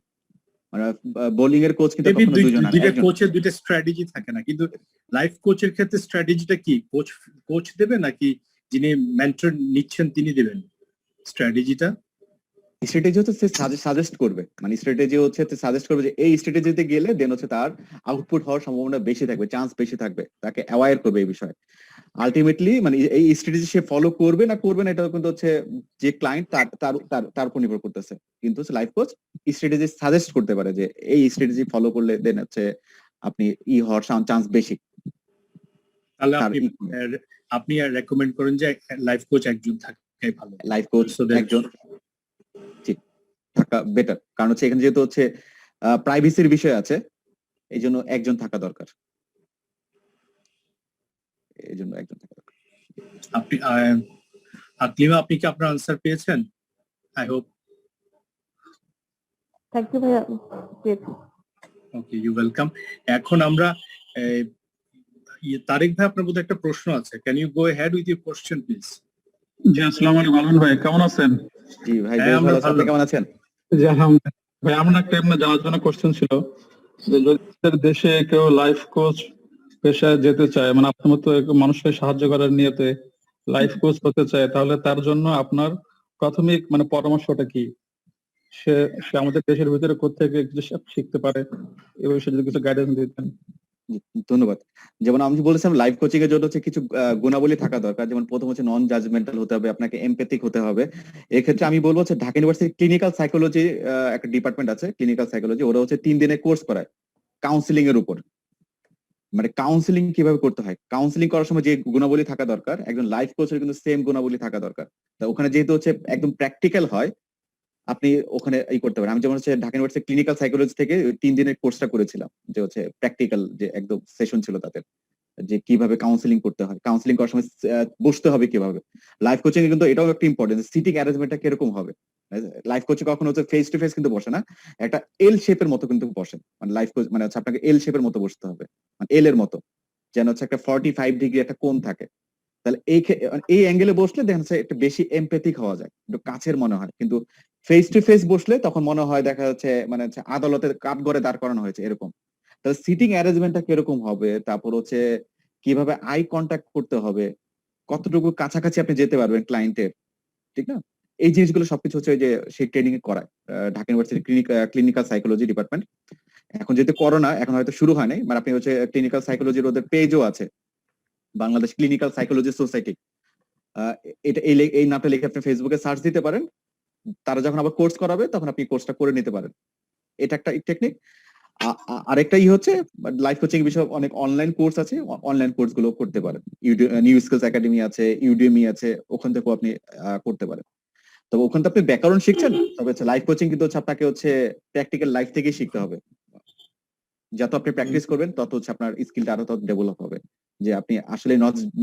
মানে বোলিং এর কোচ কিন্তু কখনো দুইজন হয় না, দুইটা একজন। কোচের দুইটা স্ট্র্যাটেজি থাকে না, কিন্তু লাইফ কোচের ক্ষেত্রে স্ট্র্যাটেজিটা কি কোচ দেবে নাকি যিনি মেন্টর নিচ্ছেন তিনি দেবেন স্ট্র্যাটেজিটা? স্ট্র্যাটেজি হচ্ছে সে সাজেস্ট করবে, মানে স্ট্র্যাটেজি হচ্ছে সাজেস্ট করবে যে এই স্ট্র্যাটেজিতে গেলে দেন হচ্ছে তার আউটপুট হওয়ার সম্ভাবনা বেশি থাকবে, চান্স বেশি থাকবে, তাকে অ্যাওয়্যার করবে এই বিষয়ে। আলটিমেটলি মানে এই স্ট্র্যাটেজি সে ফলো করবে না করবে না এটা কিন্তু হচ্ছে যে ক্লায়েন্ট তার তার তার তার উপর নির্ভর করতেছে। কিন্তু হচ্ছে লাইফ কোচ স্ট্র্যাটেজি সাজেস্ট করতে পারে যে এই স্ট্র্যাটেজি ফলো করলে দেন হচ্ছে আপনি হওয়ার চান্স বেশি। তাহলে আপনি রেকমেন্ড করেন যে লাইফ কোচ একজন থাকে ভালো, লাইফ কোচ একজন থাকা বেটার, কারণ হচ্ছে এখানে যেহেতু হচ্ছে প্রাইভেসির বিষয় আছে, এই জন্য একজন থাকা দরকার, এই জন্য একজন থাকা দরকার। আপনি আকলিমা, আপনি কি আপনার আনসার পেয়েছেন? I hope. থ্যাংক ইউ ভাইয়া। Okay, you welcome. এখন আমরা তারেক ভাই, আপনার মধ্যে একটা প্রশ্ন আছে, can you go head with your question please? জি, আসসালামু আলাইকুম আলম ভাই, কেমন আছেন? জি ভাই, হ্যাঁ, ভালো আছি, আপনি কেমন আছেন? জি আলহামদুলিল্লাহ। ভাই আমার একটা জানার জন্য কোশ্চেন ছিল যে যদি আমাদের দেশে কেউ লাইফ কোচ পেশায় যেতে চায়, মানে আপনার মতো মানুষকে সাহায্য করার নিয়তে লাইফ কোচ হতে চায়, তাহলে তার জন্য আপনার প্রাথমিক মানে পরামর্শটা কি? সে সে আমাদের দেশের ভিতরে কোত্থেকে কিছু শিখতে পারে, এই বিষয়ে যদি কিছু গাইডেন্স দিতেন। ধন্যবাদ। যেমন আমি বলেছিলাম লাইফ কোচিং এর জন্য হচ্ছে কিছু গুণাবলী থাকা দরকার। যেমন প্রথম হচ্ছে নন জাজমেন্টাল হতে হবে, আপনাকে এমপ্যাথিক হতে হবে। এক্ষেত্রে আমি বলবো হচ্ছে ঢাকা ইউনিভার্সিটি ক্লিনিক্যাল সাইকোলজি একটা ডিপার্টমেন্ট আছে, ক্লিনিক্যাল সাইকোলজি, ওরা হচ্ছে 3 দিনের কোর্স করায় কাউন্সিলিং এর উপর। মানে কাউন্সিলিং কিভাবে করতে হয়, কাউন্সিলিং করার সময় যে গুণাবলী থাকা দরকার একজন লাইফ কোচের কিন্তু সেম গুণাবলী থাকা দরকার। তা ওখানে যেহেতু হচ্ছে একদম প্র্যাকটিক্যাল হয়, আপনি ওখানে করতে পারেন। আমি যেমন হচ্ছে ঢাকা ইউনিভার্সিটি ক্লিনিক্যাল সাইকোলজি থেকে 3 দিনের কোর্সটা করেছিলাম, যে হচ্ছে প্র্যাকটিক্যাল যে একদম সেশন ছিল তাদের, যে কিভাবে কাউন্সিলিং করতে হয়, কাউন্সিলিং করার সময় বসতে হবে কিভাবে। লাইফ কোচিং এ কিন্তু এটাও একটা ইম্পর্টেন্ট, সিটিং অ্যারেঞ্জমেন্টটা কিরকম হবে। লাইফ কোচিং কখনো হচ্ছে ফেস টু ফেস কিন্তু বসে না, একটা এল শেপের মতো কিন্তু বসে। মানে লাইফ কোচ মানে হচ্ছে আপনাকে এল শেপের মতো বসতে হবে, মানে এল এর মতো, যেন হচ্ছে একটা 45 ডিগ্রি একটা কোণ থাকে। তাহলে এই অ্যাঙ্গেলে বসলে দেখা যাচ্ছে একটু বেশি এমপ্যাথিক হওয়া যায়, একটু কাছের মনে হয়। কিন্তু ফেস টু ফেস বসলে তখন মনে হয় দেখা যাচ্ছে মানে হচ্ছে আদালতের কাঠগড়ে দাঁড় করানো হয়েছে এরকম। তাহলে সিটিং অ্যারেঞ্জমেন্টটা কিরকম হবে, তারপর হচ্ছে কিভাবে আই কন্ট্যাক্ট করতে হবে, কতটুকু কাছাকাছি আপনি যেতে পারবেন ক্লায়েন্টের, ঠিক না? এই জিনিসগুলো সবকিছু হচ্ছে ওই যে সেই ট্রেনিং করায় Dhaka university clinical psychology department. এখন যেহেতু করোনা এখন হয়তো শুরু হয় নাই, মানে আপনি হচ্ছে ক্লিনিক্যাল সাইকোলজির ওদের পেজও আছে, বাংলাদেশ ক্লিনিক্যাল সাইকোলজি সোসাইটি। এটা এই নামটা লিখে আপনি ফেসবুকে সার্চ দিতে পারেন। তারা যখন আবার কোর্স করাবে তখন আপনি কোর্সটা করে নিতে পারেন। এটা একটা টেকনিক। আরেকটা হচ্ছে লাইফ কোচিং বিষয়ে অনেক অনলাইন কোর্স আছে, অনলাইন কোর্স গুলো করতে পারেন। নিউ স্কিলস একাডেমি আছে, ইউডেমি আছে, ওখান থেকেও আপনি করতে পারেন। তবে ওখানে তো আপনি ব্যাকরণ শিখছেন, তবে হচ্ছে লাইফ কোচিং কিন্তু হচ্ছে আপনাকে হচ্ছে প্র্যাকটিক্যাল লাইফ থেকেই শিখতে হবে। যত আপনি প্র্যাকটিস করবেন তত হচ্ছে আপনার স্কিলটা আরো তত ডেভেলপ হবে, যে আপনি আসলে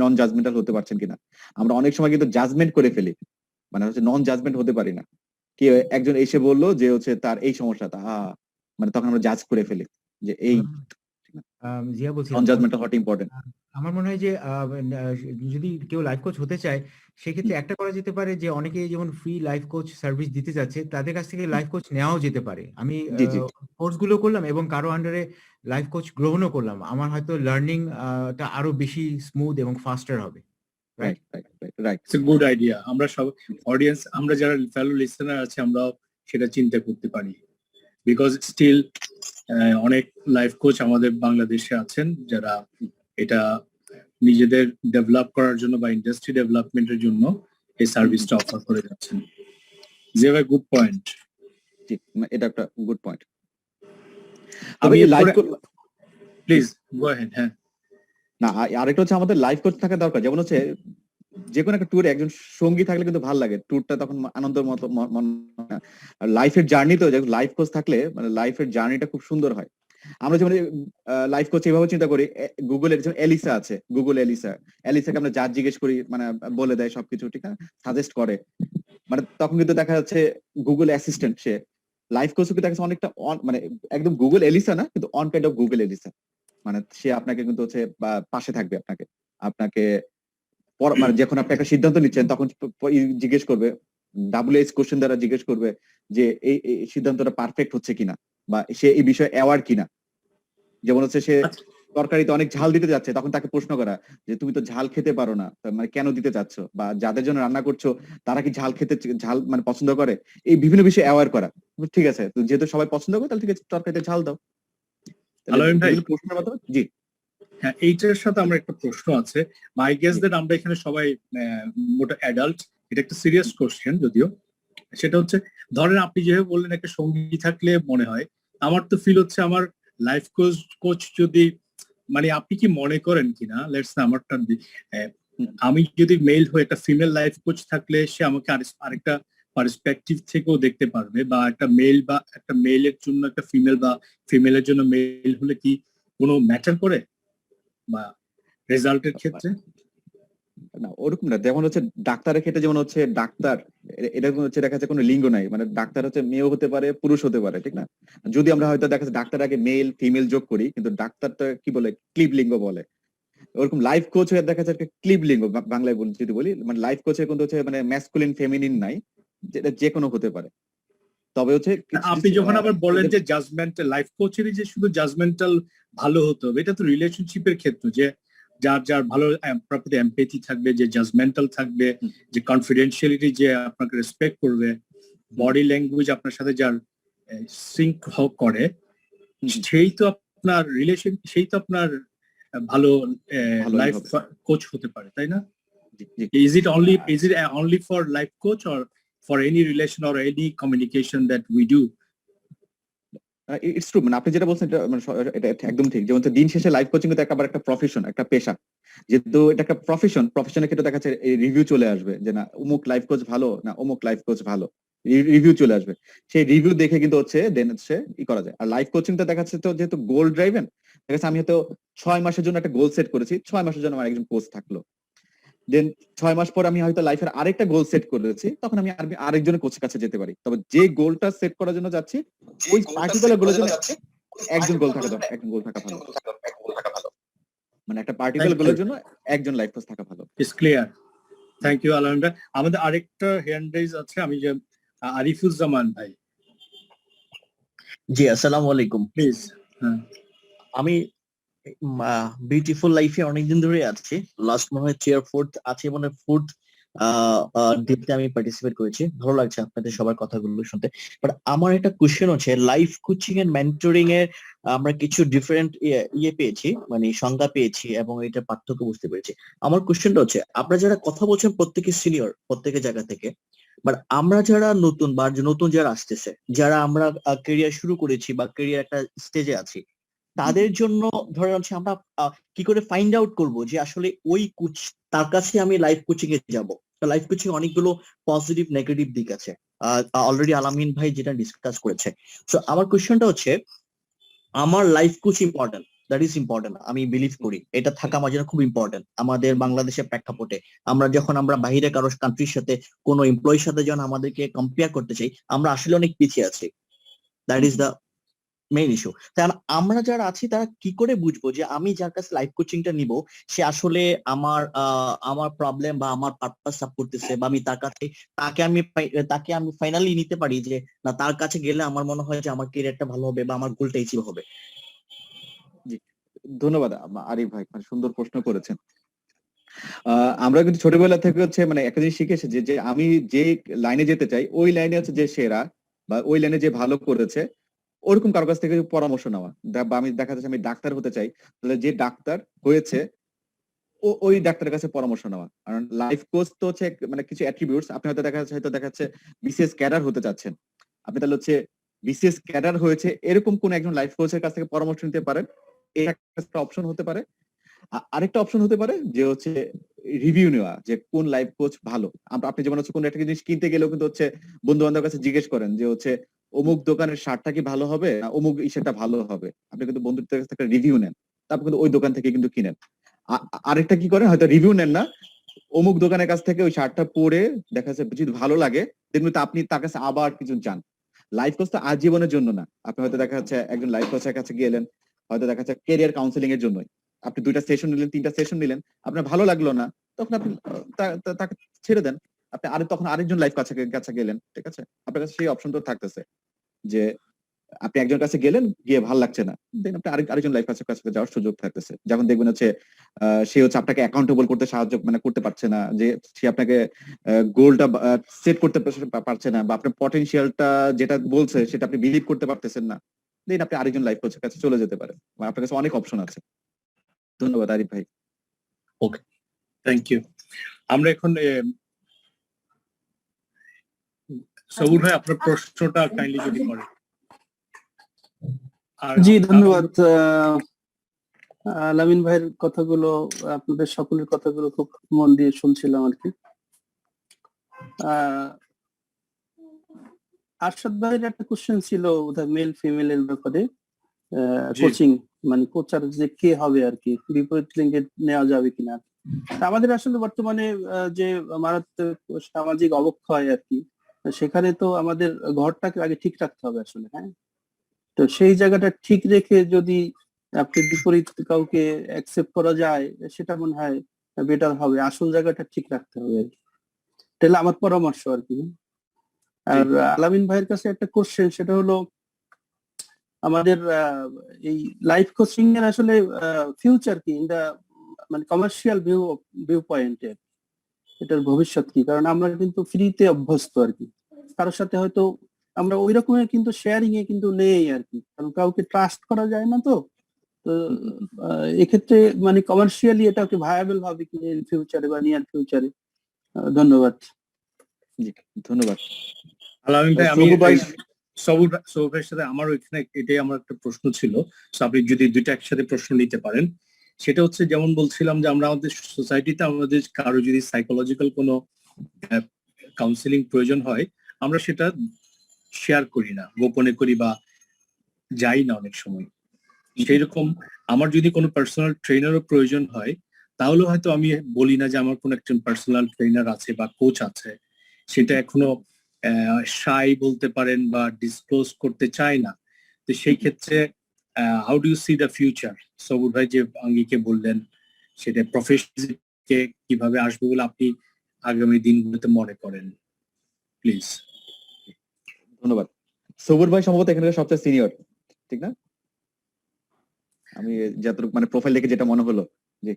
নন জাজমেন্টাল হতে পারছেন কিনা। আমরা অনেক সময় কিন্তু জাজমেন্ট করে ফেলি, মানে হচ্ছে নন জাজমেন্ট হতে পারি না। কি একজন এসে বললো যে হচ্ছে তার এই সমস্যাটা, মানে তখন আমরা জাজ করে ফেলি যে এই জিয়া বলছিলাম নন জাজমেন্টাল হওয়াটা ইম্পর্টেন্ট। আমার মনে হয় যে যদি কেউ লাইফ কোচ হতে চায় সেক্ষেত্রে একটা করা যেতে পারে যে অনেকে যেমন ফ্রি লাইফ কোচ সার্ভিস দিতে যাচ্ছে, তাদের কাছ থেকে লাইফ কোচ নেওয়াও যেতে পারে। আমি কোর্স গুলো করলাম এবং কারো আন্ডারে লাইফ কোচ গ্রহণও করলাম, আমার হয়তো লার্নিং টা আরো বেশি স্মুথ এবং ফাস্টার হবে। Right. It's a good idea. আমরা সব অডিয়েন্স, আমরা যারা ফেলো লিসেনার আছে, আমরা সেটা চিন্তা করতে পারি। বিকজ স্টিল অনেক লাইফ কোচ আমাদের বাংলাদেশে আছেন যারা এটা নিজেদের ডেভেলপ করার জন্য বা ইন্ডাস্ট্রি ডেভেলপমেন্টের জন্য এই সার্ভিসটা অফার করে যাচ্ছেন। যে ভাই গুড পয়েন্ট। এটা একটা গুড পয়েন্ট। আমি প্লিজ গো অ্যাহেড। হ্যাঁ, না আরেকটা হচ্ছে আমাদের লাইফ কোচ থাকা দরকার। যেমন হচ্ছে যে কোনো একটা ট্যুরে একজন সঙ্গী থাকলে কিন্তু ভালো লাগে, ট্যুরটা তখন আনন্দের মতো আর লাইফের জার্নি তো লাইফ কোচ থাকলে মানে লাইফের জার্নিটা খুব সুন্দর হয়। আমরা যেমন লাইফ কোচ এভাবে চিন্তা করি, গুগলের যেমন এলিসা আছে, গুগল এলিসাকে আমরা যা জিজ্ঞেস করি মানে বলে দেয় সবকিছু, ঠিক আছে, সাজেস্ট করে। মানে তখন কিন্তু দেখা যাচ্ছে গুগল অ্যাসিস্ট্যান্ট সে। লাইফ কোচও কিন্তু দেখা যাচ্ছে অনেকটা মানে একদম গুগল এলিসা না, কিন্তু on kind of Google Elisa. মানে সে আপনাকে কিন্তু হচ্ছে পাশে থাকবে, আপনাকে মানে যখন আপনি একটা সিদ্ধান্ত নিচ্ছেন তখন জিজ্ঞেস করবে, WH কোশ্চেন দ্বারা জিজ্ঞেস করবে যে এই সিদ্ধান্তটা পারফেক্ট হচ্ছে কিনা, বা সে এই বিষয়ে অ্যাওয়ার কিনা। যেমন হচ্ছে সে তরকারিতে অনেক ঝাল দিতে যাচ্ছে, তখন তাকে প্রশ্ন করা যে তুমি তো ঝাল খেতে পারো না, মানে কেন দিতে চাচ্ছ, বা যাদের জন্য রান্না করছো তারা কি ঝাল মানে পছন্দ করে, এই বিভিন্ন বিষয়ে অ্যাওয়ার করা। ঠিক আছে, তো যেহেতু সবাই পছন্দ করে তাহলে ঠিক আছে তরকারিতে ঝাল দাও। প্রশ্নের মাধ্যমে জি। হ্যাঁ, এইটার সাথে আমার একটা প্রশ্ন আছে। মাই গেস দ্যাট আমরা এখানে সবাই মোটা অ্যাডাল্ট। এটা একটা সিরিয়াস কোশ্চেন যদিও। সেটা হচ্ছে, ধরেন আপনি যেভাবে বললেন একটা সঙ্গী থাকলে মনে হয়, আমার তো ফিল হচ্ছে আমার লাইফ কোচ যদি, মানে আপনি কি মনে করেন কিনা, লেটস না আমারটা আমি যদি মেল হয়ে একটা ফিমেল লাইফ কোচ থাকলে সে আমাকে আরেকটা পার্সপেক্টিভ থেকেও দেখতে পারবে, বা একটা মেলের জন্য একটা ফিমেল বা ফিমেলের জন্য মেল হলে কি কোনো ম্যাটার করে বা রেজাল্টের ক্ষেত্রে? না ওরকম না। যেমন হচ্ছে ডাক্তারের ক্ষেত্রে যেমন হচ্ছে ডাক্তার, এটা হচ্ছে দেখা যাচ্ছে কোনো লিঙ্গ নাই, মানে ডাক্তার হচ্ছে মেয়েও হতে পারে পুরুষ হতে পারে, ঠিক না? যদি আমরা হয়তো দেখা যাচ্ছে ডাক্তার আগে মেল ফিমেল যোগ করি, কিন্তু ডাক্তারটা কি বলে ক্লিব লিঙ্গ বলে। ওরকম লাইফ কোচ হয়ে দেখা যাচ্ছে ক্লিব লিঙ্গ বাংলায় যদি বলি, মানে লাইফ কোচের কিন্তু হচ্ছে মানে ম্যাসকুলিন ফেমিনিন নাই, যেটা যে কোনো হতে পারে। তবে হচ্ছে আপনি যখন আবার বলেন যে জাজমেন্টাল লাইফ কোচেরই যে শুধু জাজমেন্টাল ভালো হতে হবে, এটা তো রিলেশনশিপের ক্ষেত্রে, যে যার ভালো প্রপার্টি এমপ্যাথি থাকবে, যে জাজমেন্টাল থাকবে, যে কনফিডেন্সিয়ালিটি, যে আপনাকে রেসপেক্ট করবে, বডি ল্যাঙ্গুয়েজ আপনার সাথে যার সিঙ্ক করে, সেই তো আপনার রিলেশন, সেই তো আপনার ভালো লাইফ কোচ হতে পারে, তাই না? Is it only for life coach or for any relation or any communication that we do? It's true, মানে আপনি যেটা বলছেন এটা একদম ঠিক। যেমন দিন শেষে লাইফ কোচিং কিন্তু একটা প্রফেশন, একটা পেশা। যেহেতু এটা একটা প্রফেশনের ক্ষেত্রে দেখা যাচ্ছে রিভিউ চলে আসবে যে না অমুক লাইফ কোচ ভালো, না অমুক লাইফ কোচ ভালো, রিভিউ চলে আসবে। সেই রিভিউ দেখে কিন্তু হচ্ছে দেন হচ্ছে করা যায়। আর লাইফ কোচিংটা দেখা যাচ্ছে তো যেহেতু গোল ড্রাইভেন, দেখা যাচ্ছে আমি হয়তো 6 মাসের জন্য একটা গোল সেট করেছি, 6 মাসের জন্য আমার একজন কোচ থাকলো। দেন 6 মাস পর আমি হয়তো লাইফের আরেকটা গোল সেট করেছি, তখন আমি আরেকজনের কোচের কাছে যেতে পারি। তবে যে গোলটা সেট করার জন্য যাচ্ছি, ওই পার্টিকুলার গোলের জন্য একজন গোল থাকা দরকার, একজন গোল থাকা ভালো। মানে একটা পার্টিকুলার গোলের জন্য একজন লাইফ কোচ থাকা ভালো। It's clear. Thank you Alam ভাই। আমাদের আরেকটা হ্যান্ড রেজ আছে, আমি যে আরিফুজ্জামান ভাই। জি, আসসালামু আলাইকুম। প্লিজ। আমি বিউটিফুল লাইফে অনেকদিন ধরে আছি, লাস্ট মনে হয় 3 or 4th আছে, মানে 4th ডিপতে আমি পার্টিসিপেট করেছি, ভালো লাগছে আপনাদের সবার কথাগুলো শুনতে। বাট আমার একটা কোশ্চেন হচ্ছে, লাইফ কোচিং এন্ড মেন্টরিং এর আমরা কিছু ডিফারেন্ট পেয়েছি, মানে সংজ্ঞা পেয়েছি এবং এটার পার্থক্য বুঝতে পেরেছি। আমার কোশ্চেনটা হচ্ছে, আপনারা যারা কথা বলছেন প্রত্যেকে সিনিয়র প্রত্যেকের জায়গা থেকে, বাট আমরা যারা নতুন বা নতুন যারা আসতেছে, যারা আমরা কেরিয়ার শুরু করেছি বা কেরিয়ার একটা স্টেজে আছি, তাদের জন্য ধরে হচ্ছে আমরা কি করে ফাইন্ড আউট করব যে আসলে ওই কোচ, তার কাছে আমি লাইফ কোচিং এ যাব? লাইফ কোচিং অনেকগুলো পজিটিভ নেগেটিভ দিক আছে, অলরেডি আলামিন ভাই যেটা ডিসকাস করেছে। সো আমার কোশ্চেনটা হচ্ছে, আমার life coach important, that is important, আমি বিলিভ করি এটা থাকা আমার জন্য খুব ইম্পর্টেন্ট। আমাদের বাংলাদেশের প্রেক্ষাপটে আমরা যখন বাইরে কারো কান্ট্রির সাথে কোনো এমপ্লয়ির সাথে যখন আমাদেরকে কম্পেয়ার করতে চাই, আমরা আসলে অনেক পিছিয়ে আছি। That is the main issue. তাই আমরা যারা আছি তারা কি করে বুঝবো যে আমি যার কাছে লাইফ কোচিংটা নিব সে আসলে আমার প্রবলেম বা আমার পারপাস সাপ করতেছে, বা আমি তার কাছে তাকে আমি ফাইনালি নিতে পারি যে না, তার কাছে গেলে আমার মনে হয় যে আমার ক্যারিয়ারটা ভালো হবে বা আমার গোলটা অ্যাচিভ হবে। জি, ধন্যবাদ আরিফ ভাই, মানে সুন্দর প্রশ্ন করেছেন। আমরা কিন্তু ছোটবেলা থেকে হচ্ছে মানে একটা জিনিস শিখে এসেছি যে আমি যে লাইনে যেতে চাই ওই লাইনে হচ্ছে যে সেরা বা ওই লাইনে যে ভালো করেছে ওরকম কারো কাছ থেকে পরামর্শ নেওয়া। বা আমি দেখা যাচ্ছে আমি ডাক্তার হতে চাই, তাহলে যে ডাক্তার হয়েছে ওই ডাক্তারের কাছে পরামর্শ নেওয়া। কারণ লাইফ কোচ তো হচ্ছে মানে কিছু অ্যাট্রিবিউটস, আপনি হয়তো দেখা যাচ্ছে বিসিএস ক্যাডার হতে চাচ্ছেন, আপনি তাহলে হচ্ছে বিসিএস ক্যাডার হয়েছে এরকম কোন একজন লাইফ কোচের কাছ থেকে পরামর্শ নিতে পারেন, এটা একটা অপশন হতে পারে। আরেকটা অপশন হতে পারে যে হচ্ছে রিভিউ নেওয়া, যে কোন লাইফ কোচ ভালো। আপনি যেমন হচ্ছে কোন একটা জিনিস কিনতে গেলেও কিন্তু হচ্ছে বন্ধু বান্ধবের কাছে জিজ্ঞেস করেন যে হচ্ছে অমুক দোকানের শার্টটা কি ভালো হবে না অমুক ইসেরটা ভালো হবে, আপনি কিন্তু বন্ধুদের কাছ থেকে রিভিউ নেন, তারপর কিন্তু ওই দোকান থেকে কিন্তু কিনেন। আরেকটা কি করেন, হয়তো রিভিউ নেন না, অমুক দোকানের কাছ থেকে ওই শার্টটা পরে দেখা যাচ্ছে যদি ভালো লাগে তেমনি তো আপনি তার কাছে আবার কিছু যান। লাইফ কোচ তো আজীবনের জন্য না, আপনি হয়তো দেখা যাচ্ছে একজন লাইফ কোচের কাছে গেলেন, হয়তো দেখা যাচ্ছে ক্যারিয়ার কাউন্সিলিং এর জন্যই, আপনি 2টা সেশন নিলেন 3টা সেশন নিলেন, আপনার ভালো লাগলো না, তখন আপনি তাকে ছেড়ে দেন, আপনি তখন আরেকজন লাইফ কাছে গেলেন, ঠিক আছে? আপনার কাছে সেই অপশন তো থাকতেছে যে আপনি একজন কাছে গেলেন, গিয়ে ভালো লাগছে না, দেন আপনি আরেকজন লাইফ কাছে যাওয়ার সুযোগ থাকতেছে। যখন দেখবেন হচ্ছে সে হচ্ছে আপনাকে অ্যাকাউন্টেবল করতে মানে করতে পারছে না, যে সে আপনাকে গোলটা সেট করতে পারছে না, বা আপনার পটেনশিয়ালটা যেটা বলছে সেটা আপনি বিলিভ করতে পারতেছেন না, দেন আপনি আরেকজন লাইফ কোচের কাছে চলে যেতে পারেন। আপনার কাছে অনেক অপশন আছে। ধন্যবাদ আরিফ ভাই। ওকে, থ্যাংক ইউ। আমরা এখন সবুর ভাই আপনার প্রশ্নটা কাইন্ডলি যদি করেন। জি ধন্যবাদ। আলামিন ভাইয়ের কথাগুলো, আপনাদের সকলের কথাগুলো খুব মন দিয়ে শুনছিলাম আর কি। আরশাদ ভাইয়ের একটা কোশ্চেন ছিল বোধহয় মেল ফিমেল এর ব্যাপারে, কোচিং মানে কোচার যে কে হবে আর কি, বিপরীত লিঙ্গে নেওয়া যাবে কিনা। আমাদের আসলে বর্তমানে যে মারাত্মক সামাজিক অবক্ষয় আর কি, সেখানে তো আমাদের ঘরটাকে আগে ঠিক রাখতে হবে আসলে। হ্যাঁ, তো সেই জায়গাটা ঠিক রেখে যদি আপনি বিপরীত কাউকে অ্যাকসেপ্ট করা যায় সেটা মনে হয় বেটার হবে। আসল জায়গাটা ঠিক রাখতে হবে আর কি, তাহলে আমার পরামর্শ আর কি। আর আলামিন ভাইয়ের কাছে একটা কোশ্চেন, সেটা হলো আমাদের এই লাইফ কোচিং এর আসলে ফিউচার কি, ইন দা মানে কমার্শিয়াল ভিউ পয়েন্টে এটার ভবিষ্যৎ কি? কারণ আমরা কিন্তু ফ্রিতে অভ্যস্ত আর কি, কারোর সাথে হয়তো আমরা ওই রকমের কিন্তু শেয়ারিং এ কিন্তু নেই আর কি, কারণ কাউকে ট্রাস্ট করা যায় না। তো এক্ষেত্রে মানে কমার্শিয়ালি এটা কি ভায়াবল হবে কি ইন ফিউচারে বা নিয়ার ফিউচারে? ধন্যবাদ। জি ধন্যবাদ আলামিন ভাই। আমি সবুর ভাইয়ের সাথে আমার ওইখানে এটাই আমার একটা প্রশ্ন ছিল, আপনি যদি দুইটা একসাথে প্রশ্ন নিতে পারেন। সেটা হচ্ছে, যেমন বলছিলাম যে আমরা আমাদের সোসাইটিতে আমাদের কারো যদি সাইকোলজিক্যাল কোনো কাউন্সিলিং প্রয়োজন হয়, আমরা সেটা শেয়ার করি না, গোপনে করি বা যাই না অনেক সময়। সেই রকম আমার যদি কোনো পার্সোনাল ট্রেনারও প্রয়োজন হয়, তাহলে হয়তো আমি বলি না যে আমার কোনো একজন পার্সোনাল ট্রেনার আছে বা কোচ আছে, সেটা এখনো শাই বলতে পারেন বা ডিসক্লোজ করতে চায় না। তো সেই ক্ষেত্রে how do you see the future? Sabur ভাই যে আঙ্গিকে বললেন, সেটা প্রফেশনালকে কিভাবে আসবে বলে আপনি আগামী দিনগুলোতে মনে করেন, প্লিজ। ধন্যবাদ। সবুর ভাই সম্ভবত এখানে সবচেয়ে সিনিয়র, ঠিক না? আমি যতটুকু মানে প্রোফাইল দেখে যেটা মনে হলো যে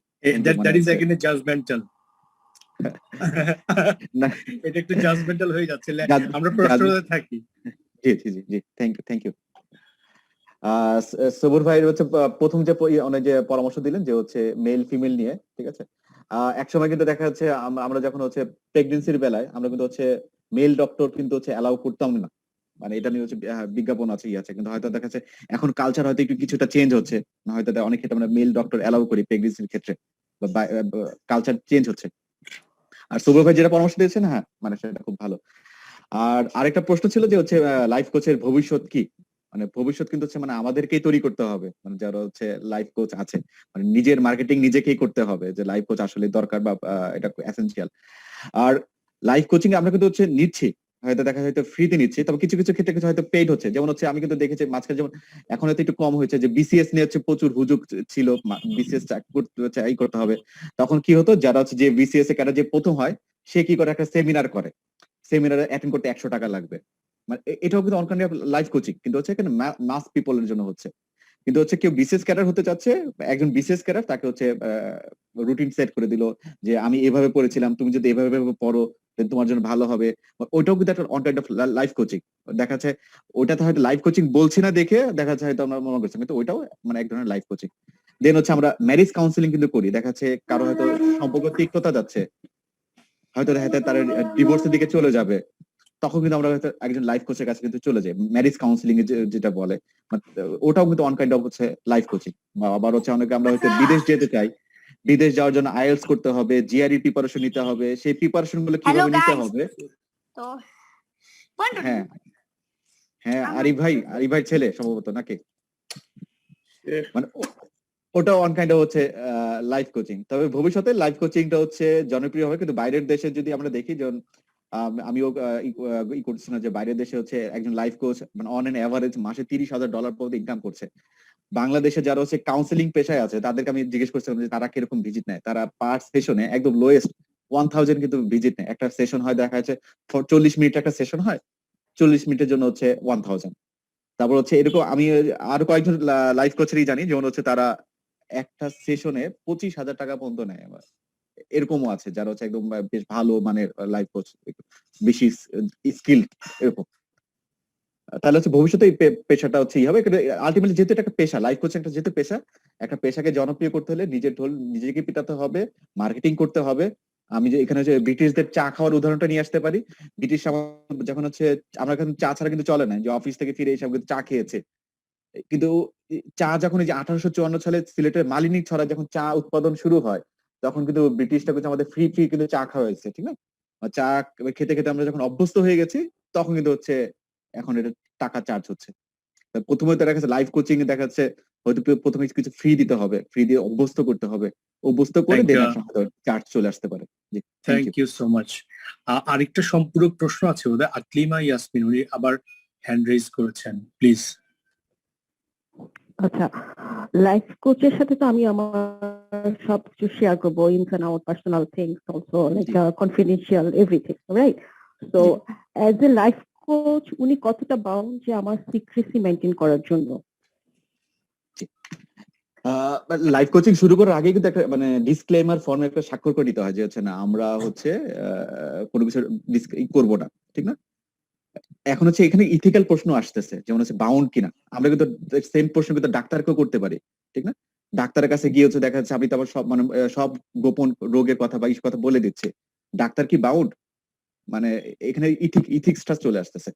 দ্যাট ইজ अगेन জাজমেন্টাল। না, এটা একটু জাজমেন্টাল হয়ে যাচ্ছে। জাজ- আমরা জাজ- প্রশ্নতে থাকি। জি জি জি জি, থ্যাংক ইউ। সবুর ভাই হচ্ছে প্রথম যে অনেক যে পরামর্শ দিলেন যে হচ্ছে মেল ফিমেল নিয়ে, ঠিক আছে। একসময় কিন্তু দেখা যাচ্ছে আমরা যখন হচ্ছে প্রেগনেন্সির বেলায় আমরা কিন্তু হচ্ছে মেল ডক্টর কিন্তু হচ্ছে অ্যালাউ করতাম না, মানে এটা নিয়ে হচ্ছে বিজ্ঞাপন আছে আছে, কিন্তু হয়তো দেখা যাচ্ছে এখন কালচার হয়তো একটু কিছুটা চেঞ্জ হচ্ছে, হয়তো অনেক ক্ষেত্রে আমরা মেল ডক্টর অ্যালাউ করি প্রেগনেন্সির ক্ষেত্রে, বা কালচার চেঞ্জ হচ্ছে। আর সবুর ভাই যেটা পরামর্শ দিয়েছেন, হ্যাঁ মানে সেটা খুব ভালো। আর আরেকটা প্রশ্ন ছিল যে হচ্ছে লাইফ কোচের ভবিষ্যৎ কি, মানে ভবিষ্যৎ কিন্তু হচ্ছে মানে আমাদেরকেই তৈরি করতে হবে, মানে যারা হচ্ছে লাইফ কোচ আছে, মানে নিজের মার্কেটিং নিজেকেই করতে হবে যে লাইফ কোচ আসলে দরকার বা এটা এসেনশিয়াল। আর লাইফ কোচিং আমরা কিন্তু হচ্ছে নিচ্ছি, হয়তো দেখা হয়তো ফ্রিতে নিচ্ছি, তবে কিছু কিছু ক্ষেত্রে কিছু হয়তো পেইড হচ্ছে। যেমন হচ্ছে আমি কিন্তু দেখেছি মাঝখানে, যেমন এখন হয়তো একটু কম হয়েছে, যে বিসিএস নিয়ে হচ্ছে প্রচুর হুজুগ ছিল, বিসিএস চাকরি করতে হবে। তখন কি হতো, যারা হচ্ছে যে বিসিএস এ ক্যাডার যে প্রথম হয়, সে কি করে একটা সেমিনার করে, সেমিনারে অ্যাটেন্ড করতে 100 টাকা লাগবে। মানে এটাও কিন্তু on kind of life coaching, কিন্তু হচ্ছে এখানে মাস পিপলের জন্য হচ্ছে। কিন্তু হচ্ছে কেউ বিসিএস ক্যাডার হতে চাচ্ছে, একজন বিসিএস ক্যাডার তাকে হচ্ছে রুটিন সেট করে দিল যে আমি এভাবে পড়েছিলাম, তুমি যদি এভাবে এভাবে পড়ো then তোমার জন্য ভালো হবে। ওইটাও কিন্তু একটা on kind of life coaching. দেখা যাচ্ছে ওইটাতে হয়তো লাইফ কোচিং বলছি না দেখে দেখা যাচ্ছে হয়তো আমরা মনে করছি, কিন্তু ওইটাও মানে এক ধরনের লাইফ কোচিং। দেন হচ্ছে আমরা ম্যারেজ কাউন্সিলিং কিন্তু করি, দেখা যাচ্ছে কারো হয়তো সম্পর্ক তিক্ততা যাচ্ছে, হয়তো দেখা যায় তার ডিভোর্সের দিকে চলে যাবে, তখন কিন্তু আমরা হয়তো একজন লাইফ কোচের কাছে কিন্তু চলে যাই, ম্যারেজ কাউন্সিলিং এ যেটা বলে, মানে ওটাও কিন্তু অন কাইন্ড অফ হচ্ছে লাইফ কোচিং। বা আবার হচ্ছে অনেকে আমরা হয়তো বিদেশ যেতে চাই, বিদেশ যাওয়ার জন্য আইএলটিএস করতে হবে, জিআরই প্রিপারেশন নিতে হবে, সেই প্রিপারেশন গুলো কিভাবে নিতে হবে। তো হ্যাঁ হ্যাঁ, আরিফ ভাই ছেলে সম্ভবত নাকি, মানে ওটা অন কাইন্ড হচ্ছে লাইফ কোচিং। তবে ভবিষ্যতে লাইফ কোচিংটা হচ্ছে জনপ্রিয় হবে, কিন্তু বাইরের দেশে যদি আমরা দেখি, যেমন আমিও করছি না, যে বাইরের দেশে হচ্ছে একজন লাইফ কোচ মানে অন এন এভারেজ মাসে $30,000 পর্যন্ত ইনকাম করছে। বাংলাদেশে যারা হচ্ছে কাউন্সিলিং পেশায় আছে তাদেরকে আমি জিজ্ঞেস করছিলাম যে তারা কিরকম ভিজিট নেয়, তারা পার সেশনে একদম লোয়েস্ট 1000 কিন্তু ভিজিট নেয়। একটা সেশন হয় দেখা যাচ্ছে 40 মিনিট একটা সেশন হয়, 40 মিনিটের জন্য হচ্ছে 1000। তারপর হচ্ছে এরকম আমি আরো কয়েকজন লাইফ কোচেরই জানি, যেমন হচ্ছে তারা একটা সেশনে 25,000 টাকা পর্যন্ত নেয়। আবার এরকমও আছে যারা হচ্ছে একদম বেশ ভালো মানের লাইফ কোচ, বেশি স্কিল এরকম। তাহলে হচ্ছে ভবিষ্যতে এই পেশাটা হচ্ছে হবে, কিন্তু আলটিমেটলি যেহেতু এটা একটা পেশা, লাইফ কোচ একটা যেহেতু পেশা, একটা পেশাকে জনপ্রিয় করতে হলে নিজের ঢোল নিজেকে পিটাতে হবে, মার্কেটিং করতে হবে। আমি যে এখানে যে ব্রিটিশদের চা খাওয়ার উদাহরণটা নিয়ে আসতে পারি, ব্রিটিশ যখন হচ্ছে আমরা এখন চা ছাড়া কিন্তু চলে না, যে অফিস থেকে ফিরে এসে কিন্তু চা খেয়েছে, কিন্তু চা যখন এই যে 1854 সালে সিলেটের মালিনী ছড়ায় যখন চা উৎপাদন শুরু হয়, তখন কিন্তু ব্রিটিশরা কিন্তু আমাদের ফ্রি ফ্রি কিন্তু চা খাওয়া হয়েছে, ঠিক না? আর চা খেতে খেতে আমরা যখন অভ্যস্ত হয়ে গেছি, তখন কিন্তু হচ্ছে এখন এটা টাকা চার্জ হচ্ছে। প্রথমে তো দেখা যাচ্ছে লাইফ কোচিং এ দেখা যাচ্ছে হয়তো প্রথমে কিছু ফ্রি দিতে হবে, ফ্রি দিয়ে অভ্যস্ত করতে হবে, অভ্যস্ত করে Thank দেন you. আপনার হয়তো চার্জ চলে আসতে পারে। জি, thank thank you. You so much. আরেকটা সম্পূরক প্রশ্ন আছে ওদের, আকলিমা ইয়াসমিন উনি আবার হ্যান্ড রেজ করেছেন, প্লিজ। আচ্ছা, লাইফ কোচের সাথে তো আমি আমার সবকিছু শেয়ার করবো, ins and out personal things also, like confidential everything, right? So as a life coach উনি কতটা বাউন্ড যে আমার সিক্রেসি মেনটেন করার জন্য? লাইফ কোচিং শুরু করার আগে কিন্তু একটা মানে ডিসক্লেমার ফর্মে একটা স্বাক্ষর করে দিতে হয়, যে হচ্ছে না আমরা হচ্ছে কোনো কিছু করবো না, ঠিক না? এখন হচ্ছে এখানে ইথিক্যাল প্রশ্ন আসতেছে, যেমন হচ্ছে বাউন্ড কিনা। আমরা কিন্তু সেম প্রশ্ন কিন্তু ডাক্তারকেও করতে পারি, ঠিক না? ডাক্তারের কাছে গিয়ে হচ্ছে দেখা যাচ্ছে আমি তো আবার সব মানে সব গোপন রোগের কথা বা এই কথা বলে দিচ্ছে, ডাক্তার কি বাউন্ড? মানে এখানে ইথিক্সটা চলে আসতেছে।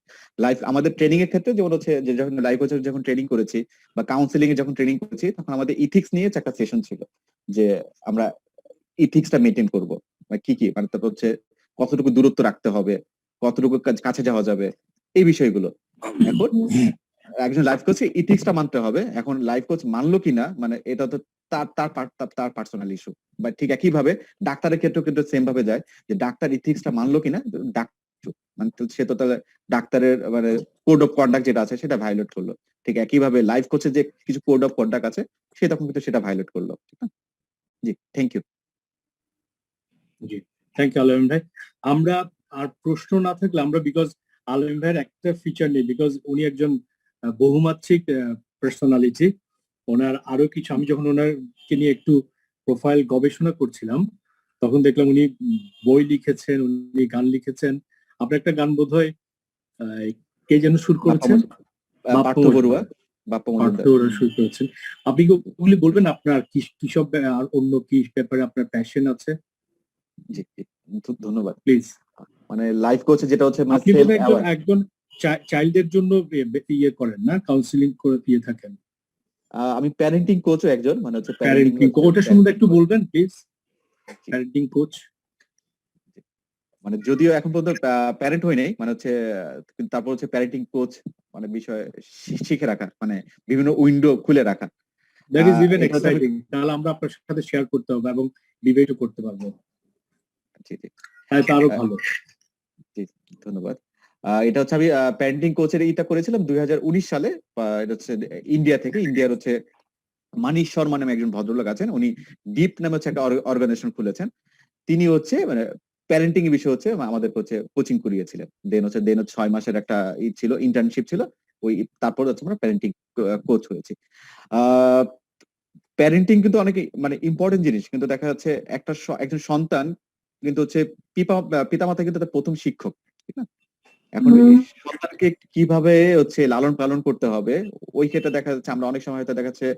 লাইফ আমাদের ট্রেনিং এর ক্ষেত্রে যেমন হচ্ছে যে যখন লাইফ কোচের যখন ট্রেনিং করেছি বা কাউন্সিলিং এ যখন ট্রেনিং করেছি, তখন আমাদের ইথিক্স নিয়ে একটা সেশন ছিল, যে আমরা ইথিক্সটা মেনটেন করবো, মানে কি মানে তারপর হচ্ছে কতটুকু দূরত্ব রাখতে হবে, কতটুকু কাছে যাওয়া যাবে, এই বিষয়গুলো। এখন একজন লাইফ কোচকে ইথিক্সটা মানতে হবে। এখন লাইফ কোচ মানলো কিনা মানে এটা তো তার পার্সোনাল ইস্যু। বা ঠিক একইভাবে ডাক্তারের ক্ষেত্রেও কিন্তু সেম ভাবে যায়, যে ডাক্তার ইথিক্সটা মানলো কিনা, মানে সে তো তাহলে ডাক্তারের মানে কোড অফ কন্ডাক্ট যেটা আছে সেটা ভায়োলেট করলো। ঠিক একইভাবে লাইফ কোচের যে কিছু কোড অফ কন্ডাক্ট আছে সে তখন কিন্তু সেটা ভায়োলেট করলো, ঠিক না? জি, থ্যাংক ইউ। জি, থ্যাংক ইউ আলম ভাই। আমরা আর প্রশ্ন না থাকলে আমরা, বিকজ আলম ভাইয়ের একটা ফিচার নেই, বিকজ উনি একজন বহুমাত্রিক পার্সোনালিটি। ওনার আরো কিছু, আমি যখন ওনারকে নিয়ে একটু প্রোফাইল গবেষণা করছিলাম, তখন দেখলাম উনি বই লিখেছেন, উনি গান লিখেছেন। আপনার একটা গান বোধহয় কে যেন সুর করেছেন? পার্থ বড়ুয়া, বাপ্পা মজুমদার। পার্থ শুরু করেছেন। আপনি কি ওগুলি বলবেন আপনার কিসব আর অন্য কি ব্যাপারে আপনার প্যাশন আছে? জি, ধন্যবাদ। প্লিজ। মানে লাইফ কোচ যেটা হচ্ছে আপনি বোধহয় একজন চাইল্ডের জন্য ইয়ে করেন না, কাউন্সিলিং করে দিয়ে থাকেন? আমি প্যারেন্টিং কোচও একজন, মানে হচ্ছে প্যারেন্টিং ওটা সম্বন্ধে একটু বলবেন প্লিজ। প্যারেন্টিং কোচ মানে যদিও এখন পর্যন্ত প্যারেন্ট হই নাই, মানে হচ্ছে কিন্তু তারপর হচ্ছে প্যারেন্টিং কোচ, মানে বিষয় শিখে রাখা, মানে বিভিন্ন উইন্ডো খুলে রাখা। That is even exciting. তাহলে আমরা আপনার সাথে শেয়ার করতে হবে এবং ডিবেটও করতে পারবো। জি জি, হ্যাঁ, তারও ভালো। জি ধন্যবাদ। এটা হচ্ছে আমি প্যারেন্টিং কোচের এটা করেছিলাম 2019 সালে। এটা হচ্ছে ইন্ডিয়া থেকে, ইন্ডিয়ার হচ্ছে মানিশ শর্মা নামে একজন ভদ্রলোক আছেন, উনি ডিপ নামে হচ্ছে একটা অর্গানাইজেশন খুলেছেন। তিনি হচ্ছে মানে প্যারেন্টিং এর বিষয় হচ্ছে আমাদের হচ্ছে কোচিং করিয়েছিলেন। দেন হচ্ছে 6 মাসের একটা ছিল, ইন্টার্নশিপ ছিল। ওই তারপর হচ্ছে আমরা প্যারেন্টিং কোচ হয়েছি। প্যারেন্টিং কিন্তু অনেক মানে ইম্পর্টেন্ট জিনিস, কিন্তু দেখা যাচ্ছে একজন সন্তান কিন্তু হচ্ছে পিতামাতা কিন্তু তার প্রথম শিক্ষক, ঠিক না? এখন এই সন্তানকে কিভাবে হচ্ছে লালন পালন করতে হবে, ওই ক্ষেত্রে দেখা যাচ্ছে আমরা অনেক সময় হয়তো দেখা যাচ্ছে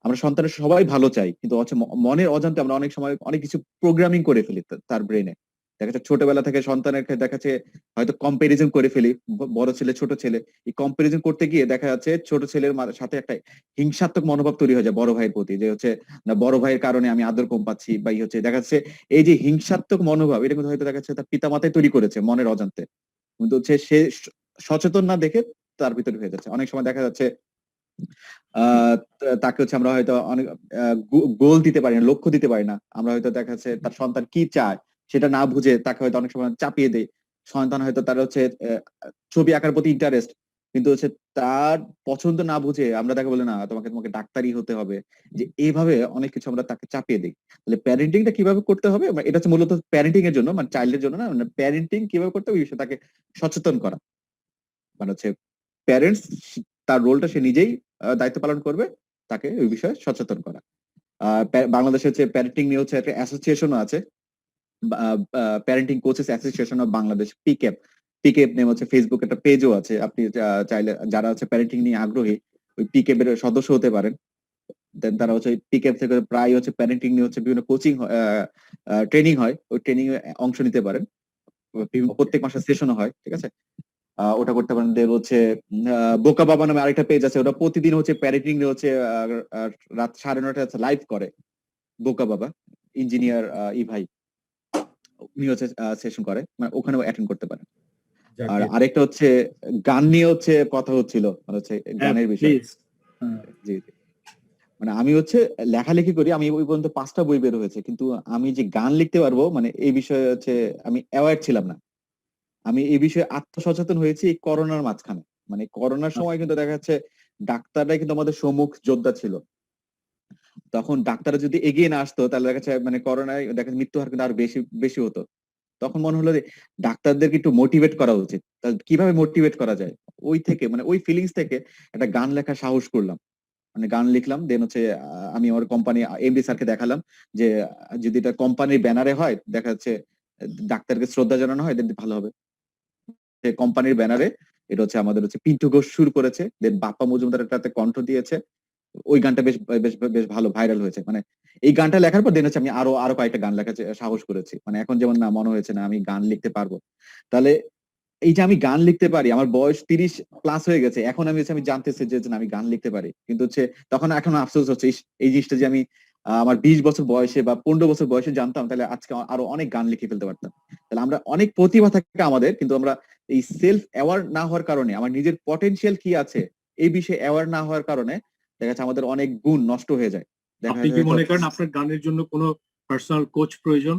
আমরা সন্তানের সবাই ভালো চাই, কিন্তু হচ্ছে মনের অজান্তে আমরা অনেক সময় অনেক কিছু প্রোগ্রামিং করে ফেলি তার ব্রেনে। দেখা যাচ্ছে ছোটবেলা থেকে সন্তানের দেখা যাচ্ছে হয়তো কম্পারিজন করে ফেলি, বড় ছেলে ছোট ছেলে, এই কম্পারিজন করতে গিয়ে দেখা যাচ্ছে ছোট ছেলের সাথে একটা হিংসাত্মক মনোভাব তৈরি হয়ে যায় বড় ভাইয়ের প্রতি, যে হচ্ছে না বড় ভাইয়ের কারণে আমি আদর কম পাচ্ছি, বা হচ্ছে দেখা যাচ্ছে এই যে হিংসাত্মক মনোভাব, এটা কিন্তু হয়তো দেখা যাচ্ছে তার পিতামাতাই তৈরি করেছে মনের অজান্তে, কিন্তু হচ্ছে সে সচেতন না দেখে তার ভিতরে হয়ে যাচ্ছে। অনেক সময় দেখা যাচ্ছে তাকে হচ্ছে আমরা হয়তো অনেক গোল দিতে পারি না, লক্ষ্য দিতে পারি না। আমরা হয়তো দেখা যাচ্ছে তার সন্তান কি চায় সেটা না বুঝে তাকে হয়তো অনেক সময় চাপিয়ে দেয়। সন্তান হয়তো তার হচ্ছে ছবি আঁকার প্রতি ইন্টারেস্ট, কিন্তু হচ্ছে তার পছন্দ না বুঝে আমরা তাকে বলে না তোমাকে ডাক্তারই হতে হবে, যে এইভাবে অনেক কিছু আমরা তাকে চাপিয়ে দিই। তাহলে প্যারেন্টিংটা কিভাবে করতে হবে, এটা হচ্ছে মূলত প্যারেন্টিং এর জন্য, মানে চাইল্ডের জন্য না, মানে প্যারেন্টিং কিভাবে করতে হবে এই বিষয়ে তাকে সচেতন করা। মানে হচ্ছে প্যারেন্টস তার রোলটা সে নিজেই দায়িত্ব পালন করবে, তাকে ওই বিষয়ে সচেতন করা। বাংলাদেশে হচ্ছে প্যারেন্টিং নিয়ে হচ্ছে একটা অ্যাসোসিয়েশনও আছে, parenting coaches association of Bangladesh, PKP. PKP name হচ্ছে ফেসবুক একটা পেজও আছে, আপনি চাইলে যারা হচ্ছে প্যারেন্টিং নিয়ে আগ্রহী ওই পিকেপ এর সদস্য হতে পারেন। দেন তারা হচ্ছে পিকেপ থেকে প্রায় হচ্ছে প্যারেন্টিং নিয়ে হচ্ছে বিভিন্ন কোচিং ট্রেনিং হয়, ওই ট্রেনিং এ অংশ নিতে পারেন। প্রত্যেক মাসে সেশনও হয়, ঠিক আছে? ওটা করতে পারেন। দেন হচ্ছে বোকা বাবা নামে আরেকটা পেজ আছে, ওটা প্রতিদিন হচ্ছে প্যারেন্টিং নিয়ে হচ্ছে রাত 9:30 লাইভ করে বোকা বাবা, ইঞ্জিনিয়ার ই ভাই, উনি হচ্ছে সেশন করে, মানে ওখানেও অ্যাটেন্ড করতে পারেন। আর আরেকটা হচ্ছে গান নিয়ে হচ্ছে কথা হচ্ছিল, মানে হচ্ছে গানের বিষয়ে। জি জি, মানে আমি হচ্ছে লেখালেখি করি, আমি ওই পর্যন্ত 5টা বই বের হয়েছে, কিন্তু আমি যে গান লিখতে পারবো মানে এই বিষয়ে হচ্ছে আমি অ্যাওয়ার্ড ছিলাম না। আমি এই বিষয়ে আত্মসচেতন হয়েছি এই করোনার মাঝখানে। মানে করোনার সময় কিন্তু দেখা যাচ্ছে ডাক্তাররাই কিন্তু আমাদের সম্মুখ যোদ্ধা ছিল। তখন ডাক্তাররা যদি এগিয়ে না আসতো তাহলে দেখা যাচ্ছে মানে করোনায় দেখা যাচ্ছে মৃত্যু হার কিন্তু আরো বেশি বেশি হতো। তখন মনে হলো যে ডাক্তারদেরকে একটু মোটিভেট করা উচিত। তাহলে কিভাবে মোটিভেট করা যায়? ওই থেকে মানে ওই ফিলিংস থেকে একটা গান লেখার সাহস করলাম। মানে গান লিখলাম, দেন হচ্ছে আমি আমার কোম্পানি এমডি স্যারকে দেখালাম যে যদি এটা কোম্পানির ব্যানারে হয়, দেখা যাচ্ছে ডাক্তারকে শ্রদ্ধা জানানো হয়, দেন ভালো হবে। কোম্পানির ব্যানারে এটা হচ্ছে আমাদের হচ্ছে পিন্টু ঘোষ শুরু করেছে, দেন বাপ্পা মজুমদার এটাতে কণ্ঠ দিয়েছে। ওই গানটা বেশ বেশ বেশ ভালো ভাইরাল হয়েছে। মানে এই গানটা লেখার পর দেন হচ্ছে আমি আরো কয়েকটা গান লেখার সাহস করেছি। মানে এখন যেমন না মনে হয়েছে না আমি গান লিখতে পারবো। তাহলে এই যে আমি গান লিখতে পারি, আমার বয়স 30 প্লাস হয়ে গেছে, এখন আমি জানতেছি যে আমি গান লিখতে পারি, কিন্তু হচ্ছে তখন এখন আফসোস হচ্ছে এই জিনিসটা যে আমি আমার 20 বছর বয়সে বা 15 বছর বয়সে জানতাম, তাহলে আজকে আরো অনেক গান লিখে ফেলতে পারতাম। তাহলে আমরা অনেক প্রতিভা থাকে আমাদের, কিন্তু আমরা এই সেলফ অ্যাওয়ার না হওয়ার কারণে, আমার নিজের পটেনশিয়াল কি আছে এই বিষয়ে অ্যাওয়ার না হওয়ার কারণে দেখা যাচ্ছে আমাদের অনেক গুণ নষ্ট হয়ে যায়। আপনি কি মনে করেন আপনার গানের জন্য কোনো পার্সোনাল কোচ প্রয়োজন?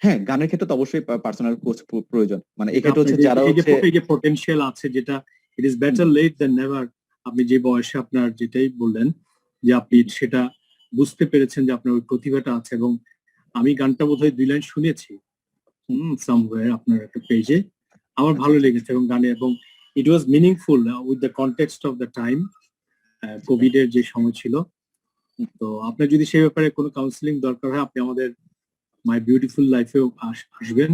হ্যাঁ, গানের ক্ষেত্রে তো অবশ্যই পার্সোনাল কোচ প্রয়োজন। মানে এক্ষেত্রে হচ্ছে যারা হচ্ছে এই যে পটেনশিয়াল আছে, যেটা it is better late than never. আপনি যে বয়সে আপনার যেটাই বললেন যে আপনি সেটা বুঝতে পেরেছেন যে আপনার ওই প্রতিভাটা আছে, এবং আমি গানটা বোধহয় 2 লাইন শুনেছি সামওয়্যার আপনার একটা পেজে, আমার ভালো লেগেছে এবং গানে, এবং it was meaningful with the context of the time, covid এর যে সময় ছিল। তো আপনার যদি সেই ব্যাপারে কোনো কাউন্সিলিং দরকার হয় আপনি আমাদের মাই বিউটিফুল লাইফেও আসবেন,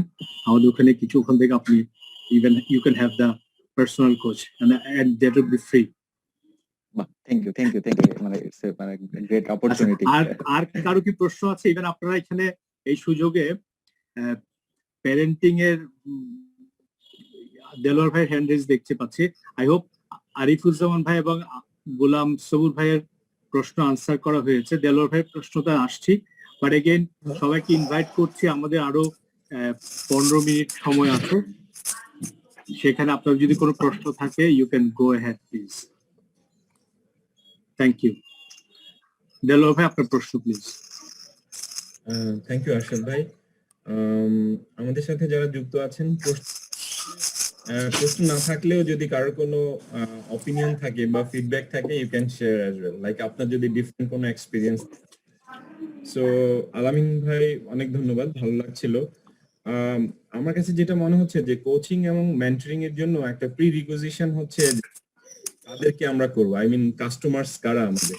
আমাদের ওখানে কিছু ওখান থেকে আপনি even you can have the personal coach and that will be free. বাহ, থ্যাংক ইউ মানে ইটস মানে গ্রেট অপরচুনিটি। আর আর কারো কি প্রশ্ন আছে? ইভেন আপনারা এখানে এই সুযোগে প্যারেন্টিং এর দেলোয়ার ভাইয়ের হ্যান্ড রেজ দেখতে পাচ্ছি। আই হোপ আরিফুজ্জামান ভাই এবং গোলাম সবুর ভাইয়ের প্রশ্ন আনসার করা হয়েছে। দেলোয়ার ভাইয়ের প্রশ্নটা আসছি, বাট এগেইন সবাইকে ইনভাইট করছি, আমাদের আরো 15 মিনিট সময় আছে, সেখানে আপনার যদি কোনো প্রশ্ন থাকে you can go ahead please. Thank you. Delowar ভাই আপনার প্রশ্ন প্লিজ। থ্যাংক ইউ আরশাদ ভাই। আমাদের সাথে যারা যুক্ত আছেন, প্রশ্ন না থাকলেও যদি কারোর কোনো অপিনিয়ন থাকে বা ফিডব্যাক থাকে you can share as well, like আপনার যদি ডিফারেন্ট কোনো এক্সপিরিয়েন্স। সো আলামিন ভাই অনেক ধন্যবাদ, ভালো লাগছিল। আমার কাছে যেটা মনে হচ্ছে যে কোচিং এবং মেন্টরিং এর জন্য একটা প্রি রিকুইজিশন হচ্ছে তাদেরকে আমরা করবো, আই মিন কাস্টমার্স কারা আমাদের,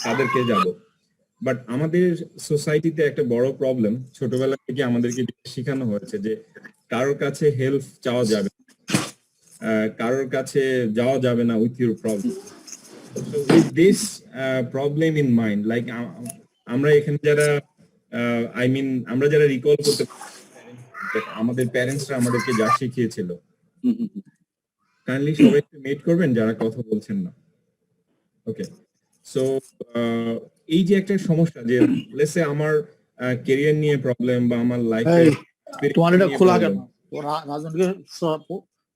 তাদেরকে যাব। বাট আমাদের সোসাইটিতে একটা বড় প্রবলেম, ছোটবেলা থেকে আমাদেরকে শেখানো হয়েছে যে কারোর কাছে হেল্প চাওয়া যাবে, কারোর কাছে যাওয়া যাবে না with your problem. So with this problem in mind, like আমরা এখানে যারা আমরা যারা রিকল করতে আমাদের প্যারেন্টসরা আমাদেরকে যা শিখিয়েছিল, কাইন্ডলি সবাই একটু মিট করবেন যারা কথা বলছেন না। ওকে, সো এই যে একটা সমস্যা যে লেটস সে আমার ক্যারিয়ার নিয়ে প্রবলেম বা আমার লাইফে, তোমার এটা খোলা কেন? রাজনকে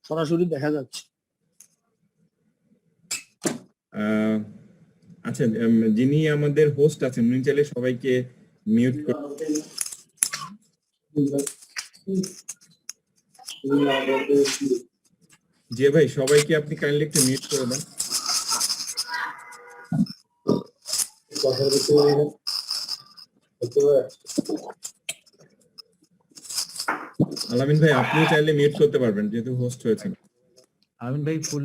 সরাসরি দেখা যাচ্ছে। আচ্ছা, যিনি আমাদের হোস্ট আছেন উনি চাইলে সবাইকে মিউট করতে। জি ভাই, সবাইকে আপনি কাইন্ডলি একটু মিউট করে দেন। আলামিন ভাই আপনিও চাইলে মিউট করতে পারবেন যেহেতু হোস্ট হয়েছেন। আমিন ভাই ফুল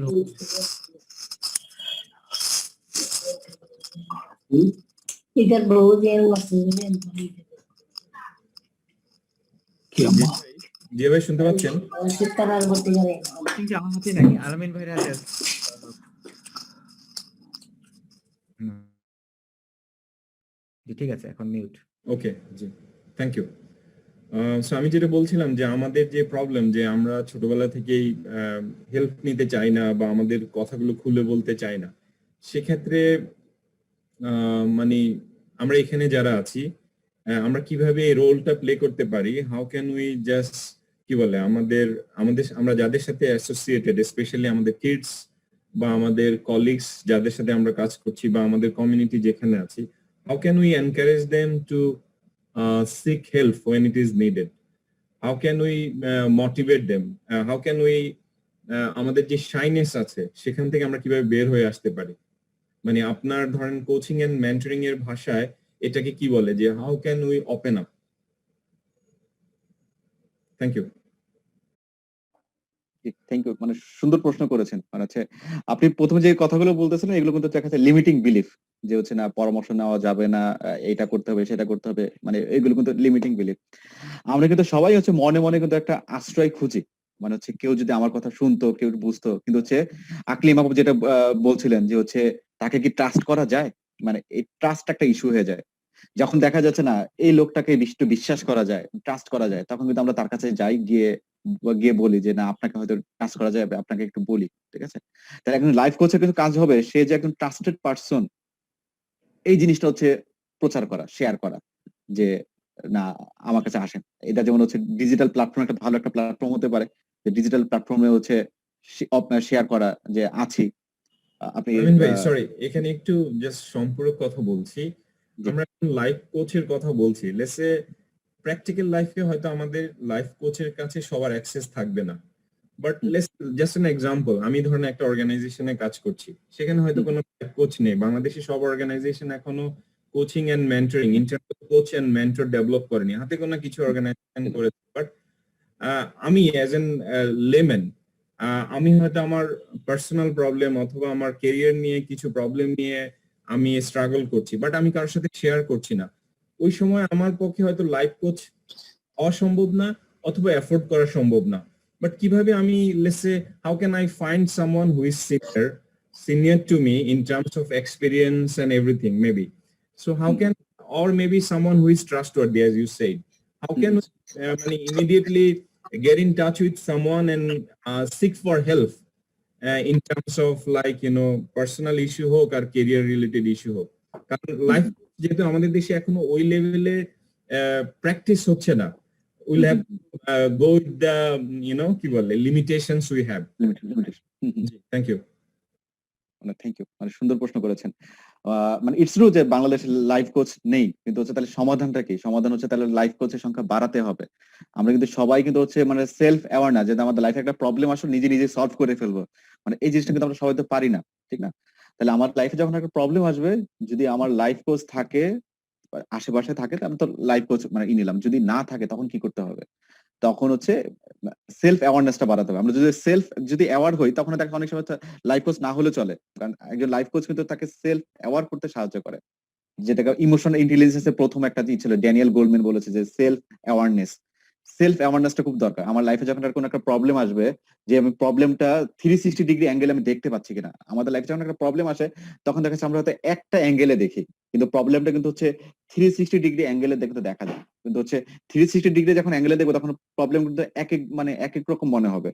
इधर बहुत देर জি ভাই শুনতে পাচ্ছেন? আমার হাতে নাই, আলামিন ভাইয়ের হাতে আছে। ঠিক আছে, এখন মিউট। ওকে, জি থ্যাংক ইউ। সো আমি যেটা বলছিলাম যে আমাদের যে প্রবলেম যে আমরা ছোটবেলা থেকেই হেল্প নিতে চাই না বা আমাদের কথাগুলো খুলে বলতে চাই না, সেক্ষেত্রে মানে আমরা এখানে যারা আছি আমরা কিভাবে এই রোলটা প্লে করতে পারি, হাউ ক্যান উই জাস্ট কি বলে আমাদের আমরা যাদের সাথে অ্যাসোসিয়েটেড, স্পেশালি আমাদের কিডস বা আমাদের কলিগস যাদের সাথে আমরা কাজ করছি বা আমাদের কমিউনিটি যেখানে আছি, how can we encourage them to seek help when it is needed? How can we motivate them? How can we আমাদের যে শাইনেস আছে সেখান থেকে আমরা কিভাবে বের হয়ে আসতে পারি? মানে আপনার ধরেন কোচিং এন্ড মেন্টরিং এর ভাষায় এটাকে কি বলে যে how can we open up? Thank you. Thank you, মানে সুন্দর প্রশ্ন করেছেন। মানে হচ্ছে আপনি প্রথমে যে কথাগুলো বলতেছেন এগুলো কিন্তু দেখা যাচ্ছে লিমিটিং বিলিফ, যে হচ্ছে না পরামর্শ নেওয়া যাবে না, এটা করতে হবে সেটা করতে হবে, মানে এগুলো কিন্তু লিমিটিং বিলিফ। আমরা কিন্তু সবাই হচ্ছে মনে মনে কিন্তু একটা আশ্রয় খুঁজি, মানে হচ্ছে কেউ যদি আমার কথা শুনতো, কেউ বুঝতো, কিন্তু হচ্ছে আকলিমা আপু যেটা বলছিলেন যে হচ্ছে তাকে কি ট্রাস্ট করা যায়, মানে এই ট্রাস্ট একটা ইস্যু হয়ে যায়। যখন দেখা যাচ্ছে না এই লোকটাকে বিশ্বাস করা যায়, ট্রাস্ট করা যায়, তখন কিন্তু আমরা তার কাছে যাই, গিয়ে বলি যে না আপনাকে হয়তো ট্রাস্ট করা যায়, আপনাকে একটু বলি, ঠিক আছে? তাহলে একজন লাইফ কোচের কিন্তু কাজ হবে সে যে একজন ট্রাস্টেড পারসন, এই জিনিসটা হচ্ছে প্রচার করা, শেয়ার করা, যে না আমার কাছে আসেন। এটা যেমন হচ্ছে ডিজিটাল প্ল্যাটফর্ম একটা ভালো একটা প্ল্যাটফর্ম হতে পারে, যে ডিজিটাল প্ল্যাটফর্মে হচ্ছে শেয়ার করা যে আছি। আপনি আমিন ভাই সরি, এখানে একটু জাস্ট সম্পূরক কথা বলছি। আমরা লাইফ কোচের কথা বলছি, লেটস সে প্র্যাকটিক্যাল লাইফে হয়তো আমাদের লাইফ কোচের কাছে সবার অ্যাক্সেস থাকবে না, but let's just an example, আমি ধরেন একটা অর্গানাইজেশনে কাজ করছি, সেখানে হয়তো কোনো লাইফ কোচ নেই। বাংলাদেশে সব অর্গানাইজেশন এখনো coaching and mentoring, internal coach and mentor develop করেনি, হাতে কোনো কিছু অর্গানাইজেশন করেছে। বাট আমি অ্যাজ এন লেম্যান, আমি হয়তো আমার পার্সোনাল প্রবলেম অথবা আমার কেরিয়ার নিয়ে কিছু প্রবলেম নিয়ে আমি স্ট্রাগল করছি, বাট আমি কারোর সাথে শেয়ার করছি না। ওই সময় আমার পক্ষে হয়তো লাইফ কোচ অসম্ভব না, অথবা এফোর্ড করা সম্ভব না। বাট কিভাবে আমি, let's say, how can I find someone who is senior to me in terms of experience and everything, maybe. So how can, or maybe someone who is trustworthy, as you said, how can we immediately get in touch with someone and seek for help in terms of, like, personal issue হোক আর career related issue হোক? কারণ life যেহেতু আমাদের দেশে এখনো ওই লেভেলে practice হচ্ছে না, we'll have go with the কি বলে limitations we have. Thank you. Thank you, মানে সুন্দর প্রশ্ন করেছেন। মানে ইটস ট্রু যে বাংলাদেশে লাইফ কোচ নেই, কিন্তু হচ্ছে তাহলে সমাধানটা কি? সমাধান হচ্ছে তাহলে লাইফ কোচের সংখ্যা বাড়াতে হবে। আমরা কিন্তু সবাই কিন্তু হচ্ছে মানে সেলফ অ্যাওয়ার না, যে আমাদের লাইফে একটা প্রবলেম আসলে নিজে নিজে সলভ করে ফেলবো, মানে এই জিনিসটা কিন্তু আমরা সবাই তো পারি না, ঠিক না? তাহলে আমার লাইফে যখন একটা প্রবলেম আসবে, যদি আমার লাইফ কোচ থাকে, আশেপাশে থাকে, আমি তো লাইফ কোচ মানে নিলাম। যদি না থাকে তখন কি করতে হবে? তখন হচ্ছে সেলফ অ্যাওয়ারনেসটা বাড়াতে হবে। আমরা যদি অ্যাওয়ার হই, তখন তাকে অনেক সময় লাইফ কোচ না হলে চলে, কারণ একজন লাইফ কোচ কিন্তু তাকে সেলফ অ্যাওয়ার করতে সাহায্য করে, যেটাকে ইমোশনাল ইন্টেলিজেন্সের প্রথম একটা ছিল, ড্যানিয়েল গোল্ডম্যান বলেছে যে সেলফ অ্যাওয়ারনেসটা খুব দরকার। আমার লাইফে যখন কোনো একটা প্রবলেম আসবে, যে আমি প্রবলেমটা 360 ডিগ্রি অ্যাঙ্গেলে আমি দেখতে পাচ্ছি কিনা। আমাদের লাইফে যখন একটা প্রবলেম আসে, তখন দেখা যাচ্ছে আমরা হয়তো একটা অ্যাঙ্গেলে দেখি, কিন্তু প্রবলেমটা কিন্তু হচ্ছে 360 ডিগ্রি অ্যাঙ্গেলে দেখতে দেখা যায়। কিন্তু হচ্ছে 360 ডিগ্রি যখন অ্যাঙ্গেলে দেখবো, তখন প্রবলেম কিন্তু এক এক রকম মনে হবে,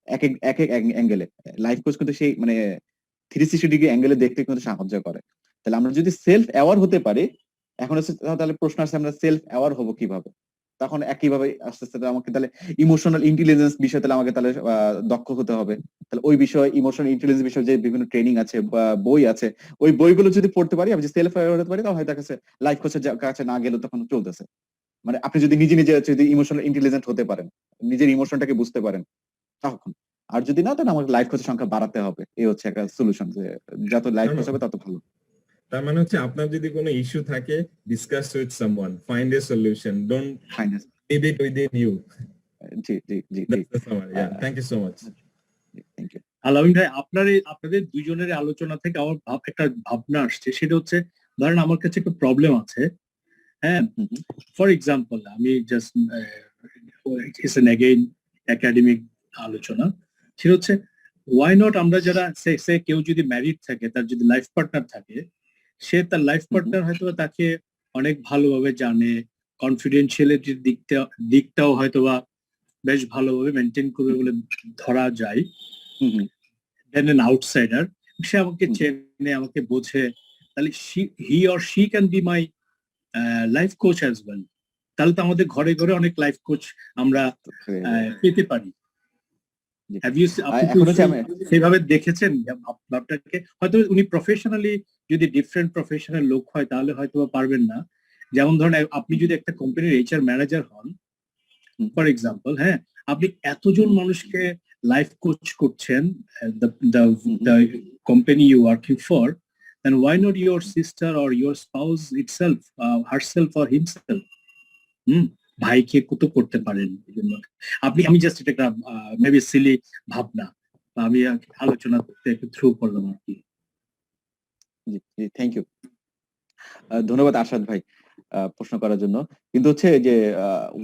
এক এক অ্যাঙ্গেলে। লাইফ কোচ কিন্তু সেই মানে 360 ডিগ্রি অ্যাঙ্গেলে দেখতে কিন্তু সাহায্য করে। তাহলে আমরা যদি সেলফ অ্যাওয়ার হতে পারি, এখন হচ্ছে তাহলে প্রশ্ন আসছে আমরা সেলফ অ্যাওয়ার হবো কিভাবে? তখন একইভাবে আস্তে আস্তে আমাকে তাহলে ইমোশনাল ইন্টেলিজেন্স বিষয়ে তাহলে আমাকে তাহলে দক্ষ হতে হবে। তাহলে ওই বিষয়ে ইমোশনাল ইন্টেলিজেন্স বিষয়ে যে বিভিন্ন ট্রেনিং আছে বা বই আছে, ওই বইগুলো যদি পড়তে পারি, আমি যদি সেলফ অ্যাওয়ার হতে পারি, তাহলে হয়তো কাছে লাইফ কোচের কাছে না গেলেও তখন চলতেছে। মানে আপনি যদি নিজে যদি ইমোশনাল ইন্টেলিজেন্ট হতে পারেন, নিজের ইমোশনটাকে বুঝতে পারেন, তখন। আর যদি না, তাহলে আমাকে লাইফ কোচের সংখ্যা বাড়াতে হবে। এই হচ্ছে একটা সলিউশন, যে যত লাইফ কোচ হবে তত ভালো। তার মানে হচ্ছে আপনার যদি কোনো ইস্যু থাকে, discuss with someone, find a solution, don't leave it within you. জি জি জি। Thank you so much. Thank you. Alamin ভাই, আপনাদের দুইজনের আলোচনা থেকে আমার একটা ভাবনা আসছে, সেটা হচ্ছে, ধরেন আমার কাছে একটা প্রবলেম আছে, হ্যাঁ, ফর এক্সাম্পল, আমি just it's an again academic আলোচনা, সেটা হচ্ছে, ওয়াই নট আমরা যারা সে কেউ যদি ম্যারিড থাকে, তার যদি লাইফ পার্টনার থাকে, সে তার লাইফ পার্টনার হয়তো তাকে অনেক ভালোভাবে জানে, কনফিডেন্সিয়ালিটির দিকটাও হয়তো বা বেশ ভালোভাবে মেনটেন করবে বলে ধরা যায়। দেন এন আউটসাইডার, সে আমাকে চেনে, আমাকে বোঝে, তাহলে he or she can be my life coach as well. তাহলে তো আমাদের ঘরে ঘরে অনেক লাইফ কোচ আমরা পেতে পারি। সেভাবে দেখেছেন ব্যাপারটাকে? হয়তো উনি প্রফেশনালি যদি ডিফারেন্ট প্রফেশনাল লোক হয়, তাহলে হয়তো পারবেন না। যেমন ধরেন, আপনি যদি একটা কোম্পানির এইচআর ম্যানেজার হন, ফর এক্সাম্পল, হ্যাঁ, আপনি এতজন মানুষকে লাইফ কোচ করছেন, the company you working for, then why not your sister or your spouse itself, herself or himself? ভাইকে কত করতে পারেন। আমি জাস্ট এটা একটা মেবি সিলি ভাবনা, আমি আলোচনা করতে একটু থ্রু করলাম আর কি। জি জি, থ্যাংক ইউ, ধন্যবাদ আশাদ ভাই প্রশ্ন করার জন্য। কিন্তু হচ্ছে যে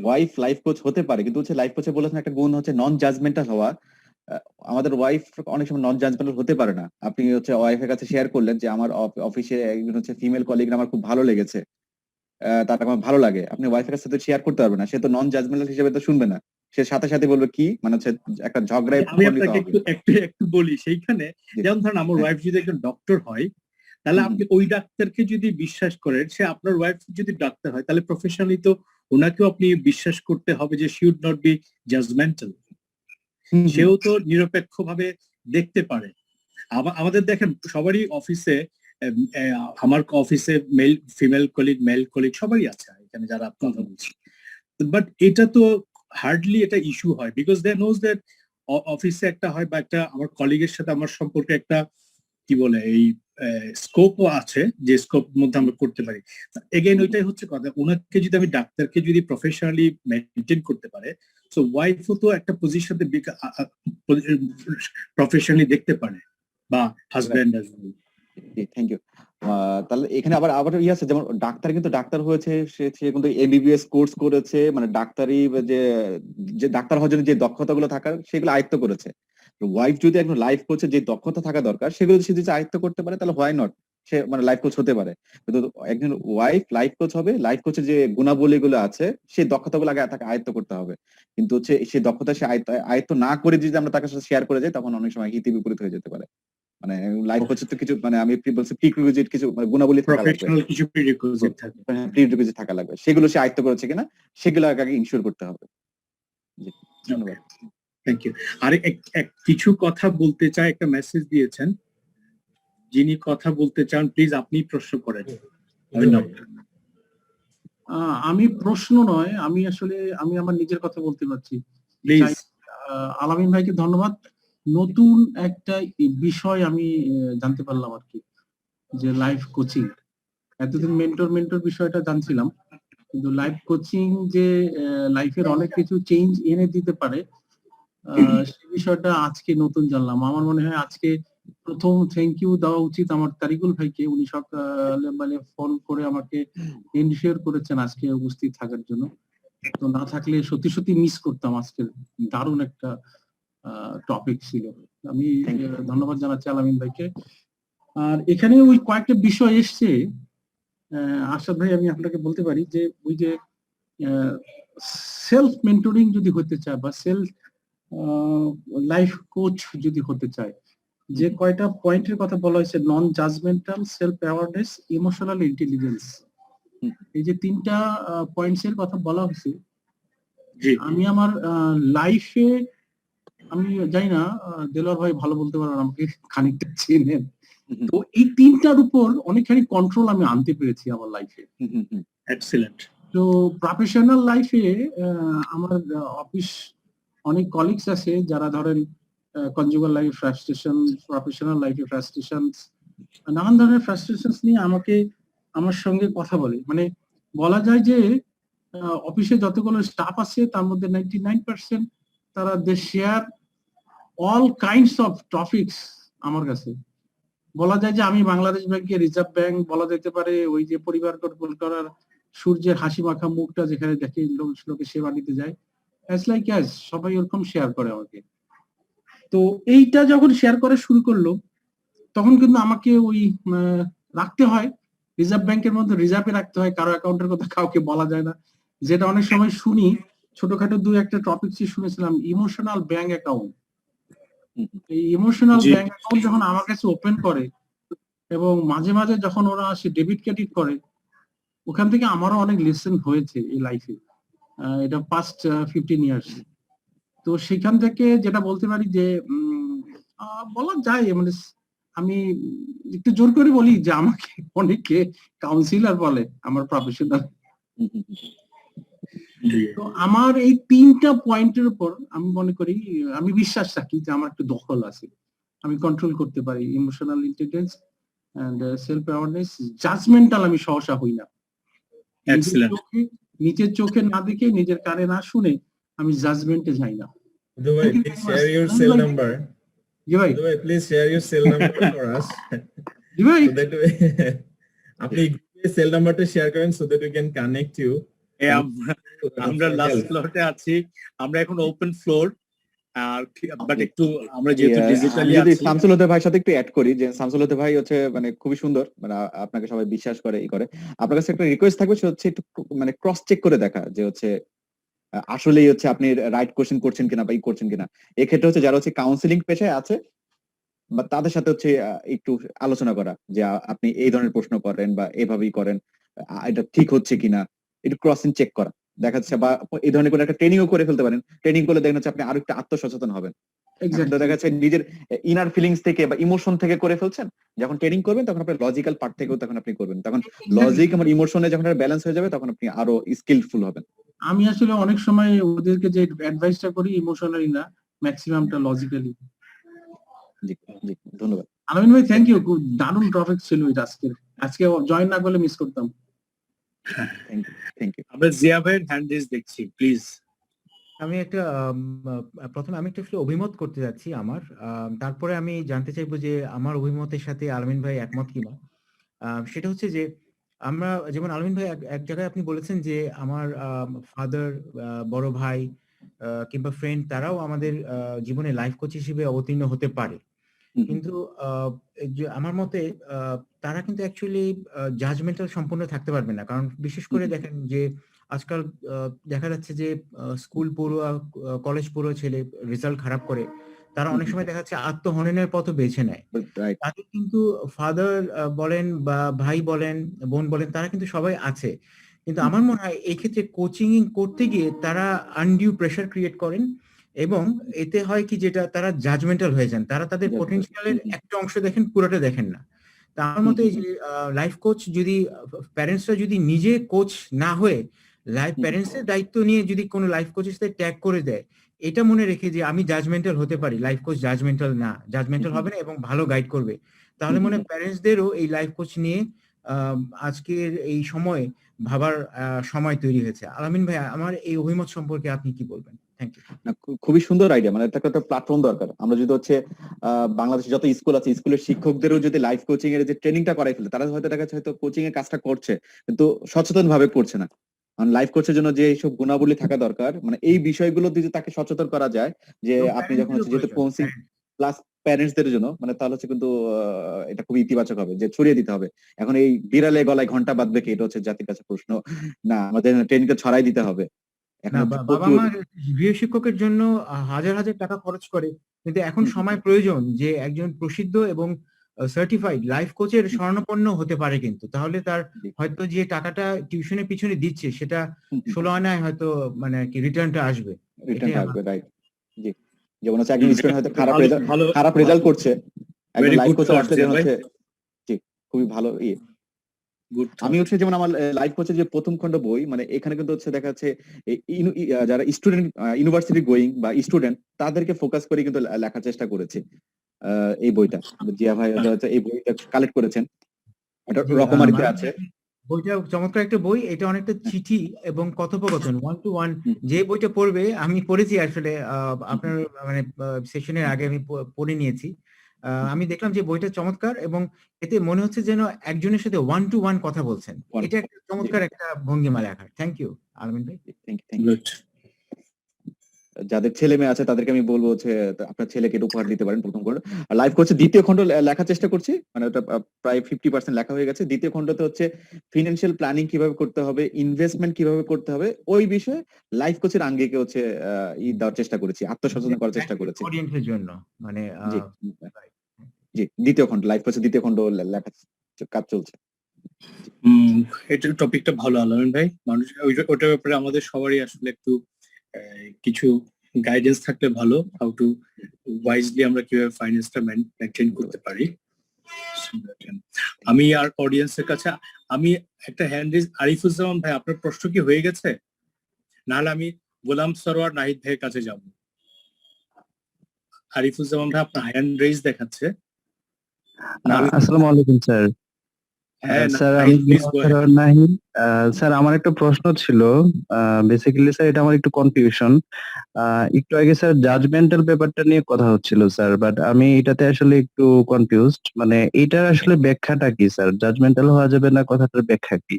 ওয়াইফ লাইফ কোচ হতে পারে, কিন্তু হচ্ছে লাইফ কোচে বলেছেন একটা গুণ হচ্ছে নন জাজমেন্টাল হওয়া। আমাদের ওয়াইফ অনেক সময় নন জাজমেন্টাল হতে পারে না। আপনি হচ্ছে ওয়াইফের কাছে শেয়ার করলেন যে আমার অফিসে একজন হচ্ছে ফিমেল কলিগ আমার খুব ভালো লেগেছে, তার আমার ভালো লাগে, আপনি ওয়াইফের কাছে তো শেয়ার করতে পারবেন না, সে তো নন জাজমেন্টাল হিসেবে তো শুনবে না, সে সাথে সাথে বলবে কি, মানে হচ্ছে একটা ঝগড়ায়। আমি আপনাকে একটু বলি সেইখানে, যেমন ধরেন আমার ওয়াইফ যদি একজন ডক্টর হয়, তাহলে আপনি ওই ডাক্তারকে যদি বিশ্বাস করেন, সে আপনার ওয়াইফ যদি ডাক্তার হয়, তাহলে প্রফেশনালি তো ওনাকেও আপনি বিশ্বাস করতে হবে যে she would not be judgmental, সেও তো নিরপেক্ষভাবে দেখতে পারে। আমাদের দেখেন সবারই অফিসে, আমার অফিসে ফিমেল কলিগ, মেল কলিগ সবারই আছে এখানে যারা কথা বলছি, বাট এটা তো হার্ডলি এটা ইস্যু হয়, বিকজ দে নোজ দ্যাট অফিসে একটা হয় বা একটা আমার কলিগের সাথে আমার সম্পর্কে একটা কি বলে এই স্কোপও আছে, যে স্কোপ মধ্যে আমরা করতে পারি। এগেইন ওইটাই হচ্ছে কথা, ওনাকে যদি আমি ডাক্তারকে যদি প্রফেশনালি মেনটেন করতে পারে, সো ওয়াইফও তো একটা পজিশনে প্রফেশনালি দেখতে পারে, বা husband as well. Thank you. তাহলে এখানে আবার আবার ইয়ে আছে, যেমন ডাক্তার কিন্তু ডাক্তার হয়েছে, সে কিন্তু এমবিবিএস কোর্স করেছে, মানে ডাক্তারি যে যে ডাক্তার হওয়ার জন্য যে দক্ষতাগুলো থাকার সেগুলো আয়ত্ত করেছে। ওয়াইফ যদি একজন লাইফ কোচের যে দক্ষতা থাকা দরকার সেগুলো সে যদি আয়ত্ত করতে পারে তাহলে হোয়াই নট, সে মানে লাইফ কোচ হতে পারে। কিন্তু একজন ওয়াইফ লাইফ কোচ হবে, লাইফ কোচের যে গুণাবলীগুলো আছে সেই দক্ষতাগুলো আগে তাকে আয়ত্ত করতে হবে। কিন্তু হচ্ছে সেই দক্ষতা সে আয়ত্ত না করে যদি আমরা তাকে সাথে শেয়ার করে যাই তখন অনেক সময় হিতে বিপরীত হয়ে যেতে পারে। মানে লাইফ কোচের তো কিছু মানে আমি বলছি প্রিরিকুইজিট কিছু মানে গুণাবলী থাকা লাগবে, প্রফেশনাল কিছু প্রিরিকুইজিট থাকে। প্রিরিকুইজিট থাকা লাগবে, সেগুলো সে আয়ত্ত করেছে কিনা সেগুলো আগে ইনশিওর করতে হবে। জি, ধন্যবাদ। Thank you. আর কিছু কথা বলতে চাই, একটা মেসেজ দিয়েছেন, যিনি কথা বলতে চান প্লিজ আপনি প্রশ্ন করেন। ধন্যবাদ। আমি প্রশ্ন নয়, আমি আসলে আমি আমার নিজের কথা বলতে পারছি। প্লিজ। আলামিন ভাইকে ধন্যবাদ। নতুন একটা বিষয় আমি জানতে পারলাম আর কি, যে লাইফ কোচিং। এতদিন মেন্টর বিষয়টা জানছিলাম, কিন্তু লাইফ কোচিং যে লাইফের অনেক কিছু চেঞ্জ এনে দিতে পারে, সেই বিষয়টা আজকে নতুন জানলাম। আমার মনে হয় আজকে প্রথম থ্যাংক ইউ দেওয়া উচিত আমার তারিকুল ভাইকে। উনি সকালে মানে ফোন করে আমাকে এনশিওর করেছেন আজকে উপস্থিত থাকার জন্য। তো না থাকলে সত্যি সত্যি মিস করতাম। আজকের দারুণ একটা টপিক ছিল। আমি ধন্যবাদ জানাচ্ছি আলামিন ভাইকে। আর এখানে ওই কয়েকটা বিষয় এসছে, আশাদ ভাই আমি আপনাকে বলতে পারি যে ওই যে সেলফ মেন্টরিং যদি হতে চায় বা সেলফ লাইফ কোচ যদি হতে চায়, যে কয়টা পয়েন্টের কথা বলা হয়েছে, non judgemental, self awareness, emotional intelligence, এই যে তিনটা পয়েন্টস এর কথা বলা হয়েছে। আমি আমার লাইফে, আমি জানি না দেলোয়ার ভাই ভালো বলতে পারবেন, আমাকে খানিকটা চেনেন, তো এই তিনটার উপর অনেকখানি কন্ট্রোল আমি আনতে পেরেছি আমার লাইফে। এক্সিলেন্ট। তো প্রফেশনাল লাইফে আমার অফিস অনেক কলিগস আছে যারা ধরেন কনজুগাল লাইফ ফ্রাস্ট্রেশন, প্রফেশনাল লাইফে ফ্রাস্ট্রেশন, নানান ধরনের ফ্রাস্ট্রেশন নিয়ে আমার সঙ্গে কথা বলে। মানে বলা যায় যে অফিসে যতগুলো স্টাফ আছে তার মধ্যে 99% তারা they share all kinds of topics আমার কাছে। বলা যায় যে আমি বাংলাদেশ ব্যাংকে, রিজার্ভ ব্যাংক, বলা যেতে পারে ওই যে পরিবার করার সূর্যের হাসি মাখা মুখটা যেখানে দেখে লোকে সেবা নিতে যায়, অ্যাজ লাইক অ্যাজ সবাই ওরকম শেয়ার করে আমাকে। তো এইটা যখন শেয়ার করা শুরু করলো তখন কিন্তু আমাকে ওই রাখতে হয়, রিজার্ভ ব্যাংকের মধ্যে রিজার্ভে রাখতে হয়, কারো অ্যাকাউন্টের কথা কাউকে বলা যায় না। যেটা অনেক সময় শুনি, ছোটখাটো দুই একটা টপিক শুনেছিলাম, ইমোশনাল ব্যাংক অ্যাকাউন্ট। এই ইমোশনাল ব্যাংক অ্যাকাউন্ট যখন আমার কাছে ওপেন করে এবং মাঝে মাঝে যখন ওরা আসে ডেবিট ক্রেডিট করে, ওখান থেকে আমারও অনেক লেসন হয়েছে এই লাইফে, এটা পাস্ট 15 ইয়ার্স। তো সেখান থেকে যেটা বলতে পারি যে বলা যায়, মানে আমি একটু জোর করে বলি যে আমাকে অনেকে কাউন্সিলর বলে আমার প্রফেশনাল। তো আমার এই তিনটা পয়েন্টের উপর আমি মনে করি, আমি বিশ্বাস রাখি যে আমার একটু দখল আছে, আমি কন্ট্রোল করতে পারি। Emotional intelligence and self awareness, judgmental আমি সহসা হই না। নিজের চোখে না দেখে, নিজের কানে না শুনে আমি জাজমেন্টে যাই না। Dubai, please share your cell number. Dubai, please share your cell number for us. Dubai, so that we, আপনি সেল নাম্বারটা শেয়ার করেন so that we can connect you. আমরা লাস্ট ফ্লোরে আছি, আমরা এখন ওপেন ফ্লোর। আর বাট একটু আমরা যেহেতু ডিজিটালি যদি আছি, শামসুল হতে ভাইয়ের সাথে একটু অ্যাড করি, যে শামসুল হতে ভাই হচ্ছে মানে খুবই সুন্দর, মানে আপনাকে সবাই বিশ্বাস করে করে। আপনার কাছে একটা রিকোয়েস্ট থাকবে, সে হচ্ছে একটু মানে ক্রস চেক করে দেখা যে হচ্ছে আসলেই হচ্ছে আপনি রাইট কোশ্চেন করছেন কিনা বা করছেন কিনা। এক্ষেত্রে হচ্ছে যারা হচ্ছে কাউন্সিলিং পেশায় আছে বা তাদের সাথে হচ্ছে একটু আলোচনা করা যে আপনি এই ধরনের প্রশ্ন করেন বা এভাবেই করেন, এটা ঠিক হচ্ছে কিনা, একটু ক্রসিং চেক করা দেখা যাচ্ছে। বা এই ধরনের কোনো একটা ট্রেনিংও করে ফেলতে পারেন। ট্রেনিং করলে দেখেন হচ্ছে আপনি আরো একটু আত্মসচেতন হবেন। দেখা যাচ্ছে নিজের ইনার ফিলিংস থেকে বা ইমোশন থেকে করে ফেলছেন, যখন ট্রেনিং করবেন তখন আপনার লজিক্যাল পার্ট থেকেও তখন আপনি করবেন, তখন লজিক এবং ইমোশনে যখন ব্যালেন্স হয়ে যাবে তখন আপনি আরো স্কিলফুল হবেন। আমি আসলে অনেক সময় ওদেরকে যে অ্যাডভাইসটা করি ইমোশনালি না, ম্যাক্সিমামটা লজিক্যালি। জি জি, ধন্যবাদ আলামিন ভাই, থ্যাংক ইউ। খুব দারুণ টপিক ছিল এটা আজকে জয়েন না করলে মিস করতাম। Thank you. আমরা জিয়া ভাইয়ের হ্যান্ড রেজ দেখছি, প্লিজ। আমি একটা প্রথমে আমি একটু অভিমত করতে যাচ্ছি তারপরে আমি জানতে চাইবো যে আমার অভিমতের সাথে আলামিন ভাই একমত কিনা। সেটা হচ্ছে যে আমরা যেমন আলমিন ভাই এক জায়গায় আপনি বলেছেন যে আমার ফাদার, বড় ভাই কিংবা ফ্রেন্ড তারাও আমাদের জীবনে লাইফ কোচ হিসেবে অবতীর্ণ হতে পারে। কিন্তু এই যে আমার মতে তারা কিন্তু অ্যাকচুয়ালি জাজমেন্টাল সম্পূর্ণ থাকতে পারবে না, কারণ বিশেষ করে দেখেন যে আজকাল দেখা যাচ্ছে যে স্কুল পড়ুয়া, কলেজ পড়ুয়া ছেলে রেজাল্ট খারাপ করে, তারা অনেক সময় দেখা যাচ্ছে আত্মহননের পথও বেছে নেয়। রাইট। তাদের কিন্তু ফাদার বলেন বা ভাই বলেন, বোন বলেন, তারা কিন্তু সবাই আছে। কিন্তু আমার মনে হয় এই ক্ষেত্রে কোচিং করতে গিয়ে তারা আনডিউ প্রেসার ক্রিয়েট করেন এবং এতে হয় কি, যেটা তারা জাজমেন্টাল হয়ে যান, তারা তাদের Judgmental, পটেনশিয়ালের একটা অংশ দেখেন, পুরোটা দেখেন না। তা আমার মতে এই যে লাইফ কোচ যদি প্যারেন্টসরা যদি নিজে কোচ না হয়ে লাইফ প্যারেন্টসের দায়িত্ব নিয়ে যদি কোনো লাইফ কোচের সাথে ট্যাগ করে দেয়, এটা মনে রেখে যে আমি জাজমেন্টাল হতে পারি, লাইফ কোচ জাজমেন্টাল না, জাজমেন্টাল হবে না এবং ভালো গাইড করবে, তাহলে মনে হয় প্যারেন্টসদেরও এই লাইফ কোচ নিয়ে আজকের এই সময় ভাবার সময় তৈরি হয়েছে। আলামিন ভাই, আমার এই অভিমত সম্পর্কে আপনি কি বলবেন? Thank you. না, খুবই সুন্দর আইডিয়া। মানে একটা প্ল্যাটফর্ম দরকার। আমরা যদি হচ্ছে বাংলাদেশে যত স্কুল আছে, স্কুলের শিক্ষকদেরও যদি লাইফ কোচিং এর যে ট্রেনিংটা করাই ফেলে, তারা হয়তো দেখা যাচ্ছে হয়তো কোচিং এর কাজটা করছে কিন্তু সচেতন ভাবে করছে না। লাইফ কোচের জন্য যে এইসব গুণাবলী থাকা দরকার, মানে এই বিষয়গুলো যদি তাকে সচেতন করা যায়, যে আপনি যখন হচ্ছে যেহেতু কোচিং প্লাস প্যারেন্টসদের জন্য, মানে তাহলে হচ্ছে কিন্তু এটা খুবই ইতিবাচক হবে, যে ছড়িয়ে দিতে হবে। এখন এই বিড়ালে গলায় ঘন্টা বাঁধবে কি, এটা হচ্ছে জাতির কাছে প্রশ্ন না, আমাদের ট্রেনিংটা ছড়াই দিতে হবে। এখন না, হচ্ছে বাবা প্রচুর মা গৃহ শিক্ষকের জন্য হাজার হাজার টাকা খরচ করে, কিন্তু এখন সময় প্রয়োজন যে একজন প্রসিদ্ধ এবং সার্টিফাইড লাইফ কোচের শরণাপন্ন হতে পারে, কিন্তু তাহলে তার হয়তো যে টাকাটা টিউশনের পিছনে দিচ্ছে সেটা 16 আনায় হয়তো মানে কি রিটার্নটা আসবে। রিটার্ন এটাই আসবে, আমার রাইট। জি, যেমন হচ্ছে একজন স্টুডেন্ট হয়তো ভালো খারাপ রেজাল্ট করছে, একজন very life good coach thought আসলে যেন ভাই, হচ্ছে, জি, খুবই ভালো গুড আমি থট। হচ্ছে যেমন আমার লাইফ কোচের যে প্রথম খণ্ড বই, মানে এখানে কিন্তু হচ্ছে দেখা যাচ্ছে যারা স্টুডেন্ট, ইউনিভার্সিটি গোয়িং বা স্টুডেন্ট, তাদেরকে ফোকাস করে কিন্তু লেখার চেষ্টা করেছি এই বইটা। জিয়া ভাই হচ্ছে এই বইটা কালেক্ট করেছেন, এটা জি, রকমারিতে মানব আছে। বইটা চমৎকার একটা বই। এটা অনেকটা চিঠি এবং কথোপকথন, ওয়ান টু ওয়ান। হুম, যে বইটা পড়বে, আমি পড়েছি আসলে, আপনার মানে সেশনের আগে আমি পড়ে নিয়েছি। আমি দেখলাম যে বইটা চমৎকার এবং এতে মনে হচ্ছে যেন একজনের সাথে ওয়ান টু ওয়ান কথা বলছেন। one, এটা একটা জি, চমৎকার একটা ভঙ্গিমা লেখার। থ্যাংক ইউ আলমিন ভাই। Thank you. গুড। যাদের ছেলে মেয়ে আছে তাদেরকে আমি বলবো হচ্ছে আপনার ছেলেকে এটা উপহার দিতে পারেন প্রথম খণ্ড। আর লাইফ কোচের দ্বিতীয় খণ্ড লেখার চেষ্টা করছি, মানে ওটা প্রায় 50% লেখা হয়ে গেছে। দ্বিতীয় খণ্ডতে হচ্ছে ফিনান্সিয়াল প্ল্যানিং কিভাবে করতে হবে, ইনভেস্টমেন্ট কিভাবে করতে হবে, ওই বিষয়ে লাইফ কোচের আঙ্গিকে হচ্ছে দেওয়ার চেষ্টা করেছি, আত্মসচেতন করার চেষ্টা করেছি। অডিয়েন্সের জন্য মানে জি, জি, দ্বিতীয় খণ্ড, লাইফ কোচের দ্বিতীয় খণ্ড লেখা কাজ চলছে। এটা টপিকটা ভালো আলামিন ভাই। মানুষ ওটার ব্যাপারে আমাদের সবারই আসলে একটু কিছু গাইডেন্স থাকলে ভালো, হাউ টু ওয়াইজলি আমরা কিভাবে ফাইন্যান্সটা মেনটেন করতে পারি। আমি আর অডিয়েন্সের কাছে আমি একটা হ্যান্ড রেজ, আরিফুজ্জামান ভাই, আপনার প্রশ্ন কি হয়ে গেছে? নাহলে আমি গোলাম সরোয়ার নাহিদ ভাইয়ের কাছে যাব। আরিফুজ্জামান ভাই আপনার হ্যান্ড রেজ দেখাচ্ছে। আসসালামু আলাইকুম স্যার। হ্যাঁ স্যার আমি Nahid, please go ahead. Nahid. Sir আমার একটা প্রশ্ন ছিল, বেসিক্যালি স্যার এটা আমার একটু কনফিউশন। একটু আগে স্যার জাজমেন্টাল ব্যাপারটা নিয়ে কথা হচ্ছিল স্যার, বাট আমি এটাতে আসলে একটু কনফিউজড, মানে এটার আসলে ব্যাখ্যাটা কি স্যার? জাজমেন্টাল হওয়া যাবে না কথাটার ব্যাখ্যা কি?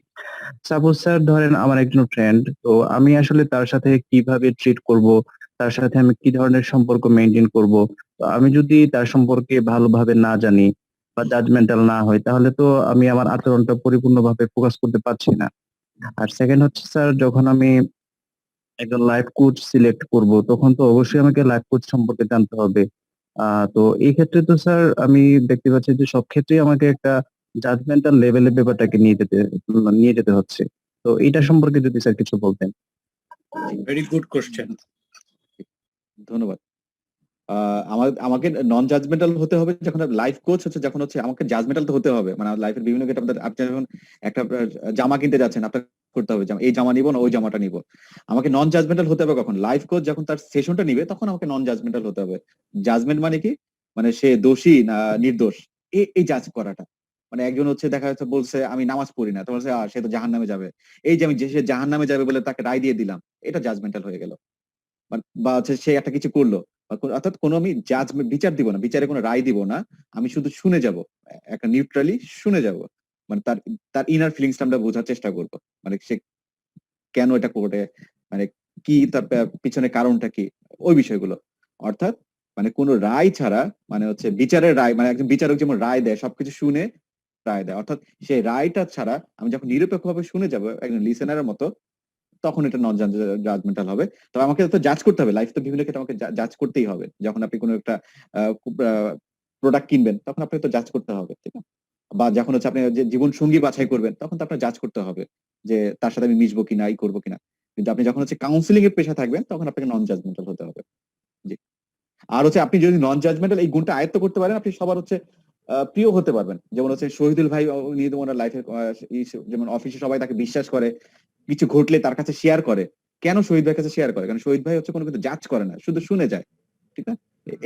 সাপোজ স্যার ধরেন আমার একজন ফ্রেন্ড, তো আমি আসলে তার সাথে কিভাবে ট্রিট করব, তার সাথে আমি কি ধরনের সম্পর্ক মেনটেন করব, তো আমি যদি তার সম্পর্কে ভালোভাবে না জানি বা জাজমেন্টাল না হয়, তাহলে তো আমি আমার আচরণটা পরিপূর্ণভাবে ফোকাস করতে পারছি না। আর সেকেন্ড হচ্ছে স্যার, যখন আমি একজন লাইফ কোচ সিলেক্ট করব, তখন তো অবশ্যই আমাকে লাইফ কোচ সম্পর্কে জানতে হবে। তো এই ক্ষেত্রে তো স্যার আমি দেখতে পাচ্ছি যে সব ক্ষেত্রেই আমাকে একটা জাজমেন্টাল লেভেলের ব্যাপারটাকে নিয়ে যেতে হচ্ছে। তো এটা সম্পর্কে যদি স্যার কিছু বলতেন। Very good question. ধন্যবাদ। আমাকে নন জাজমেন্টাল হতে হবে যখন লাইফ কোচ হচ্ছে, যখন হচ্ছে আমাকে জাজমেন্টাল তো হতে হবে, মানে লাইফের বিভিন্ন ক্ষেত্রে আপনি যখন একটা জামা কিনতে যাচ্ছেন, আপনার করতে হবে এই জামা নিবো না ওই জামাটা নিবো। আমাকে নন জাজমেন্টাল হতে হবে কখন? লাইফ কোচ যখন তার সেশনটা নিবে, তখন আমাকে নন জাজমেন্টাল হতে হবে। জাজমেন্ট মানে কি, মানে সে দোষী না নির্দোষ, এই জাজ করাটা। মানে একজন হচ্ছে দেখা যাচ্ছে বলছে আমি নামাজ পড়ি না, তো বলছে সে তো জাহান্নামে যাবে, এই যে আমি সে জাহান্নামে যাবে বলে তাকে রায় দিয়ে দিলাম, এটা জাজমেন্টাল হয়ে গেল। বা হচ্ছে সে একটা কিছু করলো, অর্থাৎ কোনো আমি বিচার দিব না, বিচারে কোনো রায় দিব না, আমি শুধু শুনে যাব, একটা নিউট্রালি শুনে যাব। মানে তার তার ইনার ফিলিংসটা আমরা বোঝার চেষ্টা করব, মানে সে কেন এটা করে, মানে কি তার পিছনে কারণটা কি, ওই বিষয়গুলো। অর্থাৎ মানে কোনো রায় ছাড়া, মানে হচ্ছে বিচারের রায়, মানে একজন বিচারক যেমন রায় দেয় সবকিছু শুনে রায় দেয়, অর্থাৎ সেই রায়টা ছাড়া আমি যখন নিরপেক্ষভাবে শুনে যাব একজন লিসেনারের মতো, তখন এটা নন জাজমেন্টাল হবে। তবে আমাকে তো জাজ করতে হবে, লাইফ তো বিভিন্ন ক্ষেত্রে আমাকে জাজ করতেই হবে। যখন আপনি কোনো একটা প্রোডাক্ট কিনবেন তখন আপনাকে তো জাজ করতে হবে, ঠিক আছে? বা যখন হচ্ছে আপনি যে জীবন সঙ্গী বাছাই করবেন তখন তো আপনার জাজ করতে হবে যে তার সাথে আমি মিশবো কিনা, এই করবো কিনা। কিন্তু আপনি যখন হচ্ছে কাউন্সিলিং এর পেশা থাকবেন তখন আপনাকে নন জাজমেন্টাল হতে হবে। জি। আর হচ্ছে আপনি যদি নন জাজমেন্টাল এই গুণটা আয়ত্ত করতে পারেন, আপনি সবার হচ্ছে প্রিয় হতে পারবেন। যেমন হচ্ছে শহীদুল ভাই, উনি ওনার লাইফের যেমন অফিসে সবাই তাকে বিশ্বাস করে, কিছু ঘটলে তার কাছে শেয়ার করে। কেন শহীদ ভাইয়ের কাছে শেয়ার করে? কারণ শহীদ ভাই হচ্ছে কোনো কিছু জাজ করে না, শুধু শুনে যায়, ঠিক না?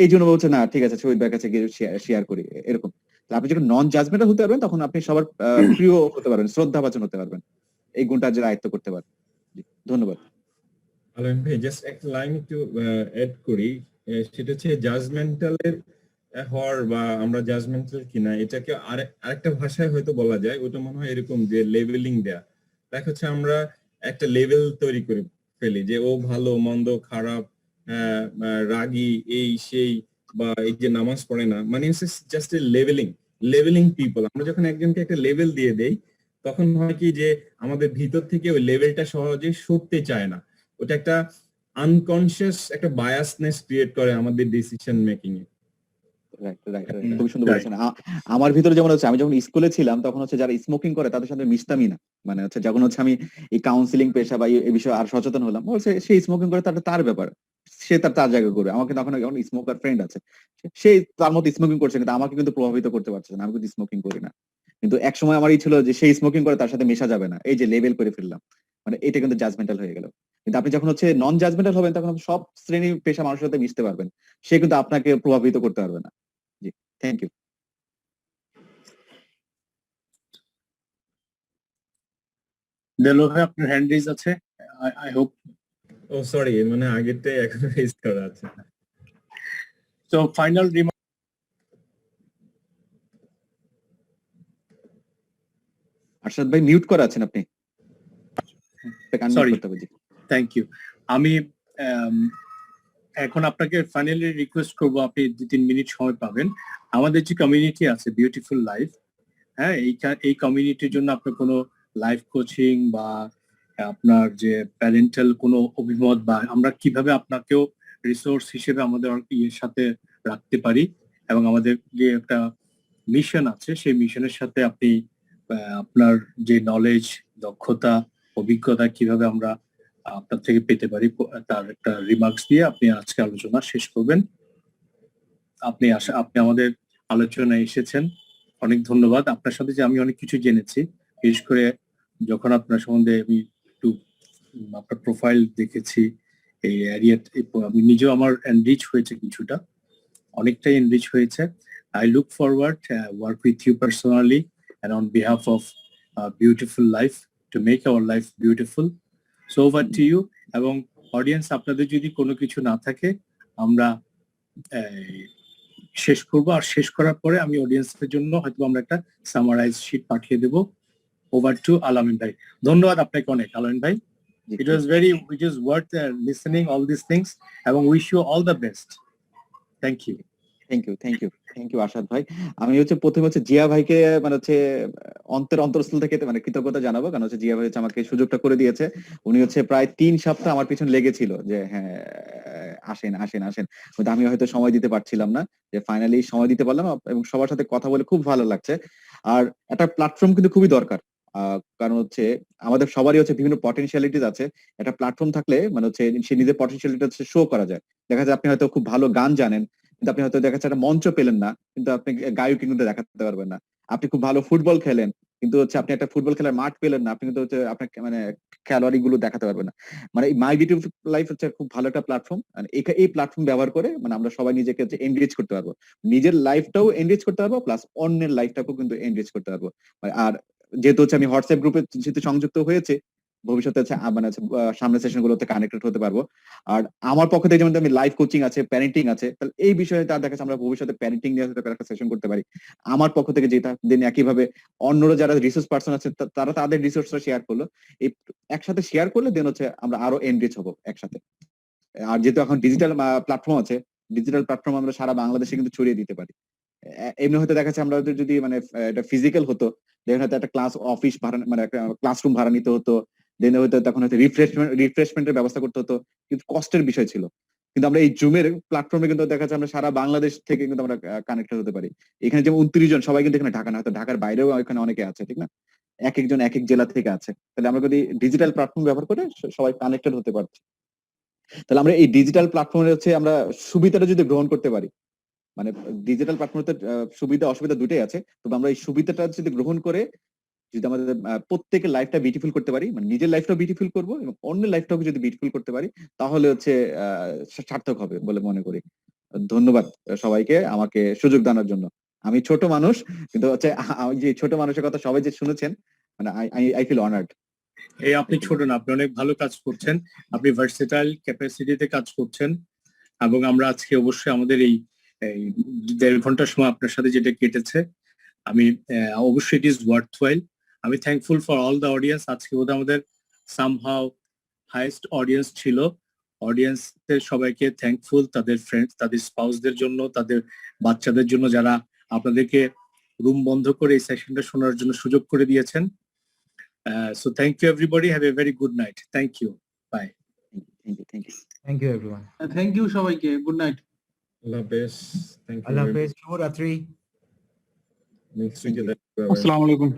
এই জন্য বলছে না ঠিক আছে শহীদ ভাইয়ের কাছে গিয়ে শেয়ার করি, এরকম। তো আপনি যখন নন জাজমেন্টাল হতে পারবেন তখন আপনি সবার প্রিয় হতে পারবেন, শ্রদ্ধাভাজন হতে পারবেন, এই গুণটা যারা আয়ত্ত করতে পারবেন। জি, ধন্যবাদ। আলামিন ভাই, জাস্ট একটা লাইন একটু এড করি, সেটা হচ্ছে জাজমেন্টালের হওয়ার বা আমরা জাজমেন্টাল কিনা, এটাকে আরেকটা ভাষায় হয়তো বলা যায়, ওটা মনে হয় এরকম যে লেভেলিং দেয়া। দেখা হচ্ছে আমরা একটা লেভেল তৈরি করে ফেলি যে ও ভালো, মন্দ, খারাপ, রাগী, এই সেই, বা এই যে নামাজ পড়ে না, মানে জাস্ট এ লেভেলিং পিপল। আমরা যখন একজনকে একটা লেভেল দিয়ে দেই তখন হয় কি যে আমাদের ভিতর থেকে ওই লেভেলটা সহজে সরতে চায় না। ওটা একটা আনকনসিয়াস একটা বায়াসনেস ক্রিয়েট করে আমাদের ডিসিশন মেকিং এ। খুবই সুন্দর বলেছেন। আমার ভিতরে যেমন হচ্ছে, আমি যখন স্কুলে ছিলাম তখন হচ্ছে যারা স্মোকিং করে তাদের সাথে মিশতামই না। মানে হচ্ছে যখন হচ্ছে আমি এই কাউন্সিলিং পেশা বা এই বিষয়ে আর সচেতন হলাম, বলছে সে স্মোকিং করে, তার ব্যাপার, সে তার জায়গা করবে। আমাকে তখন এখন স্মোকার ফ্রেন্ড আছে, সে তার মতো স্মোকিং করছে, কিন্তু আমাকে কিন্তু প্রভাবিত করতে পারছে না, আমি কিন্তু স্মোকিং করি না। কিন্তু এক সময় আমার ছিল যে সে স্মোকিং করে তার সাথে মেশা যাবে না, এই যে লেবেল করে ফেললাম, মানে এটা কিন্তু জাজমেন্টাল হয়ে গেল। কিন্তু আপনি যখন হচ্ছে নন জাজমেন্টাল হবেন তখন আপনি সব শ্রেণী পেশা মানুষের সাথে মিশতে পারবেন, সে কিন্তু আপনাকে প্রভাবিত করতে পারবে না। জি, থ্যাংক ইউ। দেলো ভাই, আপনার হ্যান্ড রেজ আছে, আই হোপ। ও সরি, মানে আগেরটাই এখন রেজ করা আছে। So final remark. আরশাদ ভাই মিউট করা আছেন আপনি। Sorry, thank you. আমি এখন আপনাকে ফাইনালি রিকোয়েস্ট করব, আপনি 2-3 মিনিট সময় পাবেন। আমাদের যে কমিউনিটি আছে বিউটিফুল লাইফ, হ্যাঁ, এই কমিউনিটির জন্য আপনার কোনো লাইফ কোচিং বা আপনার যে প্যারেন্টাল কোনো অভিমত, বা আমরা কিভাবে আপনাকেও রিসোর্স হিসেবে আমাদের ইয়ের সাথে রাখতে পারি, এবং আমাদের যে একটা মিশন আছে সেই মিশনের সাথে আপনি আপনার যে নলেজ, দক্ষতা, অভিজ্ঞতা কিভাবে আমরা আপনার থেকে পেতে পারি, তার একটা রিমার্কস দিয়ে আপনি আজকে আলোচনা শেষ করবেন। আপনি আমাদের আলোচনায় এসেছেন, অনেক ধন্যবাদ। আপনার সাথে যে আমি অনেক কিছু জেনেছি, বিশেষ করে যখন আপনার সম্বন্ধে আমি একটু আপনার প্রোফাইল দেখেছি, এই এরিয়া আমি নিজেও আমার এনরিচ হয়েছে, কিছুটা অনেকটাই এনরিচ হয়েছে। I look forward work with you personally and on behalf of beautiful life to make our life beautiful. So over to you. এবং অডিয়েন্স, আপনাদের যদি কোনো কিছু না থাকে আমরা শেষ করব, আর শেষ করার পরে আমি অডিয়েন্সের জন্য হয়তো আমরা একটা সামারাইজ শীট পাঠিয়ে দেব। ওভার টু আলামিন ভাই। ধন্যবাদ আপনাকে অনেক আলামিন ভাই। It was worth listening all these things, এবং wish you all the best. Thank you. Thank you Arshad ভাই। আমি হচ্ছে প্রথমে হচ্ছে জিয়া ভাইকে মানে হচ্ছে অন্তরস্থল থেকে মানে কৃতজ্ঞতা জানাবো, কারণ হচ্ছে জিয়া ভাই হচ্ছে আমাকে সুযোগটা করে দিয়েছে। উনি হচ্ছে প্রায় 3 সপ্তাহ আমার পিছনে লেগেছিল যে হ্যাঁ আসেন আসেন আসেন, কিন্তু আমি হয়তো সময় দিতে পারছিলাম না, যে ফাইনালি সময় দিতে পারলাম এবং সবার সাথে কথা বলে খুব ভালো লাগছে। আর একটা প্ল্যাটফর্ম কিন্তু খুবই দরকার, কারণ হচ্ছে আমাদের সবারই হচ্ছে বিভিন্ন পটেনশিয়ালিটিস আছে। একটা প্ল্যাটফর্ম থাকলে মানে হচ্ছে সে নিজের পটেনশিয়ালিটি হচ্ছে শো করা যায়। দেখা যায় আপনি হয়তো খুব ভালো গান জানেন, কিন্তু আপনি হয়তো দেখা যাচ্ছে একটা মঞ্চ পেলেন না, কিন্তু আপনি গায়কী কিন্তু দেখাতে পারবেন না। আপনি খুব ভালো ফুটবল খেলেন, কিন্তু হচ্ছে আপনি একটা ফুটবল খেলার মাঠ পেলেন না, আপনি কিন্তু হচ্ছে আপনার মানে খেলোয়াড়ি গুলো দেখাতে পারবেন না। মানে মাই বিউটিফুল লাইফ হচ্ছে খুব ভালো একটা প্ল্যাটফর্ম। এই প্ল্যাটফর্ম ব্যবহার করে মানে আমরা সবাই নিজেকে এনরিচ করতে পারবো, নিজের লাইফটাও এনরিচ করতে পারবো, প্লাস অন্যের লাইফটাকেও কিন্তু এনরিচ করতে পারবো। আর যেহেতু হচ্ছে আমি হোয়াটসঅ্যাপ গ্রুপে যেহেতু সংযুক্ত হয়েছে, ভবিষ্যতে হচ্ছে মানে হচ্ছে সামনের সেশন গুলোতে কানেক্টেড হতে পারবো। আর আমার পক্ষ থেকে যেমন আমি লাইফ কোচিং আছে, প্যারেন্টিং আছে, তাহলে এই বিষয়ে তার দেখা যাচ্ছে আমরা ভবিষ্যতে প্যারেন্টিং নিয়ে হতে পারে একটা সেশন করতে পারি আমার পক্ষ থেকে, যেটা দেন একইভাবে অন্যরা যারা রিসোর্স পার্সন আছে তারা তাদের রিসোর্সটা শেয়ার করলো, এই একসাথে শেয়ার করলে দেন হচ্ছে আমরা আরো এনরিচ হবো একসাথে। আর যেহেতু এখন ডিজিটাল প্ল্যাটফর্ম আছে, ডিজিটাল প্ল্যাটফর্ম আমরা সারা বাংলাদেশে কিন্তু ছড়িয়ে দিতে পারি। এমনি হয়তো দেখা যাচ্ছে আমরা যদি মানে এটা ফিজিক্যাল হতো, দেখেন হয়তো একটা ক্লাস অফিস ভাড়া মানে একটা ক্লাসরুম ভাড়া নিতে হতো, দেন হয়তো তখন হয়তো রিফ্রেশমেন্টের ব্যবস্থা করতে হতো, কিন্তু কষ্টের বিষয় ছিল। কিন্তু আমরা এই জুমের প্ল্যাটফর্মে কিন্তু দেখা যাচ্ছে আমরা সারা বাংলাদেশ থেকে কিন্তু আমরা কানেক্টেড হতে পারি। এখানে যেমন 29 জন, সবাই কিন্তু এখানে ঢাকা না, হয়তো ঢাকার বাইরেও এখানে অনেকে আছে, ঠিক না? এক একজন এক এক জেলা থেকে আছে। তাহলে আমরা যদি ডিজিটাল প্ল্যাটফর্ম ব্যবহার করে সবাই কানেক্টেড হতে পারছি, তাহলে আমরা এই ডিজিটাল প্ল্যাটফর্মে হচ্ছে আমরা সুবিধাটা যদি গ্রহণ করতে পারি, মানে ডিজিটাল প্ল্যাটফর্মে সুবিধা অসুবিধা দুটোই আছে, তবে আমরা এই সুবিধাটা যদি গ্রহণ করে যদি আমাদের প্রত্যেকের লাইফটা বিউটিফুল করতে পারি, মানে নিজের লাইফটাও বিউটিফুল করবো এবং অন্যের লাইফটাও যদি বিউটিফুল করতে পারি, তাহলে হচ্ছে সার্থক হবে বলে মনে করি। ধন্যবাদ সবাইকে আমাকে সুযোগ দেওয়ার জন্য। আমি ছোট মানুষ, কিন্তু হচ্ছে যে ছোট মানুষের কথা সবাই যে শুনেছেন, মানে আই ফিল অনার্ড। এই আপনি ছোট না, আপনি অনেক ভালো কাজ করছেন, আপনি ভার্সেটাইল ক্যাপাসিটিতে কাজ করছেন, এবং আমরা আজকে অবশ্যই আমাদের এই 1.5 ঘন্টার সময় আপনার সাথে যেটা কেটেছে, আমি অবশ্যই ইট ইজ ওয়ার্থওয়াইল। আমি thankful for all the audience. আজকে বোধহয় আমাদের সামহাউ হাইয়েস্ট অডিয়েন্স ছিল। অডিয়েন্সদের সবাইকে থ্যাঙ্কফুল, তাদের ফ্রেন্ডস, তাদের স্পাউসদের জন্য, তাদের বাচ্চাদের জন্য, যারা আপনাদেরকে রুম বন্ধ করে এই সেশনটা শোনার জন্য সুযোগ করে দিয়েছেন। So thank you everybody. Have a very good night. Thank you. Bye. Thank you. Thank you everyone. Thank you সবাইকে, গুড নাইট। আল্লাহ হাফেজ। Thank you. আল্লাহ হাফেজ, শুভরাত্রি। নেক্সট উইকে দেখা হবে। আসসালামু আলাইকুম।